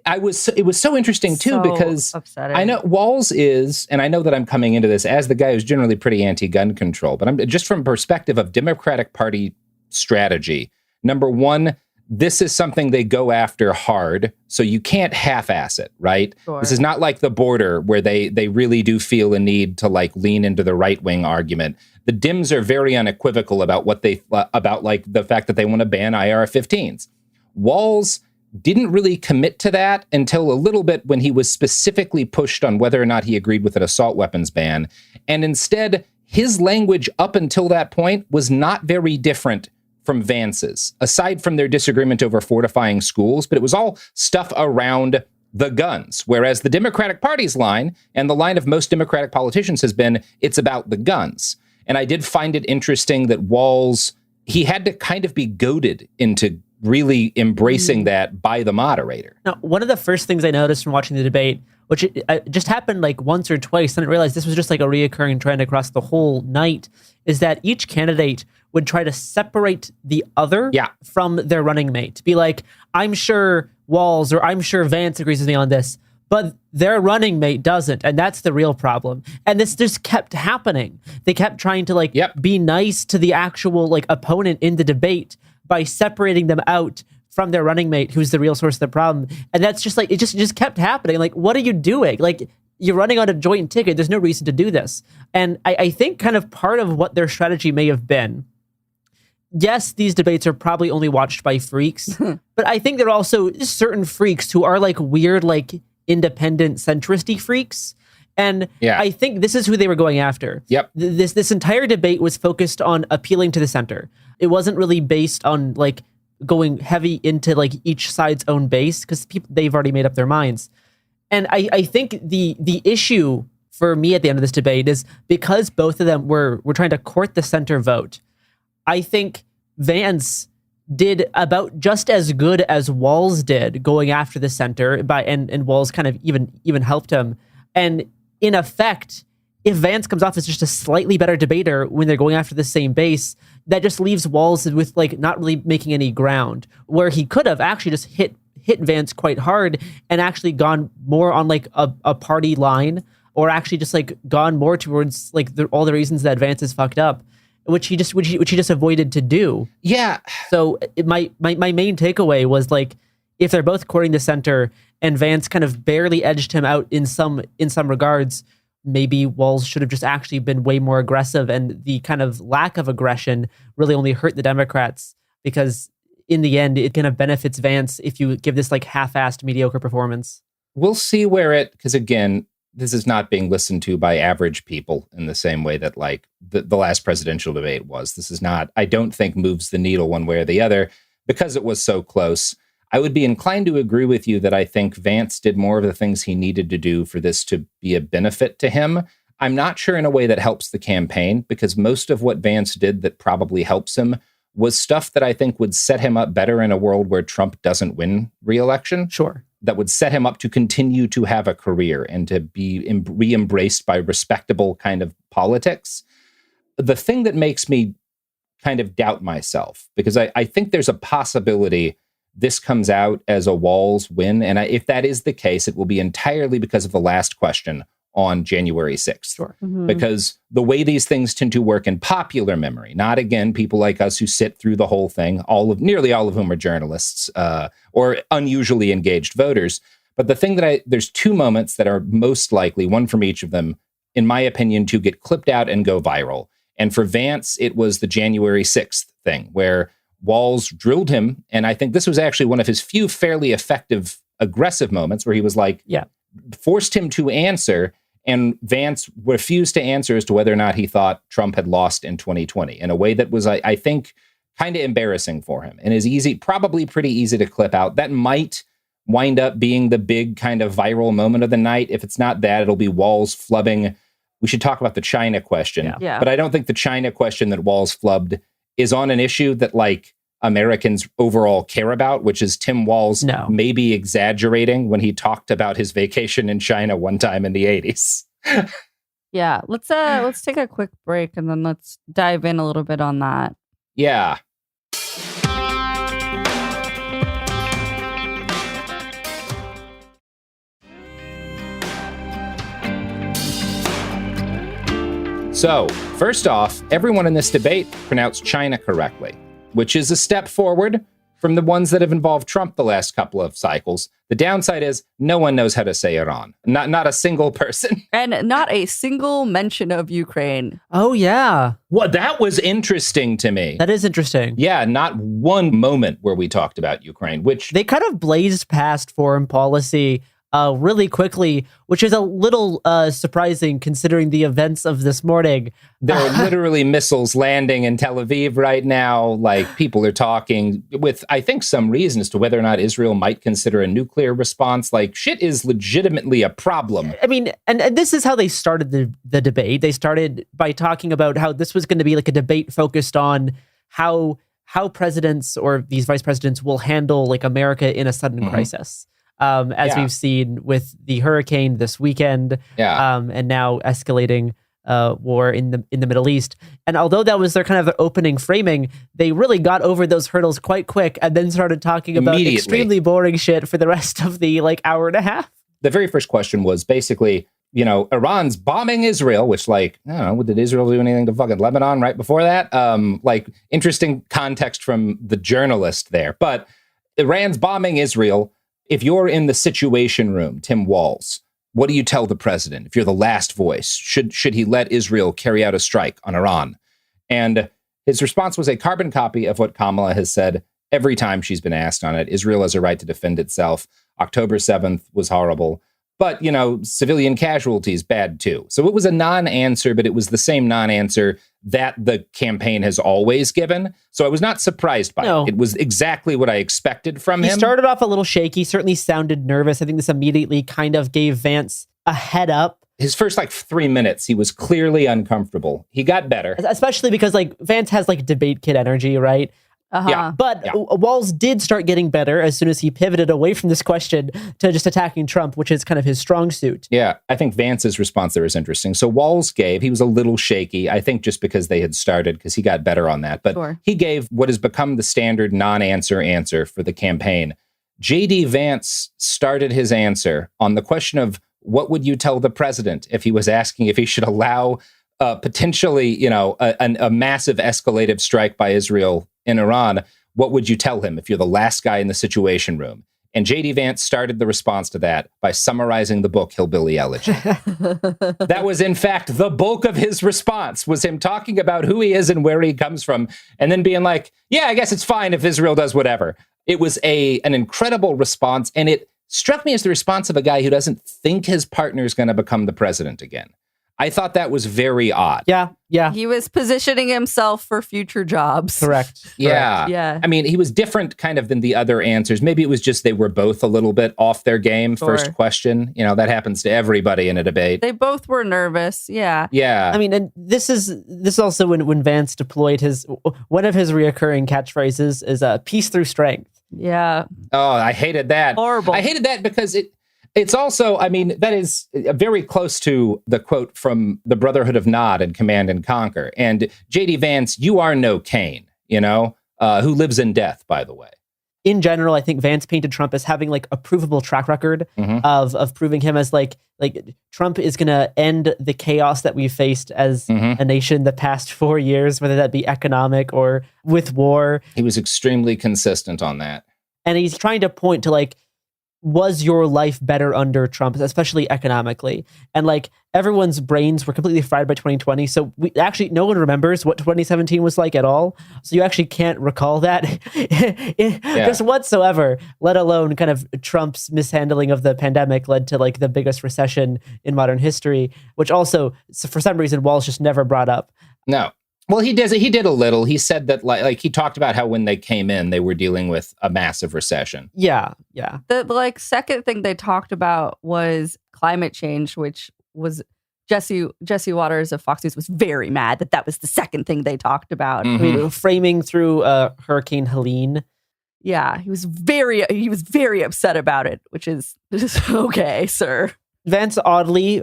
It was so interesting, too, because upsetting. I know Walz is, and I know that I'm coming into this as the guy who's generally pretty anti-gun control, but I'm just from perspective of Democratic Party strategy. Number one, this is something they go after hard, so you can't half-ass it, right? Sure. This is not like the border where they really do feel a need to like lean into the right-wing argument. The Dems are very unequivocal about what they about like the fact that they want to ban IR-15s. Walz didn't really commit to that until a little bit when he was specifically pushed on whether or not he agreed with an assault weapons ban, and instead his language up until that point was not very different from Vance's, aside from their disagreement over fortifying schools, but it was all stuff around the guns. Whereas the Democratic Party's line, and the line of most Democratic politicians has been, it's about the guns. And I did find it interesting that Walz, he had to kind of be goaded into really embracing that by the moderator. Now, one of the first things I noticed from watching the debate, which just happened like once or twice, and I didn't realize this was just like a reoccurring trend across the whole night, is that each candidate would try to separate the other from their running mate. Be like, I'm sure Walz or I'm sure Vance agrees with me on this, but their running mate doesn't, and that's the real problem. And this just kept happening. They kept trying to like be nice to the actual like opponent in the debate by separating them out from their running mate, who's the real source of the problem. And that's just like, it just kept happening. Like, what are you doing? Like, you're running on a joint ticket. There's no reason to do this. And I think kind of part of what their strategy may have been, yes, these debates are probably only watched by freaks, but I think there are also certain freaks who are like weird, like independent centristy freaks. And I think this is who they were going after. Yep. This entire debate was focused on appealing to the center. It wasn't really based on like going heavy into like each side's own base, because they've already made up their minds. And I think the issue for me at the end of this debate is because both of them were trying to court the center vote, I think Vance did about just as good as Walz did going after the center, and Walz kind of even helped him. And in effect, if Vance comes off as just a slightly better debater when they're going after the same base, that just leaves Walz with like not really making any ground, where he could have actually just hit Vance quite hard and actually gone more on like a party line, or actually just like gone more towards like all the reasons that Vance is fucked up, which he just avoided to do. Yeah. So my main takeaway was like, if they're both courting the center and Vance kind of barely edged him out in some regards, maybe Walz should have just actually been way more aggressive, and the kind of lack of aggression really only hurt the Democrats, because in the end, it kind of benefits Vance if you give this like half-assed mediocre performance. We'll see because again, this is not being listened to by average people in the same way that like the last presidential debate was. This is not, I don't think, moves the needle one way or the other because it was so close. I would be inclined to agree with you that I think Vance did more of the things he needed to do for this to be a benefit to him. I'm not sure in a way that helps the campaign, because most of what Vance did that probably helps him was stuff that I think would set him up better in a world where Trump doesn't win re-election. Sure. That would set him up to continue to have a career and to be re-embraced by respectable kind of politics. The thing that makes me kind of doubt myself, because I think there's a possibility this comes out as a Walz win. And if that is the case, it will be entirely because of the last question on January 6th. Sure. Because the way these things tend to work in popular memory, not again, people like us who sit through the whole thing, nearly all of whom are journalists or unusually engaged voters. But the thing there's two moments that are most likely, one from each of them, in my opinion, to get clipped out and go viral. And for Vance, it was the January 6th thing where Walz drilled him. And I think this was actually one of his few fairly effective, aggressive moments where he was like, forced him to answer. And Vance refused to answer as to whether or not he thought Trump had lost in 2020 in a way that was, I think, kind of embarrassing for him and is probably pretty easy to clip out. That might wind up being the big kind of viral moment of the night. If it's not that, it'll be Walz flubbing. We should talk about the China question. Yeah. But I don't think the China question that Walz flubbed is on an issue that Americans overall care about, which is Tim Walz maybe exaggerating when he talked about his vacation in China one time in the 80s. Yeah, let's take a quick break and then let's dive in a little bit on that. Yeah. So, first off, everyone in this debate pronounced China correctly, which is a step forward from the ones that have involved Trump the last couple of cycles. The downside is no one knows how to say Iran. Not a single person. And not a single mention of Ukraine. Oh, yeah. Well, that was interesting to me. That is interesting. Yeah, not one moment where we talked about Ukraine, which... They kind of blazed past foreign policy really quickly, which is a little surprising considering the events of this morning. There are literally missiles landing in Tel Aviv right now. People are talking with, I think, some reason as to whether or not Israel might consider a nuclear response. Shit is legitimately a problem. I mean, and this is how they started the debate. They started by talking about how this was going to be a debate focused on how presidents or these vice presidents will handle America in a sudden crisis. As we've seen with the hurricane this weekend, and now escalating war in the Middle East. And although that was their kind of opening framing, they really got over those hurdles quite quick and then started talking about extremely boring shit for the rest of the hour and a half. The very first question was basically, Iran's bombing Israel, which I don't know, did Israel do anything to fucking Lebanon right before that? Interesting context from the journalist there. But Iran's bombing Israel. If you're in the Situation Room, Tim Walz, what do you tell the president? If you're the last voice, should he let Israel carry out a strike on Iran? And his response was a carbon copy of what Kamala has said every time she's been asked on it. Israel has a right to defend itself. October 7th was horrible. But, civilian casualties, bad too. So it was a non-answer, but it was the same non-answer that the campaign has always given. So I was not surprised by it. It was exactly what I expected from him. He started off a little shaky, certainly sounded nervous. I think this immediately kind of gave Vance a head up. His first 3 minutes, he was clearly uncomfortable. He got better. Especially because Vance has debate kid energy, right? Uh-huh. But Walz did start getting better as soon as he pivoted away from this question to just attacking Trump, which is kind of his strong suit. Yeah, I think Vance's response there is interesting. So Walz he was a little shaky, I think just because they had started, because he got better on that. But he gave what has become the standard non-answer answer for the campaign. J.D. Vance started his answer on the question of what would you tell the president if he was asking if he should allow potentially, a massive escalative strike by Israel in Iran. What would you tell him if you're the last guy in the Situation Room? And J.D. Vance started the response to that by summarizing the book Hillbilly Elegy. That was, in fact, the bulk of his response, was him talking about who he is and where he comes from, and then being like, yeah, I guess it's fine if Israel does whatever. It was an incredible response, and it struck me as the response of a guy who doesn't think his partner is going to become the president again. I thought that was very odd. Yeah. He was positioning himself for future jobs. Correct. Yeah. I mean, he was different kind of than the other answers. Maybe it was just they were both a little bit off their game. Sure. First question. That happens to everybody in a debate. They both were nervous. Yeah. Yeah. I mean, and this is also when Vance deployed one of his reoccurring catchphrases is peace through strength. Yeah. Oh, I hated that. Horrible. I hated that because it's also, I mean, that is very close to the quote from the Brotherhood of Nod and Command and Conquer. And J.D. Vance, you are no Cain, who lives in death, by the way. in general, I think Vance painted Trump as having like a provable track record of proving him as like Trump is going to end the chaos that we faced as a nation the past 4 years, whether that be economic or with war. He was extremely consistent on that. And he's trying to point to like, was your life better under Trump, especially economically? And like everyone's brains were completely fried by 2020. So no one remembers what 2017 was like at all. So you actually can't recall that just whatsoever, let alone kind of Trump's mishandling of the pandemic led to like the biggest recession in modern history, which also for some reason Walz just never brought up. No. Well, he did a little. He said that like he talked about how when they came in, they were dealing with a massive recession. Yeah. The like second thing they talked about was climate change, which was Jesse Waters of Fox News was very mad that was the second thing they talked about. I mean, framing through Hurricane Helene. Yeah, he was very upset about it, which is okay, sir. Vance oddly,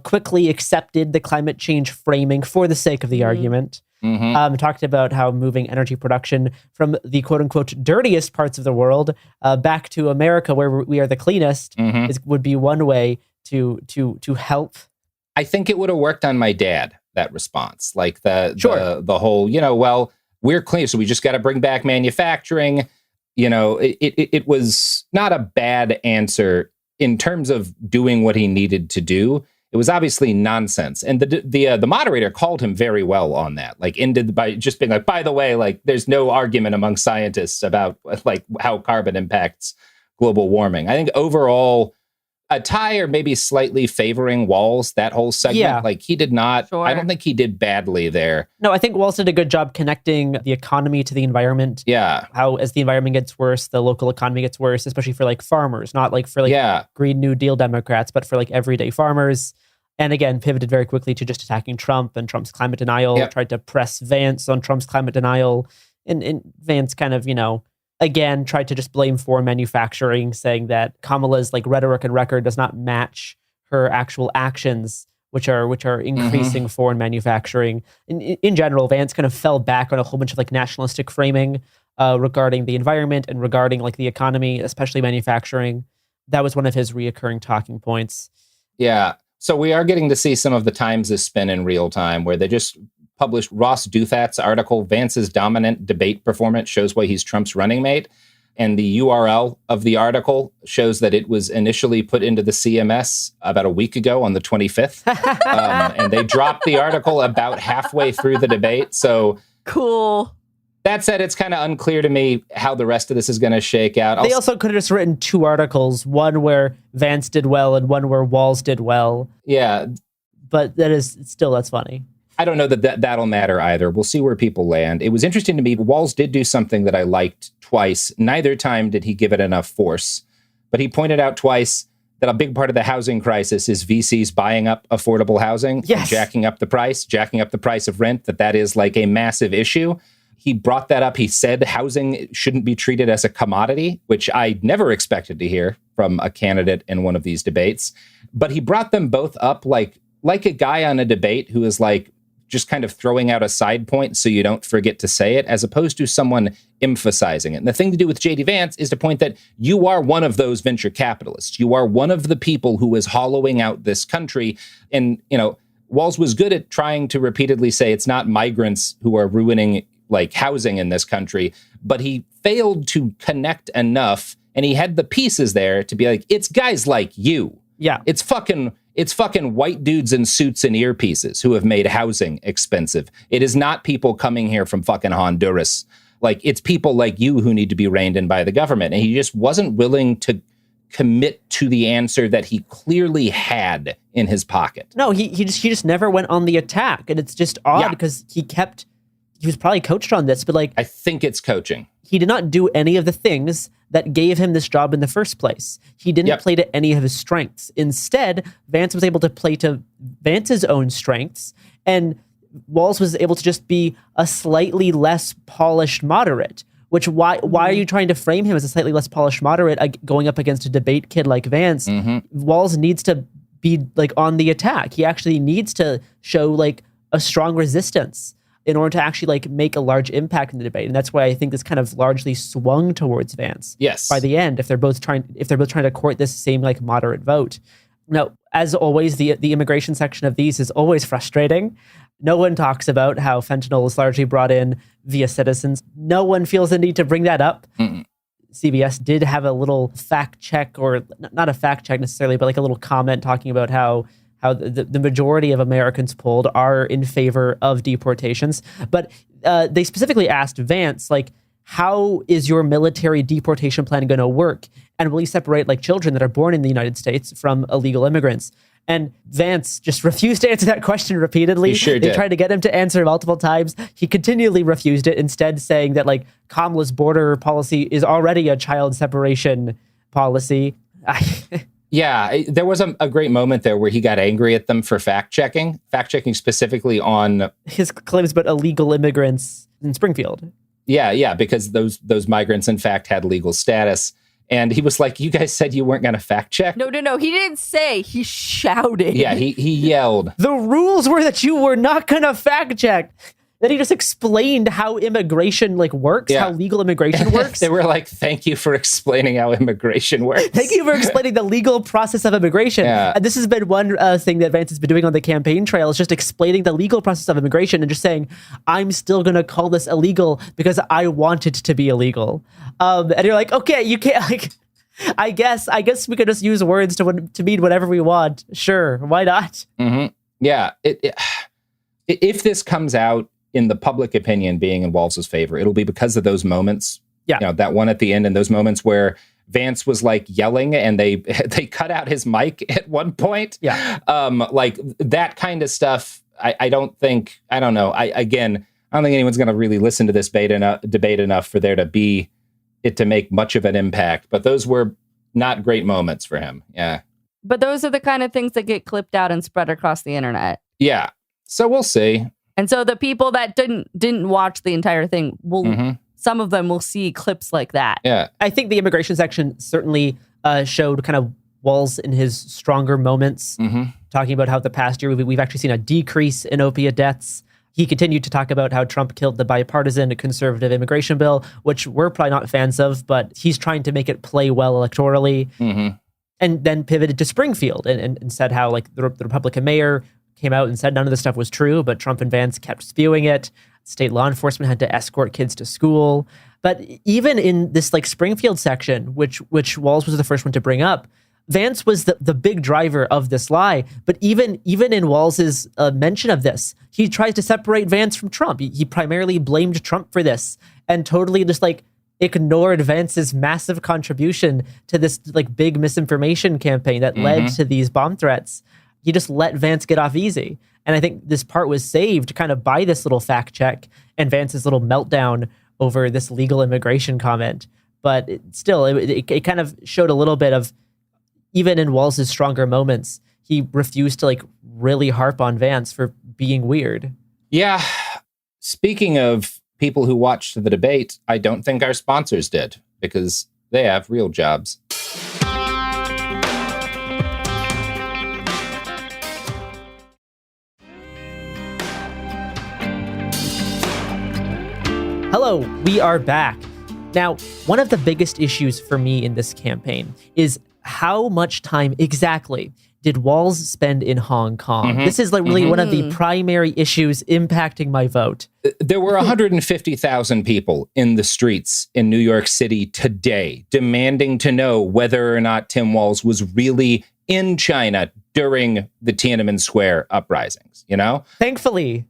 quickly accepted the climate change framing for the sake of the argument. Talked about how moving energy production from the quote unquote dirtiest parts of the world back to America, where we are the cleanest, would be one way to help. I think it would have worked on my dad, that response, like the whole, well, we're clean, so we just got to bring back manufacturing. It was not a bad answer. In terms of doing what he needed to do, it was obviously nonsense. And the moderator called him very well on that, like ended by just being like, by the way, like there's no argument among scientists about like how carbon impacts global warming. I think overall a tie or maybe slightly favoring Walz, that whole segment, like he did not, I don't think he did badly there. No, I think Walz did a good job connecting the economy to the environment. Yeah. How as the environment gets worse, the local economy gets worse, especially for like farmers, not like for like Green New Deal Democrats, but for like everyday farmers. And again, pivoted very quickly to just attacking Trump and Trump's climate denial, tried to press Vance on Trump's climate denial. And Vance kind of, again, tried to just blame foreign manufacturing, saying that Kamala's like rhetoric and record does not match her actual actions, which are increasing foreign manufacturing. In general, Vance kind of fell back on a whole bunch of like nationalistic framing regarding the environment and regarding like the economy, especially manufacturing. That was one of his reoccurring talking points. Yeah. So we are getting to see some of the Times' spin in real time, where they just published Ross Douthat's article, Vance's dominant debate performance shows why he's Trump's running mate. And the URL of the article shows that it was initially put into the CMS about a week ago on the 25th. And they dropped the article about halfway through the debate. So cool. That said, it's kind of unclear to me how the rest of this is going to shake out. They also could have just written two articles, one where Vance did well and one where Walz did well. Yeah. But that's funny. I don't know that'll matter either. We'll see where people land. It was interesting to me. Walz did do something that I liked twice. Neither time did he give it enough force. But he pointed out twice that a big part of the housing crisis is VCs buying up affordable housing, jacking up the price of rent, that is like a massive issue. He brought that up. He said housing shouldn't be treated as a commodity, which I never expected to hear from a candidate in one of these debates. But he brought them both up like a guy on a debate who is like just kind of throwing out a side point so you don't forget to say it, as opposed to someone emphasizing it. And the thing to do with J.D. Vance is to point that you are one of those venture capitalists. You are one of the people who is hollowing out this country. And, Walz was good at trying to repeatedly say it's not migrants who are ruining like housing in this country, but he failed to connect enough, and he had the pieces there to be like, it's guys like you. Yeah. It's fucking white dudes in suits and earpieces who have made housing expensive. It is not people coming here from fucking Honduras. Like, it's people like you who need to be reined in by the government. And he just wasn't willing to commit to the answer that he clearly had in his pocket. No, he just never went on the attack. And it's just odd because he was probably coached on this, but like, I think it's coaching. He did not do any of the things that gave him this job in the first place. He didn't play to any of his strengths. Instead, Vance was able to play to Vance's own strengths, and Walz was able to just be a slightly less polished moderate. Which why are you trying to frame him as a slightly less polished moderate going up against a debate kid like Vance? Walz needs to be like on the attack. He actually needs to show like a strong resistance. in order to actually like make a large impact in the debate. And that's why I think this kind of largely swung towards Vance. Yes. By the end, if they're both trying to court this same like moderate vote. Now, as always, the immigration section of these is always frustrating. No one talks about how fentanyl is largely brought in via citizens. No one feels the need to bring that up. Mm-mm. CBS did have a little fact check, or not a fact check necessarily, but like a little comment talking about how the majority of Americans polled are in favor of deportations. But they specifically asked Vance, like, how is your military deportation plan going to work? And will you separate like children that are born in the United States from illegal immigrants? And Vance just refused to answer that question repeatedly. He sure They did. tried to get him to answer multiple times. He continually refused it, instead saying that like Kamala's border policy is already a child separation policy. Yeah, there was a great moment there where he got angry at them for fact-checking specifically on his claims about illegal immigrants in Springfield. Yeah, because those migrants, in fact, had legal status. And he was like, you guys said you weren't going to fact check? No. He didn't say. He shouted. Yeah, he yelled. The rules were that you were not going to fact check. Then he just explained how immigration like works, how legal immigration works. They were like, thank you for explaining how immigration works. Thank you for explaining the legal process of immigration. Yeah. And this has been one thing that Vance has been doing on the campaign trail, is just explaining the legal process of immigration and just saying, I'm still going to call this illegal because I want it to be illegal. And you're like, okay, you can't, like, I guess we could just use words to mean whatever we want. Sure, why not? Mm-hmm. Yeah. If this comes out in the public opinion being in Walz's favor, it'll be because of those moments. Yeah. You know, that one at the end and those moments where Vance was like yelling and they cut out his mic at one point. Yeah. Like that kind of stuff. I don't think anyone's going to really listen to this debate enough for there to be it to make much of an impact. But those were not great moments for him. Yeah. But those are the kind of things that get clipped out and spread across the internet. Yeah. So we'll see. And so the people that didn't watch the entire thing will, some of them will see clips like that. Yeah. I think the immigration section certainly showed kind of Walz in his stronger moments, talking about how the past year we've actually seen a decrease in opiate deaths. He continued to talk about how Trump killed the bipartisan conservative immigration bill, which we're probably not fans of, but he's trying to make it play well electorally. And then pivoted to Springfield and said how like the Republican mayor came out and said none of this stuff was true, but Trump and Vance kept spewing it. State law enforcement had to escort kids to school. But even in this like Springfield section, which Walz was the first one to bring up, Vance was the big driver of this lie. But even in Walz's mention of this, he tries to separate Vance from Trump. He primarily blamed Trump for this and totally just like ignored Vance's massive contribution to this like big misinformation campaign that led to these bomb threats. He just let Vance get off easy. And I think this part was saved kind of by this little fact check and Vance's little meltdown over this legal immigration comment. But it kind of showed a little bit of, even in Walz's stronger moments, he refused to like really harp on Vance for being weird. Yeah. Speaking of people who watched the debate, I don't think our sponsors did because they have real jobs. Hello, we are back. Now, one of the biggest issues for me in this campaign is how much time exactly did Walz spend in Hong Kong? This is like really one of the primary issues impacting my vote. There were 150,000 people in the streets in New York City today demanding to know whether or not Tim Walz was really in China during the Tiananmen Square uprisings, you know? Thankfully,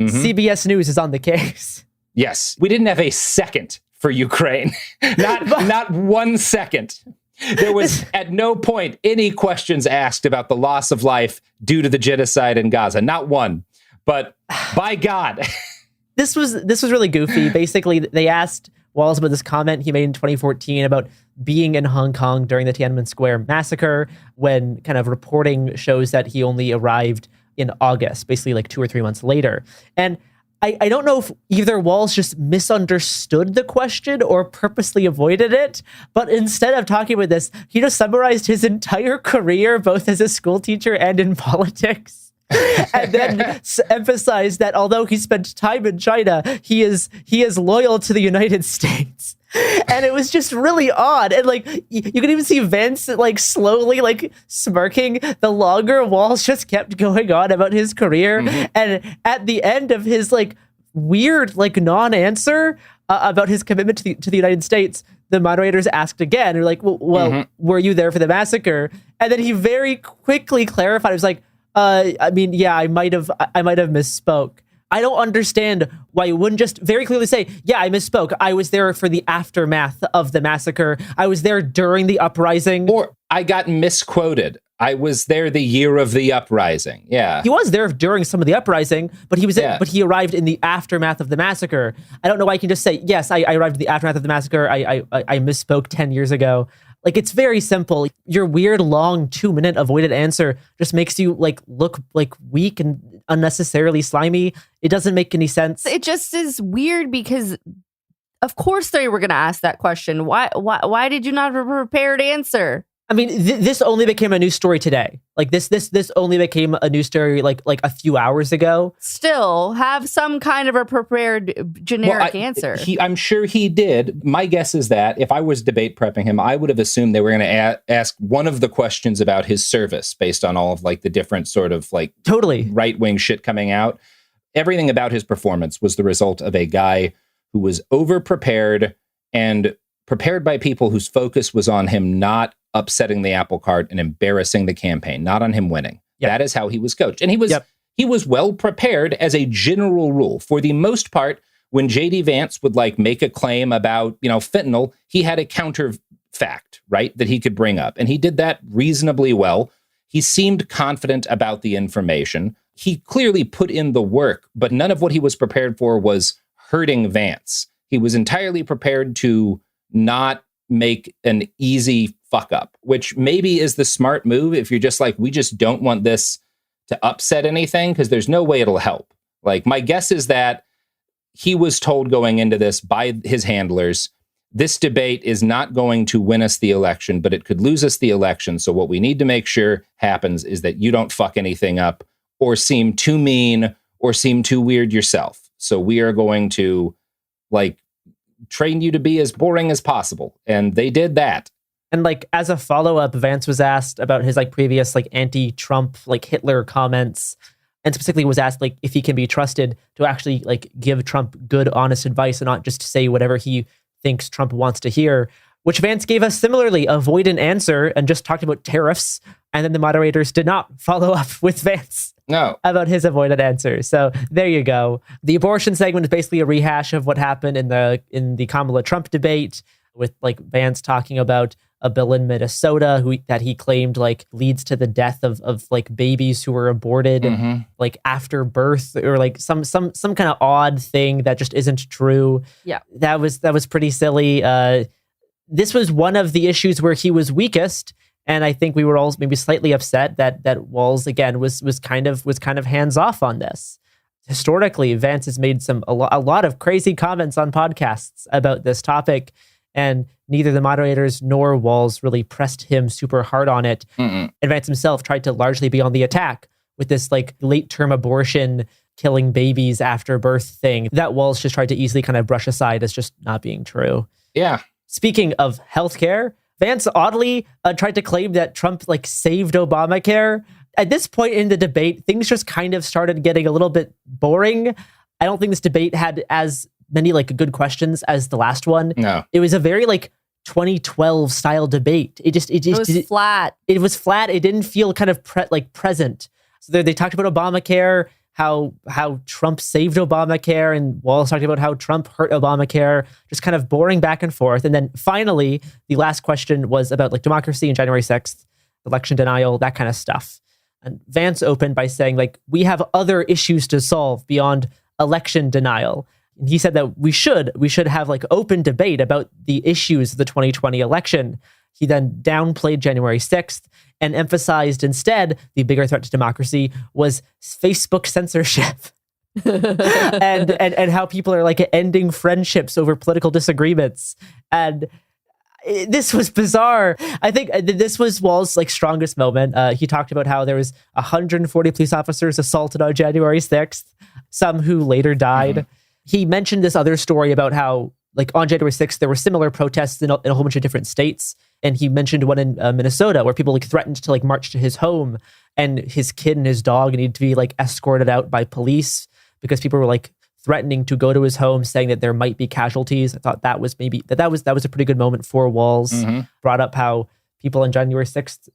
CBS News is on the case. Yes. We didn't have a second for Ukraine. Not 1 second. There was at no point any questions asked about the loss of life due to the genocide in Gaza. Not one. But by God. This was really goofy. Basically, they asked Walz about this comment he made in 2014 about being in Hong Kong during the Tiananmen Square massacre, when kind of reporting shows that he only arrived in August, basically like 2 or 3 months later. And I don't know if either Walz just misunderstood the question or purposely avoided it, but instead of talking about this, he just summarized his entire career, both as a school teacher and in politics. and then emphasized that although he spent time in China, he is loyal to the United States. And it was just really odd. And like you could even see Vance like slowly like smirking the longer Walz just kept going on about his career. And at the end of his like weird like non-answer about his commitment to the United States, the moderators asked again. They're like, well, were you there for the massacre? And then he very quickly clarified. He was like, I mean, yeah, I might have misspoke. I don't understand why you wouldn't just very clearly say, yeah, I misspoke. I was there for the aftermath of the massacre. I was there during the uprising. Or I got misquoted. I was there the year of the uprising. Yeah. He was there during some of the uprising, but he arrived in the aftermath of the massacre. I don't know why you can just say, yes, I arrived in the aftermath of the massacre. I misspoke 10 years ago. Like, it's very simple. Your weird, long 2-minute avoided answer just makes you like look like weak and unnecessarily slimy. It doesn't make any sense. It just is weird because, of course, they were going to ask that question. Why did you not have a prepared answer? I mean, this only became a news story today. Like this only became a news story like a few hours ago. Still, have some kind of a prepared generic answer. I'm sure he did. My guess is that if I was debate prepping him, I would have assumed they were going to ask one of the questions about his service based on all of like the different sort of like totally right-wing shit coming out. Everything about his performance was the result of a guy who was over-prepared and prepared by people whose focus was on him not upsetting the apple cart and embarrassing the campaign, not on him winning. Yep. That is how he was coached. And he was well prepared as a general rule. For the most part, when JD Vance would like make a claim about, fentanyl, he had a counter fact, right, that he could bring up. And he did that reasonably well. He seemed confident about the information. He clearly put in the work, but none of what he was prepared for was hurting Vance. He was entirely prepared to not make an easy fuck up, which maybe is the smart move if you're just like, we just don't want this to upset anything because there's no way it'll help. Like, my guess is that he was told going into this by his handlers, this debate is not going to win us the election, but it could lose us the election. So what we need to make sure happens is that you don't fuck anything up or seem too mean or seem too weird yourself. So we are going to like train you to be as boring as possible. And they did that. And like as a follow-up, Vance was asked about his like previous like anti-Trump like Hitler comments, and specifically was asked like if he can be trusted to actually like give Trump good, honest advice and not just say whatever he thinks Trump wants to hear, which Vance gave us similarly avoidant answer and just talked about tariffs. And then the moderators did not follow up with Vance about his avoidant answer. So there you go. The abortion segment is basically a rehash of what happened in the Kamala Trump debate, with like Vance talking about a bill in Minnesota that he claimed like leads to the death of like babies who were aborted like after birth, or like some kind of odd thing that just isn't true. Yeah, that was pretty silly. This was one of the issues where he was weakest, and I think we were all maybe slightly upset that Walz again was kind of hands off on this. Historically, Vance has made a lot of crazy comments on podcasts about this topic, and neither the moderators nor Walz really pressed him super hard on it. And Vance himself tried to largely be on the attack with this like late-term abortion, killing babies after birth thing that Walz just tried to easily kind of brush aside as just not being true. Yeah. Speaking of healthcare, Vance oddly tried to claim that Trump like saved Obamacare. At this point in the debate, things just kind of started getting a little bit boring. I don't think this debate had as many like good questions as the last one. No. It was a very like 2012 style debate. It was flat. It was flat. It didn't feel kind of present. So they talked about Obamacare, how Trump saved Obamacare, and Walz talking about how Trump hurt Obamacare, just kind of boring back and forth. And then finally, the last question was about like democracy and January 6th, election denial, that kind of stuff. And Vance opened by saying like, we have other issues to solve beyond election denial. And he said that we should have like open debate about the issues of the 2020 election. He then downplayed January 6th and emphasized instead the bigger threat to democracy was Facebook censorship and how people are like ending friendships over political disagreements. And this was bizarre. I think this was Walz's like strongest moment. He talked about how there was 140 police officers assaulted on January 6th, some who later died. He mentioned this other story about how like on January 6th, there were similar protests in a whole bunch of different states. And he mentioned one in Minnesota where people like threatened to like march to his home, and his kid and his dog needed to be like escorted out by police because people were like threatening to go to his home, saying that there might be casualties. I thought that was that was a pretty good moment for Walz. Brought up how people on January 6th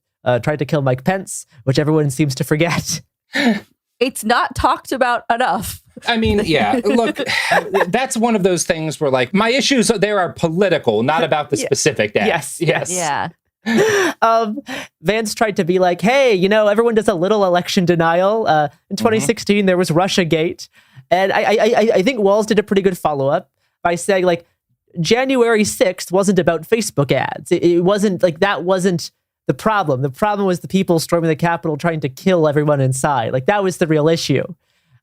tried to kill Mike Pence, which everyone seems to forget. It's not talked about enough. I mean, yeah, look, that's one of those things where like my issues there are political, not about the specific acts. Yes. Yeah. Vance tried to be like, hey, you know, everyone does a little election denial. In 2016, there was Russiagate. And I think Walz did a pretty good follow-up by saying like, January 6th wasn't about Facebook ads. It wasn't like, that wasn't the problem. The problem was the people storming the Capitol trying to kill everyone inside. Like that was the real issue.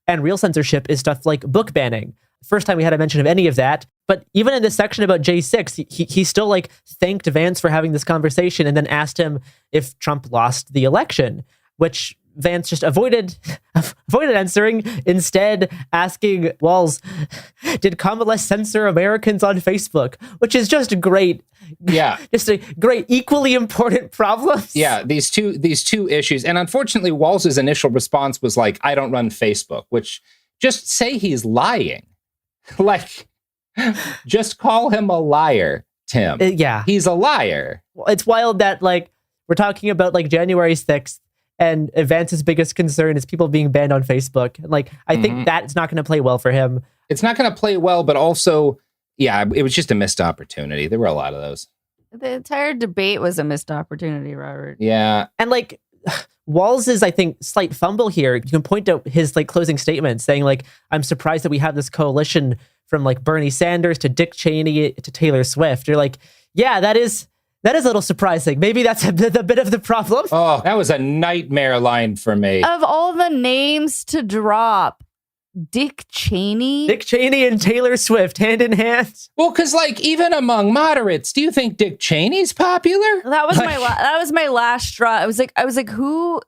And real censorship is stuff like book banning. First time we had a mention of any of that. But even in this section about J6, he still like thanked Vance for having this conversation and then asked him if Trump lost the election, which Vance just avoided answering, instead asking Walz, did Kamala censor Americans on Facebook? Which is just great. Yeah. Just a great, equally important problem. Yeah, these two issues. And unfortunately, Walz's initial response was like, I don't run Facebook, which just say he's lying. Like, just call him a liar, Tim. Yeah. He's a liar. It's wild that like we're talking about like January 6th and Vance's biggest concern is people being banned on Facebook. Like, I think that's not going to play well for him. It's not going to play well, but also, yeah, it was just a missed opportunity. There were a lot of those. The entire debate was a missed opportunity, Robert. Yeah. And like Walz's, I think, slight fumble here, you can point out his like closing statement saying like, I'm surprised that we have this coalition from like Bernie Sanders to Dick Cheney to Taylor Swift. You're like, yeah, that is a little surprising. Maybe that's a bit of the problem. Oh, that was a nightmare line for me. Of all the names to drop, Dick Cheney and Taylor Swift hand in hand. Well, because like even among moderates, do you think Dick Cheney's popular? That was my last straw. I was like, who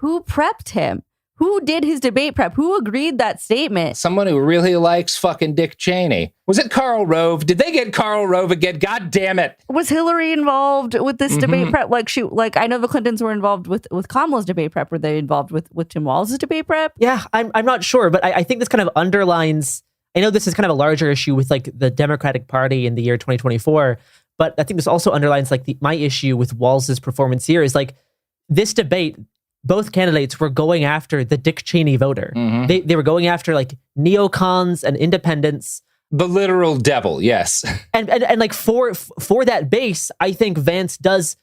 prepped him? Who did his debate prep? Who agreed that statement? Someone who really likes fucking Dick Cheney. Was it Karl Rove? Did they get Karl Rove again? God damn it. Was Hillary involved with this debate prep? Like I know the Clintons were involved with Kamala's debate prep. Were they involved with Tim Walz's debate prep? Yeah, I'm not sure, but I think this kind of underlines, I know this is kind of a larger issue with like the Democratic Party in the year 2024, but I think this also underlines like my issue with Walz's performance here is like this debate, both candidates were going after the Dick Cheney voter. They were going after like neocons and independents. The literal devil, yes. And like for that base, I think Vance does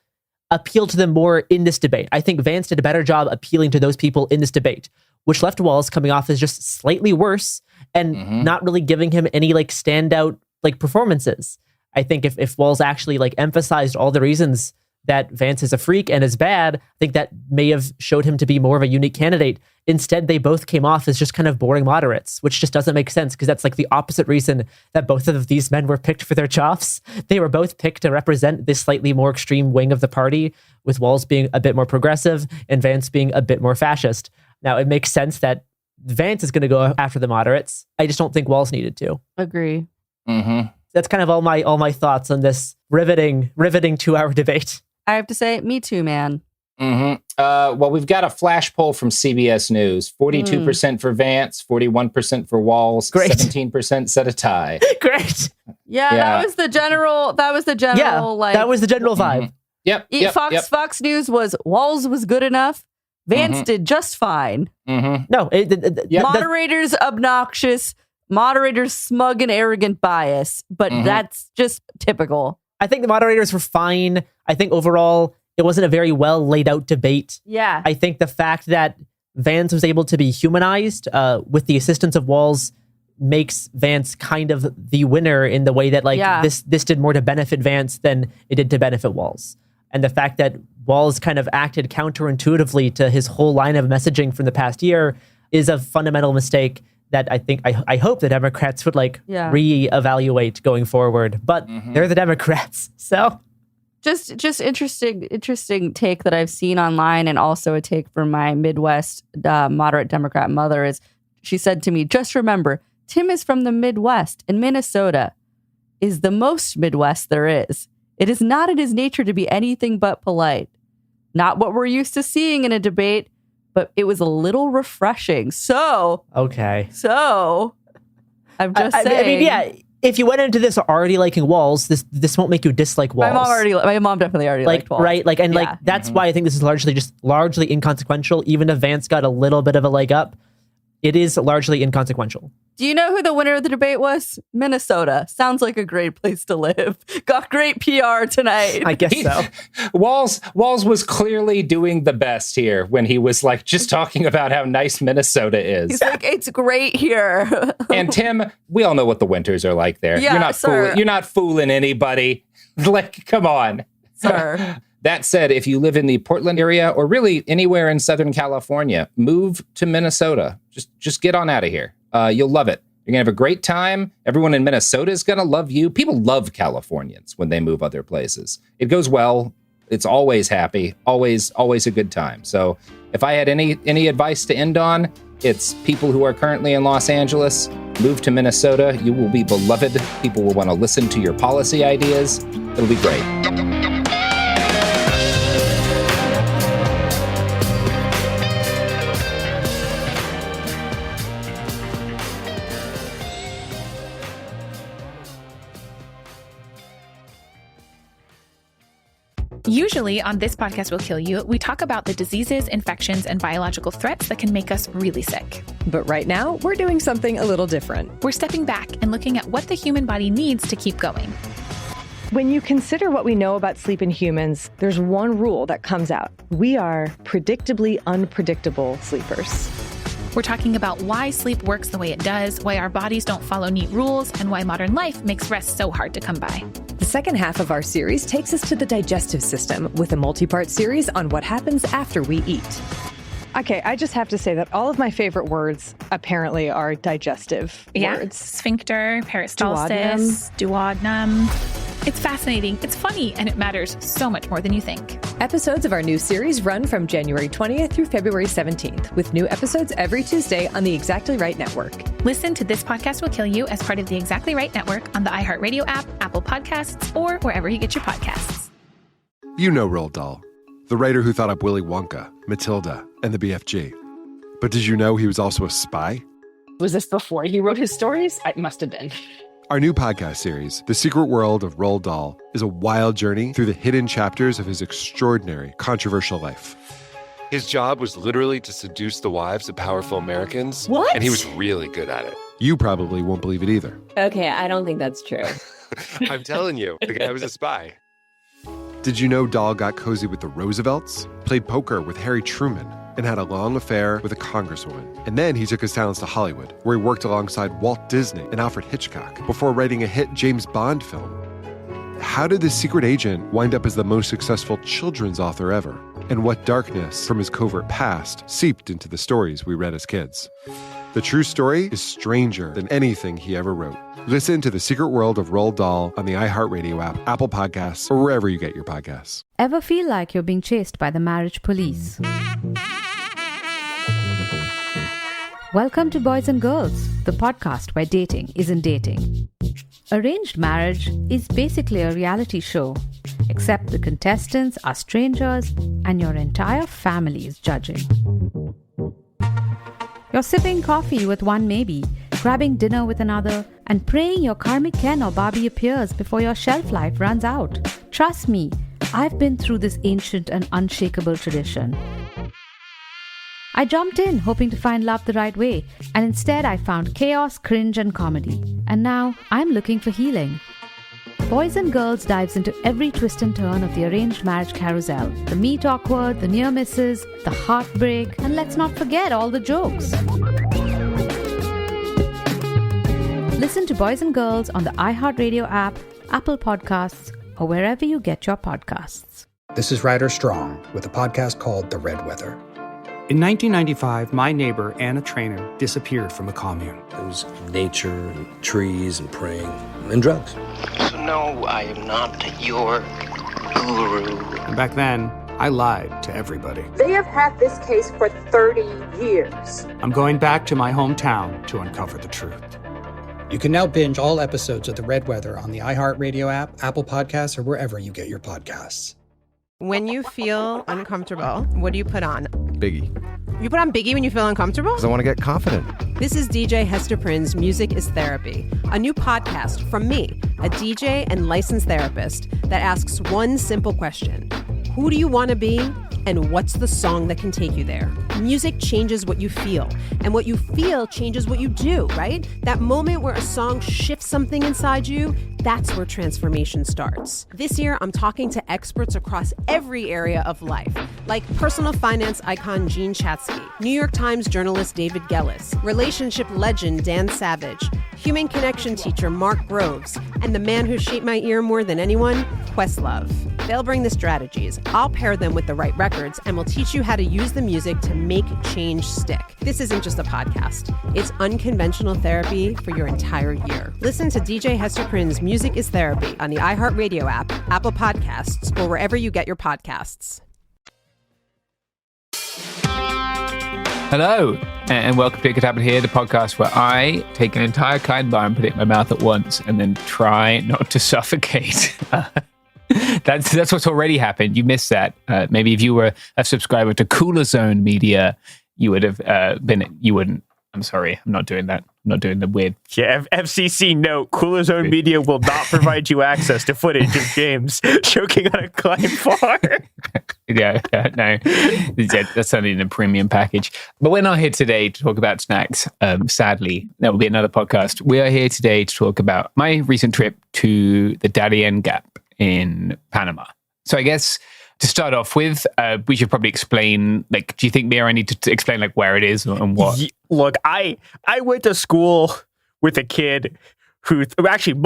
appeal to them more in this debate. I think Vance did a better job appealing to those people in this debate, which left Walz coming off as just slightly worse and not really giving him any like standout like performances. I think if Walz actually like emphasized all the reasons that Vance is a freak and is bad, I think that may have showed him to be more of a unique candidate. Instead, they both came off as just kind of boring moderates, which just doesn't make sense because that's like the opposite reason that both of these men were picked for their chops. They were both picked to represent this slightly more extreme wing of the party, with Walz being a bit more progressive and Vance being a bit more fascist. Now, it makes sense that Vance is going to go after the moderates. I just don't think Walz needed to. Agree. That's kind of all my thoughts on this riveting 2-hour debate. I have to say, me too, man. Well, we've got a flash poll from CBS News. 42% for Vance, 41% for Walz, Great. 17% set a tie. Great. Yeah, that was the general. Like that was the general vibe. Yep. Fox News was Walz was good enough. Vance did just fine. No, moderators obnoxious. Moderators smug and arrogant bias, but that's just typical. I think the moderators were fine. I think overall, it wasn't a very well laid out debate. Yeah. I think the fact that Vance was able to be humanized with the assistance of Walz makes Vance kind of the winner in the way that this did more to benefit Vance than it did to benefit Walz. And the fact that Walz kind of acted counterintuitively to his whole line of messaging from the past year is a fundamental mistake that I hope the Democrats would reevaluate going forward. But they're the Democrats, so Just interesting take that I've seen online, and also a take from my Midwest moderate Democrat mother is she said to me, just remember, Tim is from the Midwest, and Minnesota is the most Midwest there is. It is not in his nature to be anything but polite. Not what we're used to seeing in a debate, but it was a little refreshing. So I'm just saying. I mean, yeah. If you went into this already liking Walz, this won't make you dislike Walz. My mom definitely already liked Walz. Right? That's why I think this is largely inconsequential. Even if Vance got a little bit of a leg up, it is largely inconsequential. Do you know who the winner of the debate was? Minnesota. Sounds like a great place to live. Got great PR tonight. I guess so. Walz was clearly doing the best here when he was like just talking about how nice Minnesota is. He's like, it's great here. And Tim, we all know what the winters are like there. Yeah, You're not fooling anybody. Like, come on. Sir. That said, if you live in the Portland area or really anywhere in Southern California, move to Minnesota. Just get on out of here. You'll love it. You're going to have a great time. Everyone in Minnesota is going to love you. People love Californians when they move other places. It goes well. It's always happy. Always a good time. So if I had any advice to end on, it's people who are currently in Los Angeles, move to Minnesota. You will be beloved. People will want to listen to your policy ideas. It'll be great. Usually on This Podcast Will Kill You, we talk about the diseases, infections, and biological threats that can make us really sick. But right now, we're doing something a little different. We're stepping back and looking at what the human body needs to keep going. When you consider what we know about sleep in humans, there's one rule that comes out. We are predictably unpredictable sleepers. We're talking about why sleep works the way it does, why our bodies don't follow neat rules, and why modern life makes rest so hard to come by. The second half of our series takes us to the digestive system with a multi-part series on what happens after we eat. Okay, I just have to say that all of my favorite words apparently are digestive words. Sphincter, peristalsis, duodenum. It's fascinating, it's funny, and it matters so much more than you think. Episodes of our new series run from January 20th through February 17th, with new episodes every Tuesday on the Exactly Right Network. Listen to This Podcast Will Kill You as part of the Exactly Right Network on the iHeartRadio app, Apple Podcasts, or wherever you get your podcasts. You know Roald Dahl, the writer who thought up Willy Wonka, Matilda, and the BFG. But did you know he was also a spy? Was this before he wrote his stories? It must have been. Our new podcast series, The Secret World of Roald Dahl, is a wild journey through the hidden chapters of his extraordinary, controversial life. His job was literally to seduce the wives of powerful Americans. What? And he was really good at it. You probably won't believe it either. Okay, I don't think that's true. I'm telling you, the guy was a spy. Did you know Dahl got cozy with the Roosevelts, played poker with Harry Truman, and had a long affair with a congresswoman? And then he took his talents to Hollywood, where he worked alongside Walt Disney and Alfred Hitchcock before writing a hit James Bond film. How did this secret agent wind up as the most successful children's author ever? And what darkness from his covert past seeped into the stories we read as kids? The true story is stranger than anything he ever wrote. Listen to The Secret World of Roald Dahl on the iHeartRadio app, Apple Podcasts, or wherever you get your podcasts. Ever feel like you're being chased by the marriage police? Welcome to Boys and Girls, the podcast where dating isn't dating. Arranged marriage is basically a reality show, except the contestants are strangers and your entire family is judging. You're sipping coffee with one maybe, grabbing dinner with another, and praying your karmic Ken or Barbie appears before your shelf life runs out. Trust me, I've been through this ancient and unshakable tradition. I jumped in hoping to find love the right way, and instead I found chaos, cringe, and comedy. And now I'm looking for healing. Boys and Girls dives into every twist and turn of the arranged marriage carousel. The meet awkward, the near misses, the heartbreak, and let's not forget all the jokes. Listen to Boys and Girls on the iHeartRadio app, Apple Podcasts, or wherever you get your podcasts. This is Ryder Strong with a podcast called The Red Weather. In 1995, my neighbor, Anna Trainer, disappeared from a commune. It was nature and trees and praying and drugs. So no, I am not your guru. And back then, I lied to everybody. They have had this case for 30 years. I'm going back to my hometown to uncover the truth. You can now binge all episodes of The Red Weather on the iHeartRadio app, Apple Podcasts, or wherever you get your podcasts. When you feel uncomfortable, what do you put on? Biggie. You put on Biggie when you feel uncomfortable? Because I want to get confident. This is DJ Hester Prynne's Music is Therapy, a new podcast from me, a DJ and licensed therapist that asks one simple question. Who do you want to be? And what's the song that can take you there? Music changes what you feel, and what you feel changes what you do, right? That moment where a song shifts something inside you, that's where transformation starts. This year, I'm talking to experts across every area of life, like personal finance icon Gene Chatsky, New York Times journalist David Gellis, relationship legend Dan Savage, human connection teacher Mark Groves, and the man who shaped my ear more than anyone, Questlove. They'll bring the strategies, I'll pair them with the right records, and we'll teach you how to use the music to make change stick. This isn't just a podcast. It's unconventional therapy for your entire year. Listen to DJ Hester Prynne's Music is Therapy on the iHeartRadio app, Apple Podcasts, or wherever you get your podcasts. Hello, and welcome to It Could Happen Here, the podcast where I take an entire kind bar and put it in my mouth at once and then try not to suffocate. That's what's already happened. You missed that. Maybe if you were a subscriber to Cooler Zone Media, you would have been. You wouldn't. I'm sorry. I'm not doing that. I'm not doing the weird. Yeah, FCC note: Cooler Zone Media will not provide you access to footage of James choking on a climb bar. No, that's not in a premium package. But we're not here today to talk about snacks. Sadly, that will be another podcast. We are here today to talk about my recent trip to the Darién Gap in Panama. So I guess to start off with, we should probably explain, like, do you think, Mia, I need to explain, like, where it is and what? Look, I went to school with a kid who actually,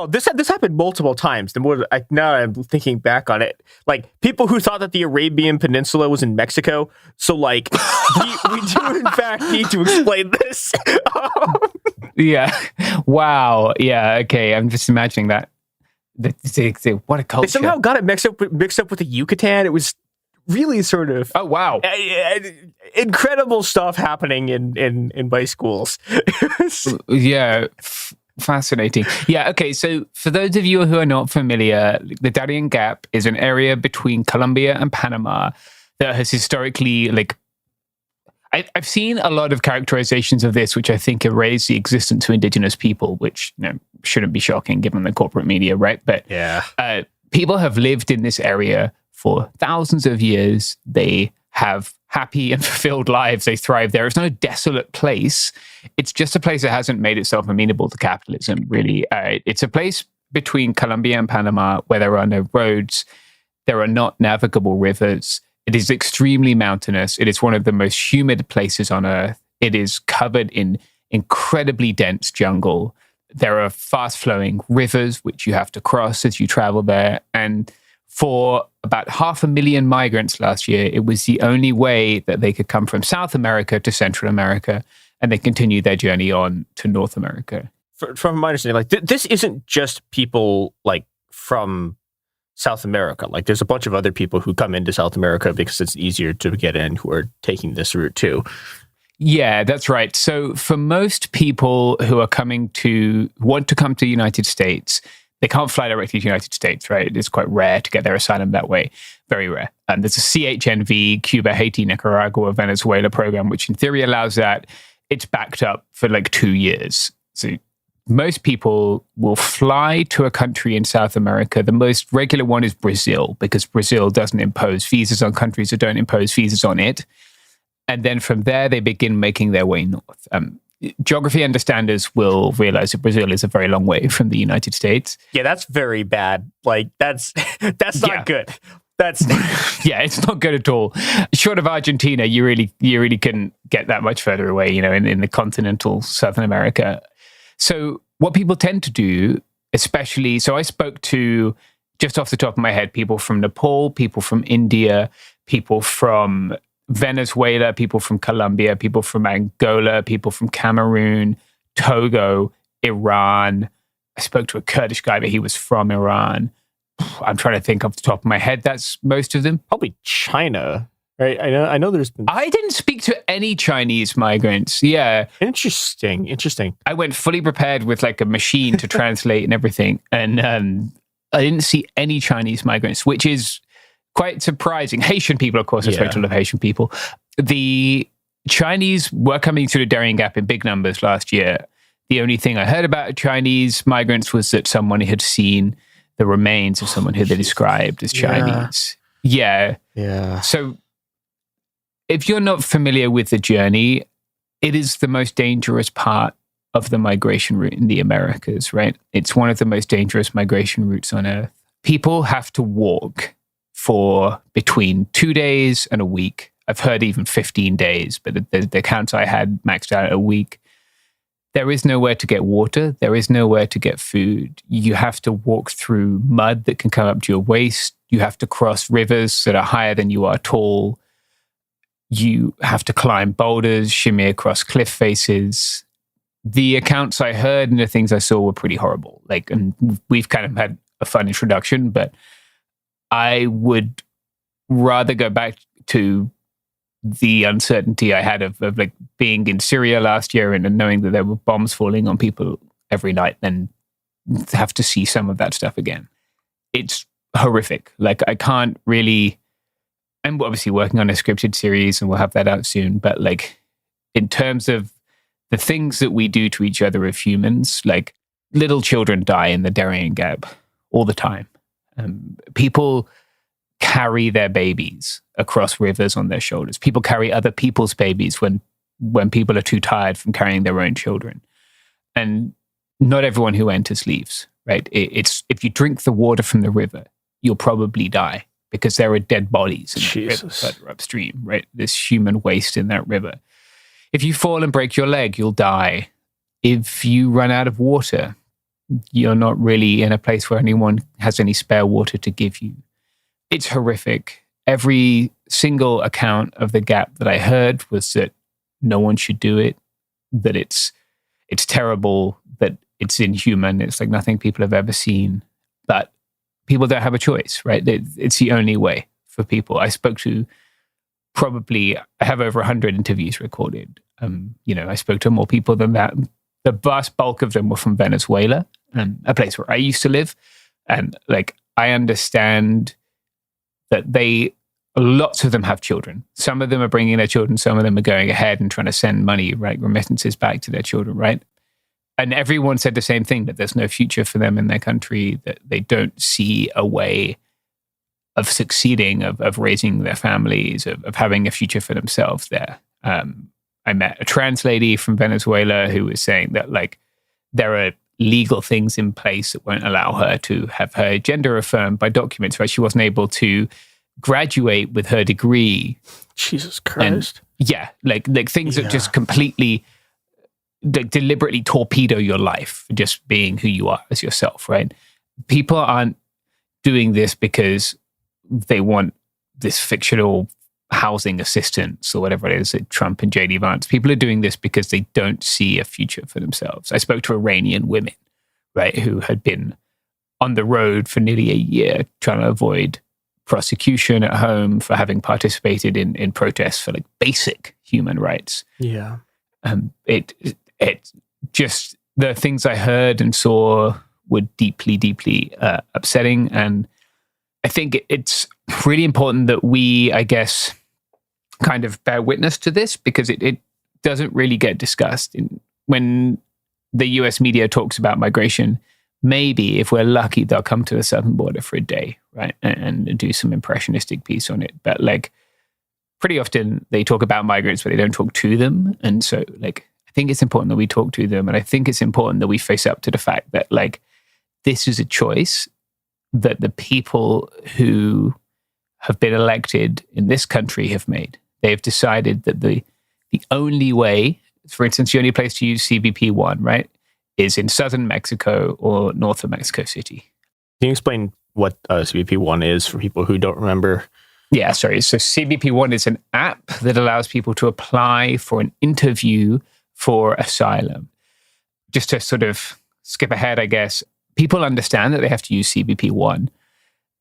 this happened multiple times. The more now I'm thinking back on it, like, people who thought that the Arabian Peninsula was in Mexico. So, like, we do in fact need to explain this. Yeah. Wow. Yeah. Okay. I'm just imagining that. What a culture. They somehow got it mixed up with the Yucatan. It was really sort of wow, incredible stuff happening in my schools. Yeah, fascinating. Yeah, okay. So for those of you who are not familiar, the Darién Gap is an area between Colombia and Panama that has historically, like, I've seen a lot of characterizations of this, which I think erase the existence of indigenous people, which, you know, shouldn't be shocking given the corporate media, right? But yeah, people have lived in this area for thousands of years. They have happy and fulfilled lives. They thrive there. It's not a desolate place. It's just a place that hasn't made itself amenable to capitalism, really. It's a place between Colombia and Panama where there are no roads. There are not navigable rivers. It is extremely mountainous. It is one of the most humid places on Earth. It is covered in incredibly dense jungle. There are fast-flowing rivers, which you have to cross as you travel there. And for about 500,000 migrants last year, it was the only way that they could come from South America to Central America, and they continue their journey on to North America. From my understanding, like, this isn't just people, like, from South America. Like, there's a bunch of other people who come into South America because it's easier to get in who are taking this route too. Yeah, that's right. So for most people who are want to come to the United States, they can't fly directly to the United States, right? It's quite rare to get their asylum that way. Very rare. There's a CHNV, Cuba, Haiti, Nicaragua, Venezuela program, which in theory allows that. It's backed up for like 2 years. So most people will fly to a country in South America. The most regular one is Brazil, because Brazil doesn't impose visas on countries that don't impose visas on it. And then from there, they begin making their way north. Geography understanders will realize that Brazil is a very long way from the United States. Yeah, that's very bad. Like, that's not good. That's yeah, it's not good at all. Short of Argentina, you really couldn't get that much further away, you know, in the continental Southern America. So what people tend to do, especially, so I spoke to, just off the top of my head, people from Nepal, people from India, people from Venezuela, people from Colombia, people from Angola, people from Cameroon, Togo, Iran. I spoke to a Kurdish guy, but he was from Iran. I'm trying to think off the top of my head. That's most of them. Probably China, right? I know there's been... I didn't speak to any Chinese migrants. Yeah. Interesting. I went fully prepared with like a machine to translate and everything. And I didn't see any Chinese migrants, which is quite surprising. Haitian people, of course, I spoke to a lot of Haitian people. The Chinese were coming through the Darién Gap in big numbers last year. The only thing I heard about Chinese migrants was that someone had seen the remains of someone who they described as Chinese. Yeah. So if you're not familiar with the journey, it is the most dangerous part of the migration route in the Americas, right? It's one of the most dangerous migration routes on Earth. People have to walk for between 2 days and a week. I've heard even 15 days, but the counts I had maxed out at a week. There is nowhere to get water. There is nowhere to get food. You have to walk through mud that can come up to your waist. You have to cross rivers that are higher than you are tall. You have to climb boulders, shimmy across cliff faces. The accounts I heard and the things I saw were pretty horrible. Like, and we've kind of had a fun introduction, but I would rather go back to the uncertainty I had of like being in Syria last year and knowing that there were bombs falling on people every night than have to see some of that stuff again. It's horrific. Like, I can't really... I'm obviously working on a scripted series and we'll have that out soon, but like, in terms of the things that we do to each other as humans, like, little children die in the Darién Gap all the time. People carry their babies across rivers on their shoulders. People carry other people's babies when people are too tired from carrying their own children. And not everyone who enters leaves, right? It's if you drink the water from the river, you'll probably die because there are dead bodies in the river further upstream, right? There's human waste in that river. If you fall and break your leg, you'll die. If you run out of water, you're not really in a place where anyone has any spare water to give you. It's horrific. Every single account of the gap that I heard was that no one should do it, that it's terrible, that it's inhuman, it's like nothing people have ever seen. But people don't have a choice, right? It's the only way for people. I spoke to I have over 100 interviews recorded. I spoke to more people than that. The vast bulk of them were from Venezuela, a place where I used to live. And like, I understand that lots of them have children. Some of them are bringing their children. Some of them are going ahead and trying to send money, right? Remittances back to their children, right? And everyone said the same thing, that there's no future for them in their country, that they don't see a way of succeeding, of raising their families, of having a future for themselves there. I met a trans lady from Venezuela who was saying that like there are legal things in place that won't allow her to have her gender affirmed by documents, right? She wasn't able to graduate with her degree. Jesus Christ. And, like things that just completely deliberately torpedo your life for just being who you are as yourself, right? People aren't doing this because they want this fictional housing assistance or whatever it is that Trump and JD Vance. People are doing this because they don't see a future for themselves. I spoke to Iranian women, right, who had been on the road for nearly a year trying to avoid prosecution at home for having participated in protests for like basic human rights. Yeah. It just, the things I heard and saw were deeply, deeply upsetting. And I think it's really important that we, I guess, kind of bear witness to this, because it doesn't really get discussed. When the US media talks about migration, maybe if we're lucky, they'll come to the southern border for a day, right? And do some impressionistic piece on it. But like, pretty often they talk about migrants, but they don't talk to them. And so like, I think it's important that we talk to them. And I think it's important that we face up to the fact that like, this is a choice that the people who have been elected in this country have made. They've decided that the only way, for instance, the only place to use CBP-1, right, is in southern Mexico or north of Mexico City. Can you explain what CBP-1 is for people who don't remember? Yeah, sorry. So CBP-1 is an app that allows people to apply for an interview for asylum. Just to sort of skip ahead, I guess, people understand that they have to use CBP-1,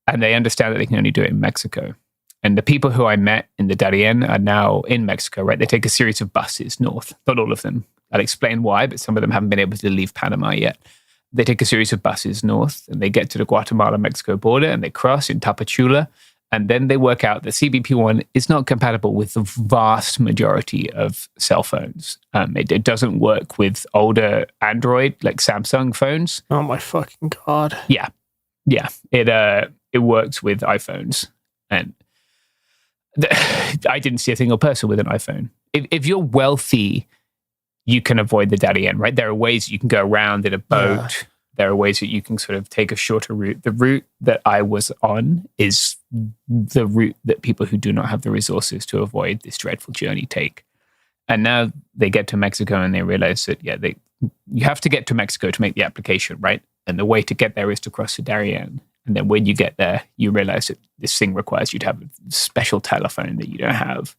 And they understand that they can only do it in Mexico. And the people who I met in the Darién are now in Mexico, right? They take a series of buses north. Not all of them. I'll explain why, but some of them haven't been able to leave Panama yet. They take a series of buses north and they get to the Guatemala-Mexico border and they cross in Tapachula. And then they work out that CBP1 is not compatible with the vast majority of cell phones. It doesn't work with older Android, like Samsung phones. Oh my fucking God. Yeah. It works with iPhones. And I didn't see a single person with an iPhone. If you're wealthy, you can avoid the Darién, right? There are ways you can go around in a boat. Yeah. There are ways that you can sort of take a shorter route. The route that I was on is the route that people who do not have the resources to avoid this dreadful journey take. And now they get to Mexico and they realize that, you have to get to Mexico to make the application, right? And the way to get there is to cross the Darién. And then when you get there, you realize that this thing requires you to have a special telephone that you don't have.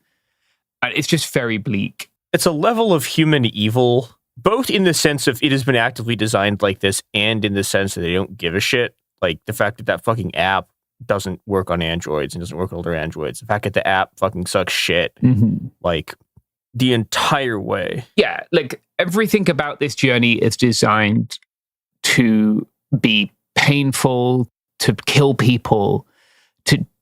And it's just very bleak. It's a level of human evil, both in the sense of it has been actively designed like this and in the sense that they don't give a shit. Like the fact that fucking app doesn't work on Androids and doesn't work on older Androids. The fact that the app fucking sucks shit. Mm-hmm. Like the entire way. Yeah, like everything about this journey is designed to be painful, to kill people,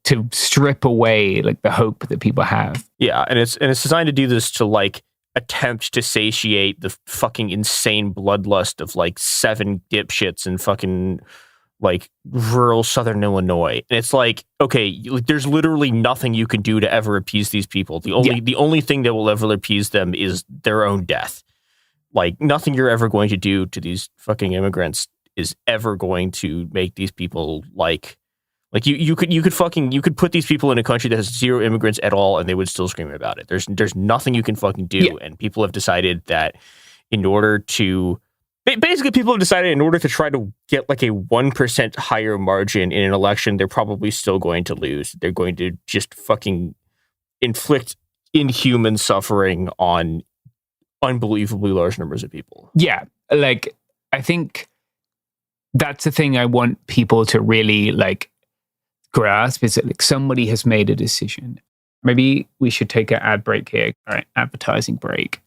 to strip away like the hope that people have. Yeah, and it's designed to do this to like attempt to satiate the fucking insane bloodlust of like 7 dipshits in fucking like rural southern Illinois. And it's like, okay, there's literally nothing you can do to ever appease these people. The only thing that will ever appease them is their own death. Like nothing you're ever going to do to these fucking immigrants is ever going to make these people like you could put these people in a country that has 0 immigrants at all and they would still scream about it. There's nothing you can fucking do. And people have decided that in order to try to get like a 1% higher margin in an election, they're probably still going to lose. They're going to just fucking inflict inhuman suffering on unbelievably large numbers of people. Yeah. Like, I think that's the thing I want people to really like grasp is that like somebody has made a decision. Maybe we should take an ad break here. All right, advertising break.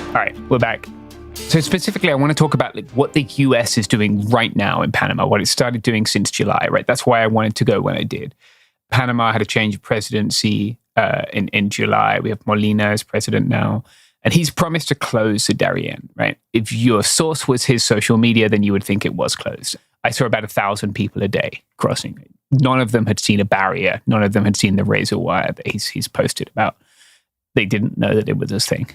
All right, we're back. So specifically, I want to talk about like what the US is doing right now in Panama, what it started doing since July, right? That's why I wanted to go when I did. Panama had a change of presidency in July. We have Molina as president now. And he's promised to close the Darién, right? If your source was his social media, then you would think it was closed. I saw about 1,000 people a day crossing. None of them had seen a barrier. None of them had seen the razor wire that he's posted about. They didn't know that it was this thing.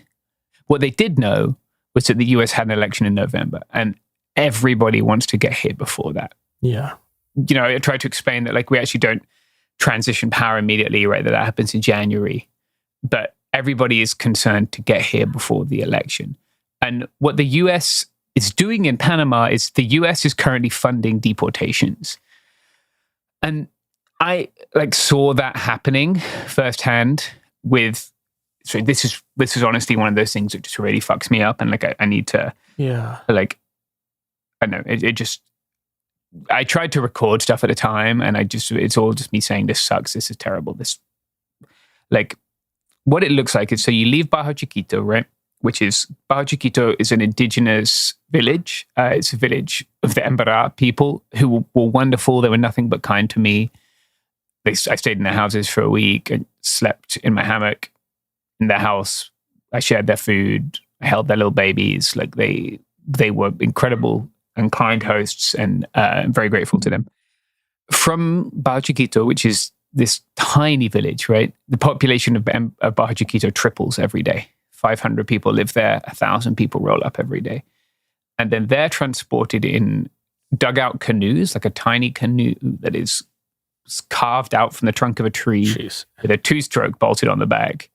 What they did know was that the US had an election in November, and everybody wants to get here before that. Yeah. You know, I tried to explain that like we actually don't transition power immediately, right? That happens in January. But everybody is concerned to get here before the election. And what the US is doing in Panama is the US is currently funding deportations. And I like saw that happening firsthand with, so this is honestly one of those things that just really fucks me up. And like, I need to, like, I don't know, it just, I tried to record stuff at a time and it's all just me saying, this sucks. This is terrible. This, like, what it looks like is, so you leave Bajo Chiquito, right? Bajo Chiquito is an indigenous village. It's a village of the Emberá people who were wonderful. They were nothing but kind to me. I stayed in their houses for a week and slept in my hammock in their house. I shared their food. I held their little babies. Like they were incredible and kind hosts, and I'm very grateful to them. From Bajo Chiquito, which is this tiny village, right? The population of Bajo Chiquito triples every day. 500 people live there. 1,000 people roll up every day. And then they're transported in dugout canoes, like a tiny canoe that is carved out from the trunk of a tree with a 2-stroke bolted on the back.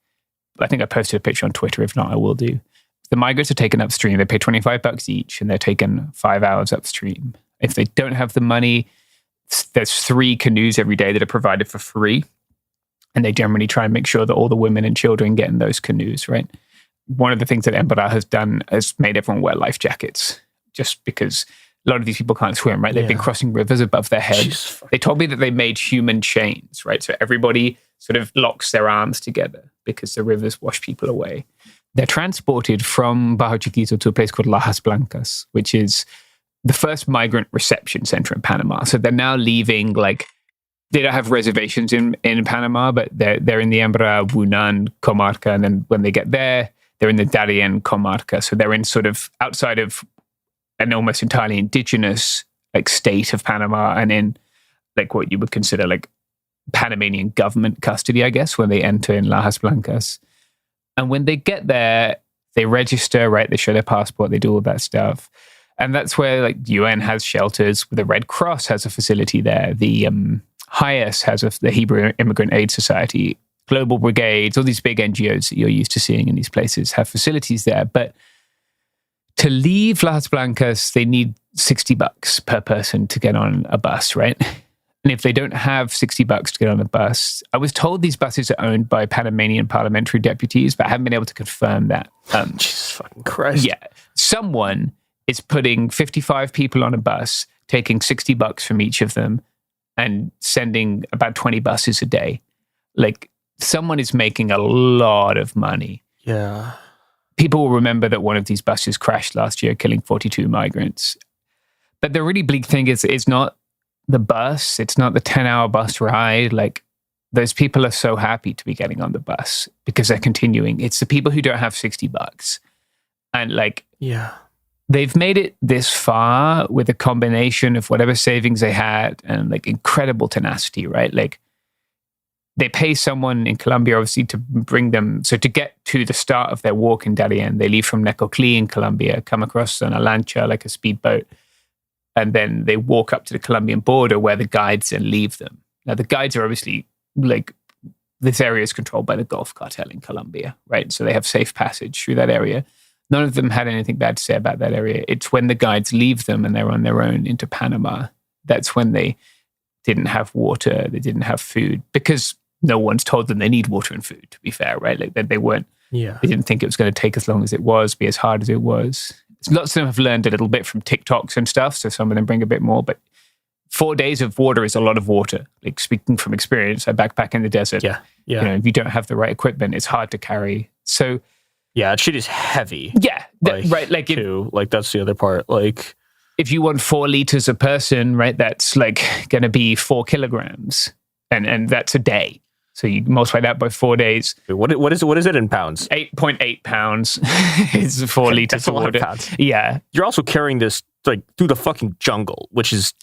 I think I posted a picture on Twitter. If not, I will do. The migrants are taken upstream. They pay $25 each, and they're taken 5 hours upstream. If they don't have the money, there's 3 canoes every day that are provided for free. And they generally try and make sure that all the women and children get in those canoes, right? One of the things that Embraer has done is made everyone wear life jackets, just because a lot of these people can't swim, right? They've been crossing rivers above their heads. They told me that they made human chains, right? So everybody sort of locks their arms together because the rivers wash people away. They're transported from Bajo Chiquito to a place called Lajas Blancas, which is the first migrant reception center in Panama. So they're now leaving, like, they don't have reservations in Panama, but they're in the Embraer Wunan comarca. And then when they get there, they're in the Darién comarca. So they're in sort of outside of an almost entirely indigenous like state of Panama, and in like what you would consider like Panamanian government custody, I guess, when they enter in Lajas Blancas. And when they get there, they register, right? They show their passport, they do all that stuff. And that's where like UN has shelters. The Red Cross has a facility there. The HIAS has the Hebrew Immigrant Aid Society. Global Brigades, all these big NGOs that you're used to seeing in these places have facilities there. But to leave Lajas Blancas, they need $60 per person to get on a bus, right? And if they don't have $60 to get on a bus, I was told these buses are owned by Panamanian parliamentary deputies, but I haven't been able to confirm that. Jesus fucking Christ. Yeah. Someone is putting 55 people on a bus, taking $60 from each of them, and sending about 20 buses a day. Like, someone is making a lot of money. Yeah. People will remember that one of these buses crashed last year, killing 42 migrants. But the really bleak thing is, it's not the bus. It's not the 10-hour bus ride. Like, those people are so happy to be getting on the bus because they're continuing. It's the people who don't have $60. And like, yeah, they've made it this far with a combination of whatever savings they had and like incredible tenacity, right? Like, they pay someone in Colombia, obviously, to bring them. So to get to the start of their walk in Darién, they leave from Necoclí in Colombia, come across on a lancha, like a speedboat, and then they walk up to the Colombian border where the guides then leave them. Now, the guides are obviously, like, this area is controlled by the Gulf Cartel in Colombia, right? So they have safe passage through that area. None of them had anything bad to say about that area. It's when the guides leave them and they're on their own into Panama, that's when they didn't have water, they didn't have food, because no one's told them they need water and food, to be fair, right? Like, they weren't, they didn't think it was going to take as long as it was, be as hard as it was. Lots of them have learned a little bit from TikToks and stuff, so some of them bring a bit more, but 4 days of water is a lot of water. Like, speaking from experience, I backpack in the desert. Yeah. You know, if you don't have the right equipment, it's hard to carry. So, yeah, shit is heavy. Yeah, right. Like, like, that's the other part. Like, if you want 4 liters a person, right, that's like going to be 4 kilograms, and that's a day. So you multiply that by 4 days. What is it in pounds? 8.8 pounds is 4 liters of water. Yeah. You're also carrying this like through the fucking jungle, which is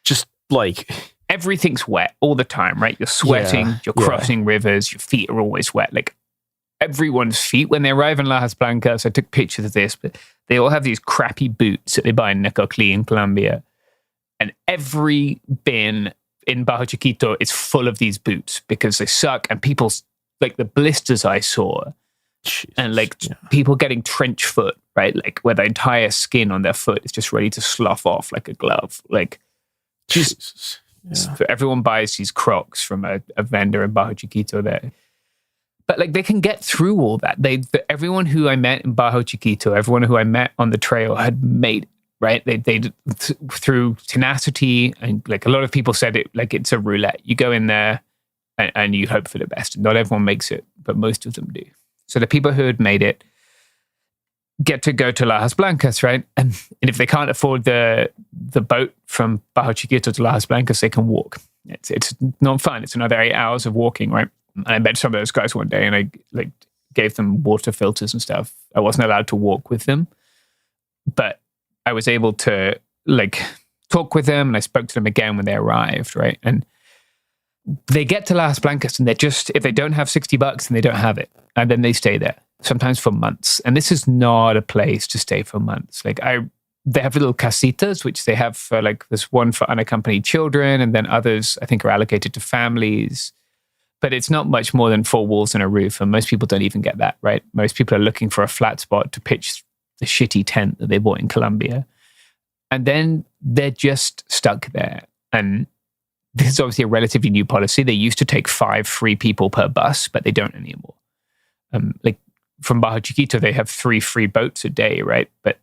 just like, everything's wet all the time, right? You're sweating, you're crossing rivers, your feet are always wet. Like, everyone's feet when they arrive in Lajas Blancas, I took pictures of this, but they all have these crappy boots that they buy in Necoclí in Colombia. And every bin in Bajo Chiquito is full of these boots because they suck. And people's, like, the blisters I saw, and like people getting trench foot, right? Like, where the entire skin on their foot is just ready to slough off like a glove. Like, just everyone buys these Crocs from a vendor in Bajo Chiquito there. But like, they can get through all that. Everyone who I met in Bajo Chiquito, everyone who I met on the trail had made it, right? They through tenacity, and like, a lot of people said it, like, it's a roulette. You go in there and you hope for the best. Not everyone makes it, but most of them do. So the people who had made it get to go to Lajas Blancas, right? And if they can't afford the boat from Bajo Chiquito to Lajas Blancas, they can walk. It's not fun. It's another 8 hours of walking, right? And I met some of those guys one day, and I like gave them water filters and stuff. I wasn't allowed to walk with them, but I was able to like talk with them, and I spoke to them again when they arrived, right? And they get to Lajas Blancas, and they're just, if they don't have $60, then they don't have it, and then they stay there sometimes for months. And this is not a place to stay for months. Like, they have little casitas, which they have for like, there's one for unaccompanied children, and then others I think are allocated to families. But it's not much more than 4 walls and a roof, and most people don't even get that, right? Most people are looking for a flat spot to pitch the shitty tent that they bought in Colombia. And then they're just stuck there. And this is obviously a relatively new policy. They used to take 5 free people per bus, but they don't anymore. Like from Bajo Chiquito, they have 3 free boats a day, right? But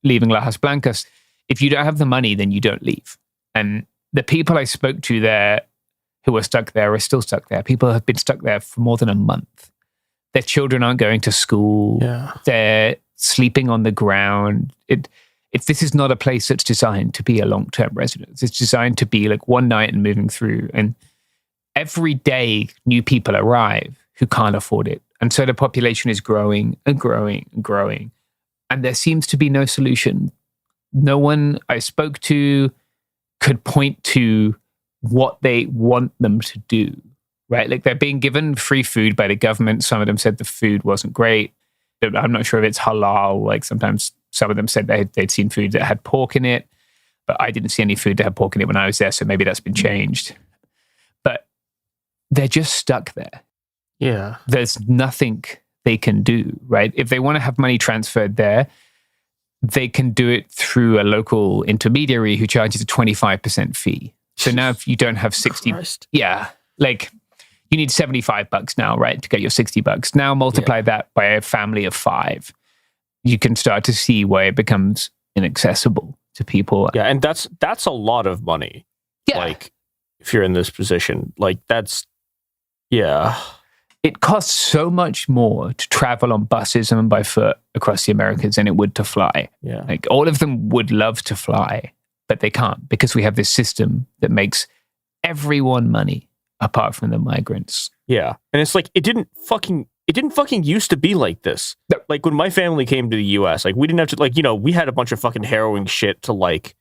leaving Lajas Blancas, if you don't have the money, then you don't leave. And the people I spoke to there who are stuck there are still stuck there. People have been stuck there for more than a month. Their children aren't going to school. Yeah. They're sleeping on the ground. This is not a place that's designed to be a long-term residence. It's designed to be like one night and moving through. And every day, new people arrive who can't afford it. And so the population is growing and growing and growing. And there seems to be no solution. No one I spoke to could point to what they want them to do, right? Like they're being given free food by the government. Some of them said the food wasn't great. I'm not sure if it's halal. Like sometimes some of them said they'd seen food that had pork in it, but I didn't see any food that had pork in it when I was there. So maybe that's been changed. But they're just stuck there. Yeah. There's nothing they can do, right? If they want to have money transferred there, they can do it through a local intermediary who charges a 25% fee. So now if you don't have 60, yeah, like you need $75 now, right, to get your $60. Now multiply that by a family of 5. You can start to see why it becomes inaccessible to people. Yeah, and that's a lot of money. Yeah. Like if you're in this position, like that's, yeah. It costs so much more to travel on buses and by foot across the Americas than it would to fly. Yeah. Like all of them would love to fly, but they can't because we have this system that makes everyone money apart from the migrants. Yeah. And it's like, it didn't fucking used to be like this. No. Like when my family came to the US, like we didn't have to, like, you know, we had a bunch of fucking harrowing shit to like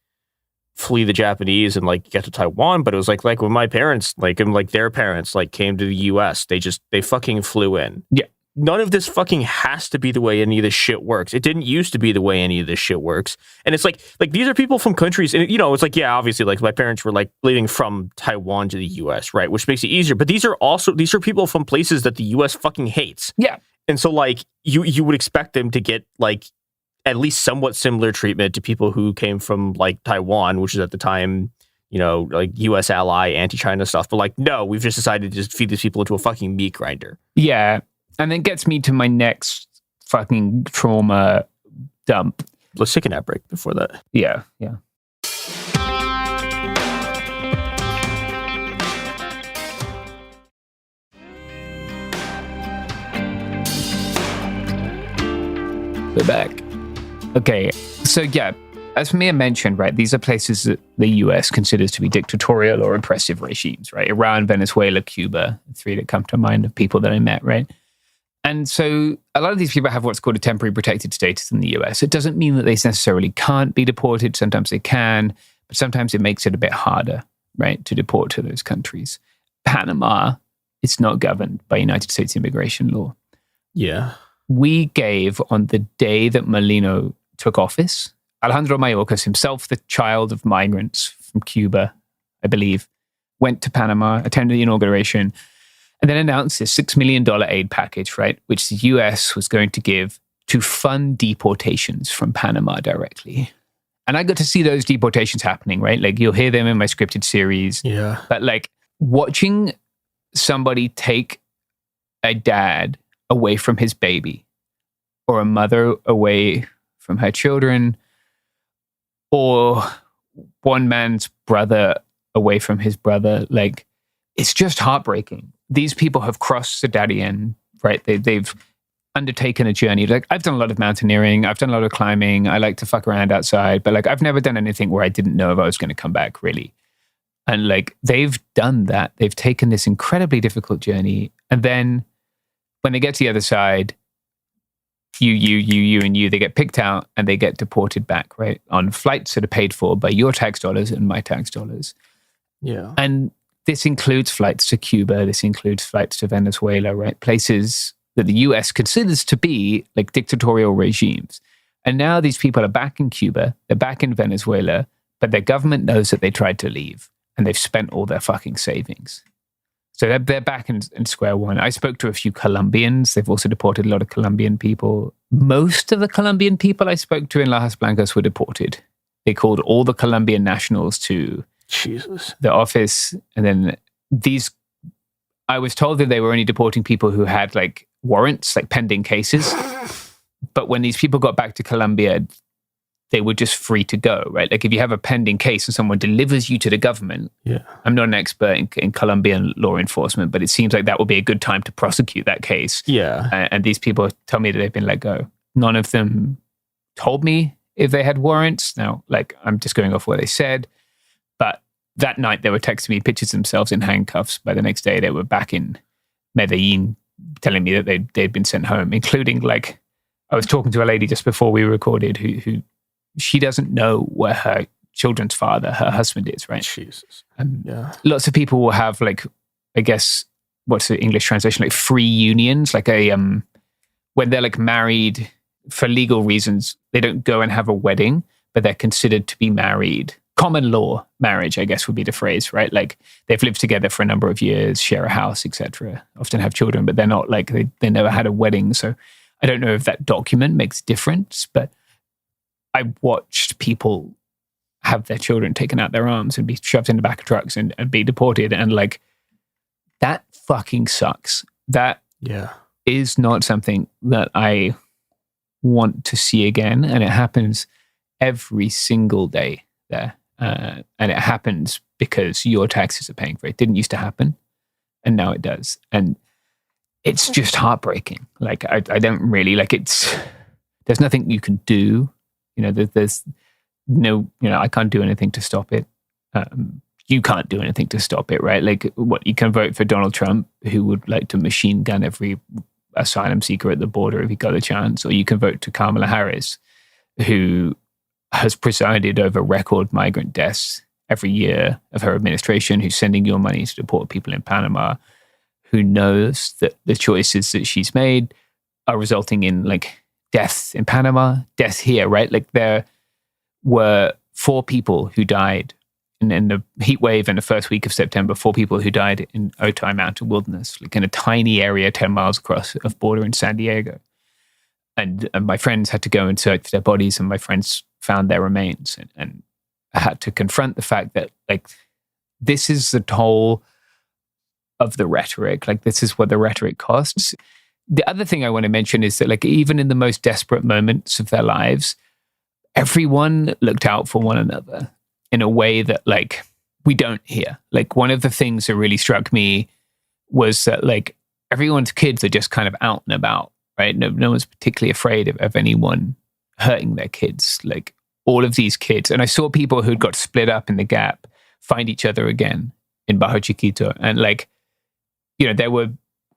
flee the Japanese and like get to Taiwan, but it was like when my parents, like, and like their parents like came to the US, they fucking flew in. Yeah. None of this fucking has to be the way any of this shit works. It didn't used to be the way any of this shit works. And it's like these are people from countries, and you know, it's like, yeah, obviously like my parents were like leaving from Taiwan to the US, right? Which makes it easier. But these are people from places that the US fucking hates. Yeah. And so like you would expect them to get like at least somewhat similar treatment to people who came from like Taiwan, which is at the time, you know, like US ally, anti-China stuff. But like, no, we've just decided to just feed these people into a fucking meat grinder. Yeah. And it gets me to my next fucking trauma dump. Let's take an ad break before that. Yeah, yeah. We're back. Okay, so yeah, as Mia mentioned, right, these are places that the US considers to be dictatorial or oppressive regimes, right? Iran, Venezuela, Cuba, 3 that come to mind of people that I met, right? And so a lot of these people have what's called a temporary protected status in the US. It doesn't mean that they necessarily can't be deported. Sometimes they can, but sometimes it makes it a bit harder, right, to deport to those countries. Panama is not governed by United States immigration law. Yeah. We gave, on the day that Molino took office, Alejandro Mayorkas himself, the child of migrants from Cuba, I believe, went to Panama, attended the inauguration, and then announced this $6 million aid package, right, which the US was going to give to fund deportations from Panama directly. And I got to see those deportations happening, right? Like you'll hear them in my scripted series. Yeah. But like watching somebody take a dad away from his baby, or a mother away from her children, or one man's brother away from his brother, like it's just heartbreaking. These people have crossed the Darién, right? They've undertaken a journey. Like I've done a lot of mountaineering, I've done a lot of climbing, I like to fuck around outside, but like I've never done anything where I didn't know if I was going to come back, really. And like they've done that. They've taken this incredibly difficult journey, and then when they get to the other side, you, and you, they get picked out and they get deported back, right? On flights that are paid for by your tax dollars and my tax dollars. Yeah. And this includes flights to Cuba. This includes flights to Venezuela, right? Places that the US considers to be like dictatorial regimes. And now these people are back in Cuba. They're back in Venezuela, but their government knows that they tried to leave and they've spent all their fucking savings. So they're back in square one. I spoke to a few Colombians. They've also deported a lot of Colombian people. Most of the Colombian people I spoke to in Lajas Blancas were deported. They called all the Colombian nationals to Jesus. the office. And then I was told that they were only deporting people who had like warrants, like pending cases. But when these people got back to Colombia, they were just free to go, right? Like if you have a pending case and someone delivers you to the government, I'm not an expert in Colombian law enforcement, but it seems like that would be a good time to prosecute that case. Yeah. And these people tell me that they've been let go. None of them told me if they had warrants. Now, like I'm just going off what they said. But that night they were texting me pictures of themselves in handcuffs. By the next day they were back in Medellin telling me that they'd been sent home, including like, I was talking to a lady just before we recorded who she doesn't know where her children's father, her husband is, right? Jesus. Lots of people will have like, I guess, what's the English translation? Like free unions, like when they're like married for legal reasons, they don't go and have a wedding, but they're considered to be married. Common law marriage, I guess would be the phrase, right? Like they've lived together for a number of years, share a house, etc. Often have children, but they're not like, they never had a wedding. So I don't know if that document makes a difference, but I watched people have their children taken out their arms and be shoved in the back of trucks and be deported. And like, that fucking sucks. That is not something that I want to see again. And it happens every single day there. And it happens because your taxes are paying for it. It didn't used to happen. And now it does. And it's just heartbreaking. Like, I don't really, like there's nothing you can do. You know, there's no, I can't do anything to stop it. You can't do anything to stop it, right? Like, what, you can vote for Donald Trump, who would like to machine gun every asylum seeker at the border if he got a chance, or you can vote to Kamala Harris, who has presided over record migrant deaths every year of her administration, who's sending your money to deport people in Panama, who knows that the choices that she's made are resulting in like deaths in Panama, deaths here, right? Like there were 4 people who died in the heat wave in the first week of September, 4 people who died in Otay Mountain Wilderness, like in a tiny area 10 miles across of border in San Diego. And my friends had to go and search for their bodies, and my friends found their remains. And I had to confront the fact that like, this is the toll of the rhetoric. Like, this is what the rhetoric costs. The other thing I want to mention is that like, even in the most desperate moments of their lives, everyone looked out for one another in a way that like we don't here. Like, one of the things that really struck me was that like everyone's kids are just kind of out and about, right? No one's particularly afraid of anyone hurting their kids. Like, all of these kids, and I saw people who'd got split up in the Gap find each other again in Bajo Chiquito. And like, there were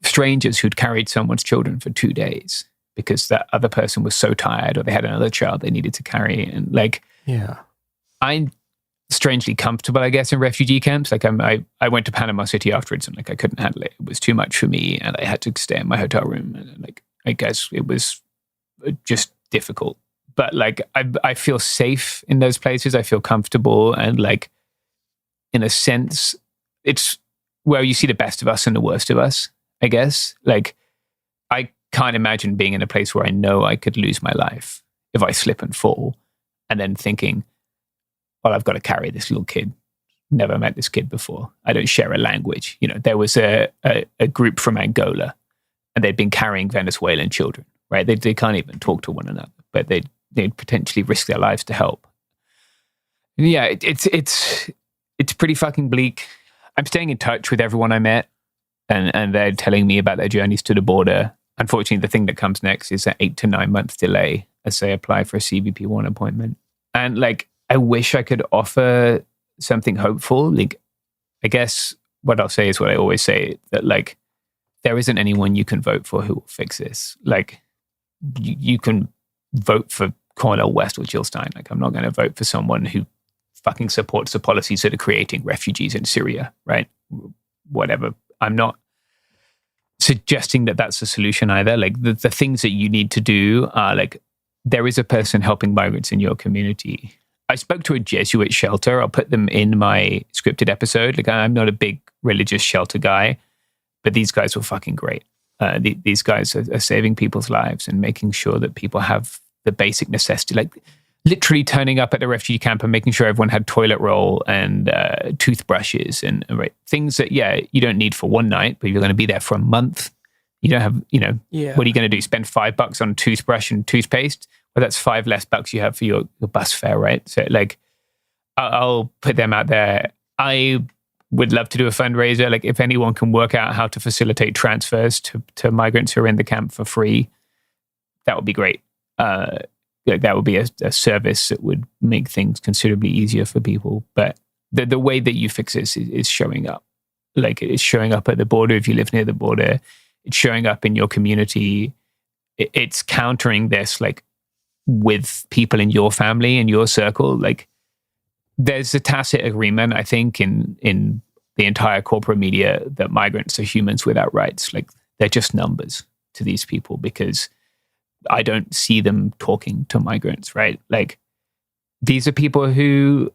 strangers who'd carried someone's children for 2 days because that other person was so tired, or they had another child they needed to carry. And like, I'm strangely comfortable, I guess, in refugee camps. Like I went to Panama City afterwards, and like I couldn't handle it. It was too much for me, and I had to stay in my hotel room. And like, I guess it was just difficult. But like, I feel safe in those places. I feel comfortable, and like, in a sense, it's where you see the best of us and the worst of us, I guess. Like, I can't imagine being in a place where I know I could lose my life if I slip and fall, and then thinking, well, I've got to carry this little kid. Never met this kid before. I don't share a language. There was a group from Angola, and they'd been carrying Venezuelan children, right? They can't even talk to one another, but they'd potentially risk their lives to help. And yeah, it's pretty fucking bleak. I'm staying in touch with everyone I met, and they're telling me about their journeys to the border. Unfortunately, the thing that comes next is an 8 to 9 month delay as they apply for a CBP1 appointment. And like, I wish I could offer something hopeful. Like, I guess what I'll say is what I always say, that like, there isn't anyone you can vote for who will fix this. Like, you can vote for Cornel West or Jill Stein. Like, I'm not going to vote for someone who fucking supports the policies that are creating refugees in Syria, right? Whatever. I'm not suggesting that that's a solution either. Like, the things that you need to do are like, there is a person helping migrants in your community. I spoke to a Jesuit shelter. I'll put them in my scripted episode. Like, I'm not a big religious shelter guy, but these guys were fucking great. These guys are saving people's lives and making sure that people have the basic necessity. Like, literally turning up at the refugee camp and making sure everyone had toilet roll and toothbrushes and things that, you don't need for one night, but you're going to be there for a month. You don't have, what are you going to do? Spend $5 on toothbrush and toothpaste? Well, that's $5 less you have for your bus fare, right? So like, I'll put them out there. I would love to do a fundraiser. Like if anyone can work out how to facilitate transfers to migrants who are in the camp for free, that would be great. That would be a service that would make things considerably easier for people. But the way that you fix this is showing up. Like it's showing up at the border if you live near the border. It's showing up in your community. It's countering this like with people in your family and your circle. Like there's a tacit agreement, I think, in the entire corporate media that migrants are humans without rights. Like they're just numbers to these people because I don't see them talking to migrants, right? Like these are people who,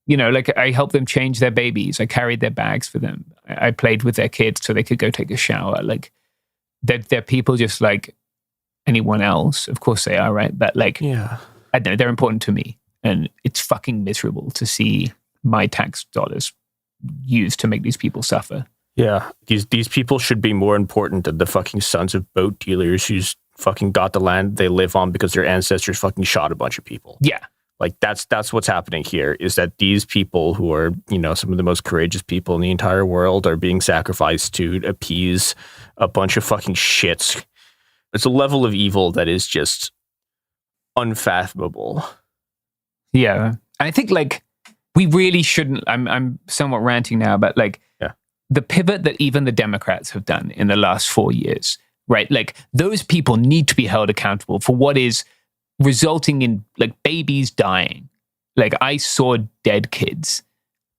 like I helped them change their babies. I carried their bags for them. I played with their kids so they could go take a shower. Like they're people just like anyone else. Of course they are, right? But like, I don't know, they're important to me. And it's fucking miserable to see my tax dollars used to make these people suffer. Yeah. These people should be more important than the fucking sons of boat dealers who's fucking got the land they live on because their ancestors fucking shot a bunch of people. Yeah. Like that's what's happening here is that these people who are, some of the most courageous people in the entire world are being sacrificed to appease a bunch of fucking shits. It's a level of evil that is just unfathomable. Yeah. And I think like we really shouldn't, I'm somewhat ranting now, but like the pivot that even the Democrats have done in the last 4 years, right? Like those people need to be held accountable for what is resulting in like babies dying. Like I saw dead kids.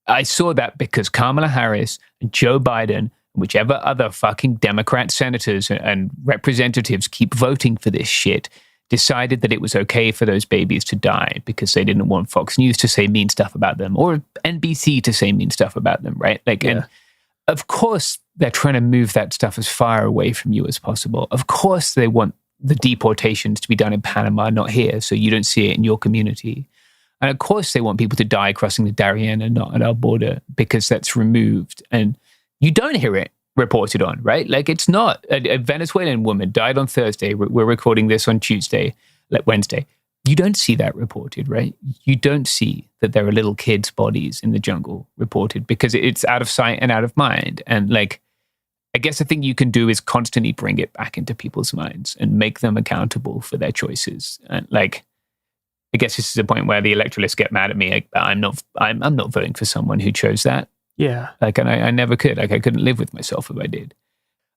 I saw that because Kamala Harris and Joe Biden, and whichever other fucking Democrat senators and representatives keep voting for this shit, decided that it was okay for those babies to die because they didn't want Fox News to say mean stuff about them or NBC to say mean stuff about them, right? Like, and of course they're trying to move that stuff as far away from you as possible. Of course they want the deportations to be done in Panama, not here, so you don't see it in your community. And of course they want people to die crossing the Darién and not at our border because that's removed. And you don't hear it reported on, right? Like it's not. A Venezuelan woman died on Thursday. We're recording this on Tuesday, like Wednesday. You don't see that reported, right? You don't see that there are little kids' bodies in the jungle reported because it's out of sight and out of mind. And like, I guess the thing you can do is constantly bring it back into people's minds and make them accountable for their choices. And like, I guess this is a point where the electoralists get mad at me. Like, I'm not voting for someone who chose that. Yeah. Like, and I never could. Like, I couldn't live with myself if I did.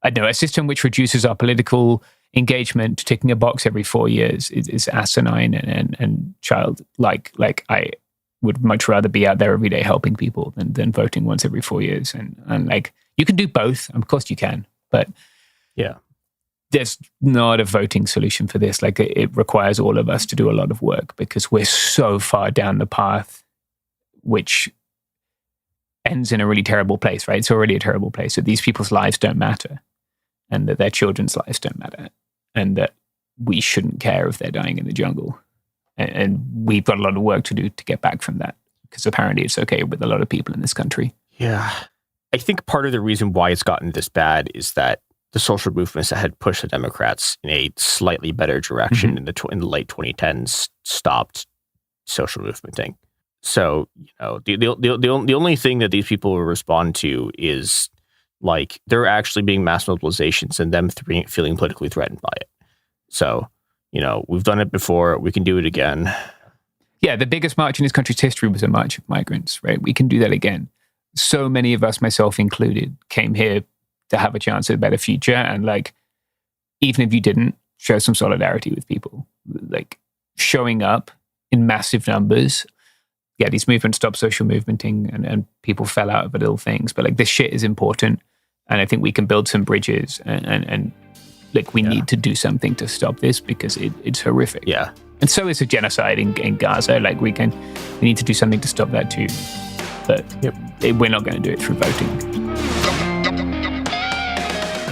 I know a system which reduces our political engagement to ticking a box every 4 years is asinine and childlike. Like, I would much rather be out there every day helping people than voting once every 4 years. And like, you can do both. Of course you can. But yeah, there's not a voting solution for this. Like, it requires all of us to do a lot of work because we're so far down the path, which ends in a really terrible place, right? It's already a terrible place. So these people's lives don't matter and that their children's lives don't matter and that we shouldn't care if they're dying in the jungle. And we've got a lot of work to do to get back from that because apparently it's okay with a lot of people in this country. Yeah. I think part of the reason why it's gotten this bad is that the social movements that had pushed the Democrats in a slightly better direction in the late 2010s stopped social movementing. So, the only thing that these people will respond to is like there actually being mass mobilizations and them feeling politically threatened by it. So, we've done it before. We can do it again. Yeah, the biggest march in this country's history was a march of migrants, right? We can do that again. So many of us, myself included, came here to have a chance at a better future. And like, even if you didn't, show some solidarity with people. Like, showing up in massive numbers. Yeah, these movements stopped social movementing and people fell out over little things. But like, this shit is important. And I think we can build some bridges and like, we need to do something to stop this because it's horrific. Yeah. And so is a genocide in Gaza. Like, we need to do something to stop that too. But we're not going to do it through voting.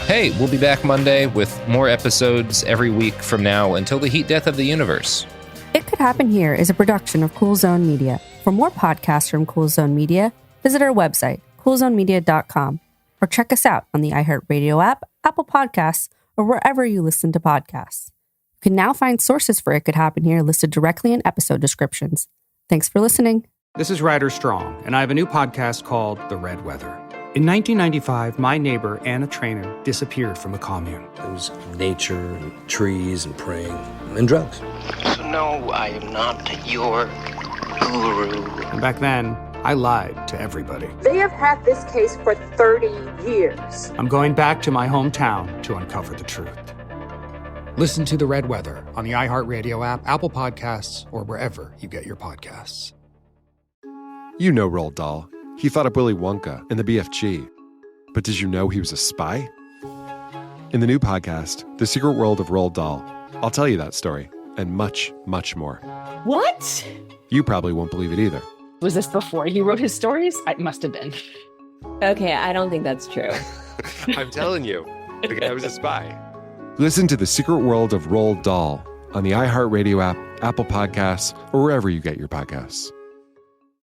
Hey, we'll be back Monday with more episodes every week from now until the heat death of the universe. It could Could Happen Here is a production of Cool Zone Media. For more podcasts from Cool Zone Media, visit our website, coolzonemedia.com, or check us out on the iHeartRadio app, Apple Podcasts, or wherever you listen to podcasts. You can now find sources for It Could Happen Here listed directly in episode descriptions. Thanks for listening. This is Ryder Strong, and I have a new podcast called The Red Weather. In 1995, my neighbor, Anna Trainer, disappeared from a commune. It was nature and trees and praying and drugs. So no, I am not your guru. And back then, I lied to everybody. They have had this case for 30 years. I'm going back to my hometown to uncover the truth. Listen to The Red Weather on the iHeartRadio app, Apple Podcasts, or wherever you get your podcasts. You know Roald Dahl. He thought up Willy Wonka and the BFG. But did you know he was a spy? In the new podcast, The Secret World of Roald Dahl, I'll tell you that story and much, much more. What? You probably won't believe it either. Was this before he wrote his stories? It must have been. Okay, I don't think that's true. I'm telling you, the guy was a spy. Listen to The Secret World of Roald Dahl on the iHeartRadio app, Apple Podcasts, or wherever you get your podcasts.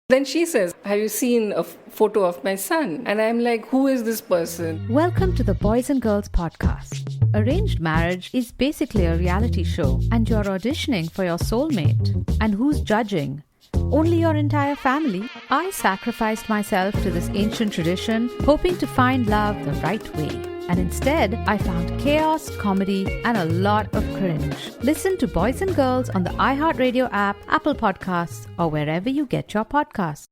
Then she says, have you seen a photo of my son? And I'm like, who is this person? Welcome to the Boys and Girls Podcast. Arranged marriage is basically a reality show, and you're auditioning for your soulmate. And who's judging? Only your entire family. I sacrificed myself to this ancient tradition, hoping to find love the right way. And instead, I found chaos, comedy, and a lot of cringe. Listen to Boys and Girls on the iHeartRadio app, Apple Podcasts, or wherever you get your podcasts.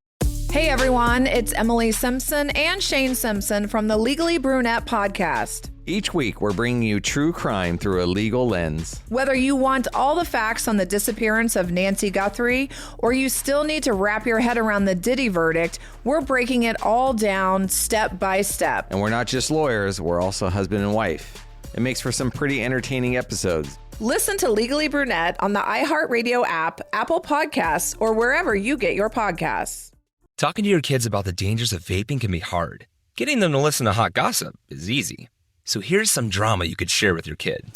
Hey everyone, it's Emily Simpson and Shane Simpson from the Legally Brunette podcast. Each week, we're bringing you true crime through a legal lens. Whether you want all the facts on the disappearance of Nancy Guthrie, or you still need to wrap your head around the Diddy verdict, we're breaking it all down step by step. And we're not just lawyers, we're also husband and wife. It makes for some pretty entertaining episodes. Listen to Legally Brunette on the iHeartRadio app, Apple Podcasts, or wherever you get your podcasts. Talking to your kids about the dangers of vaping can be hard. Getting them to listen to hot gossip is easy. So here's some drama you could share with your kid.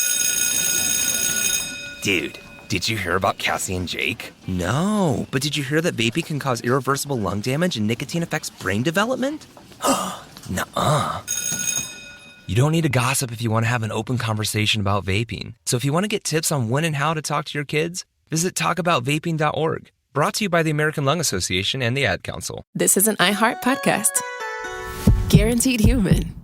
Dude, did you hear about Cassie and Jake? No, but did you hear that vaping can cause irreversible lung damage and nicotine affects brain development? Nuh-uh. You don't need to gossip if you want to have an open conversation about vaping. So if you want to get tips on when and how to talk to your kids, visit talkaboutvaping.org. Brought to you by the American Lung Association and the Ad Council. This is an iHeart podcast. Guaranteed Human.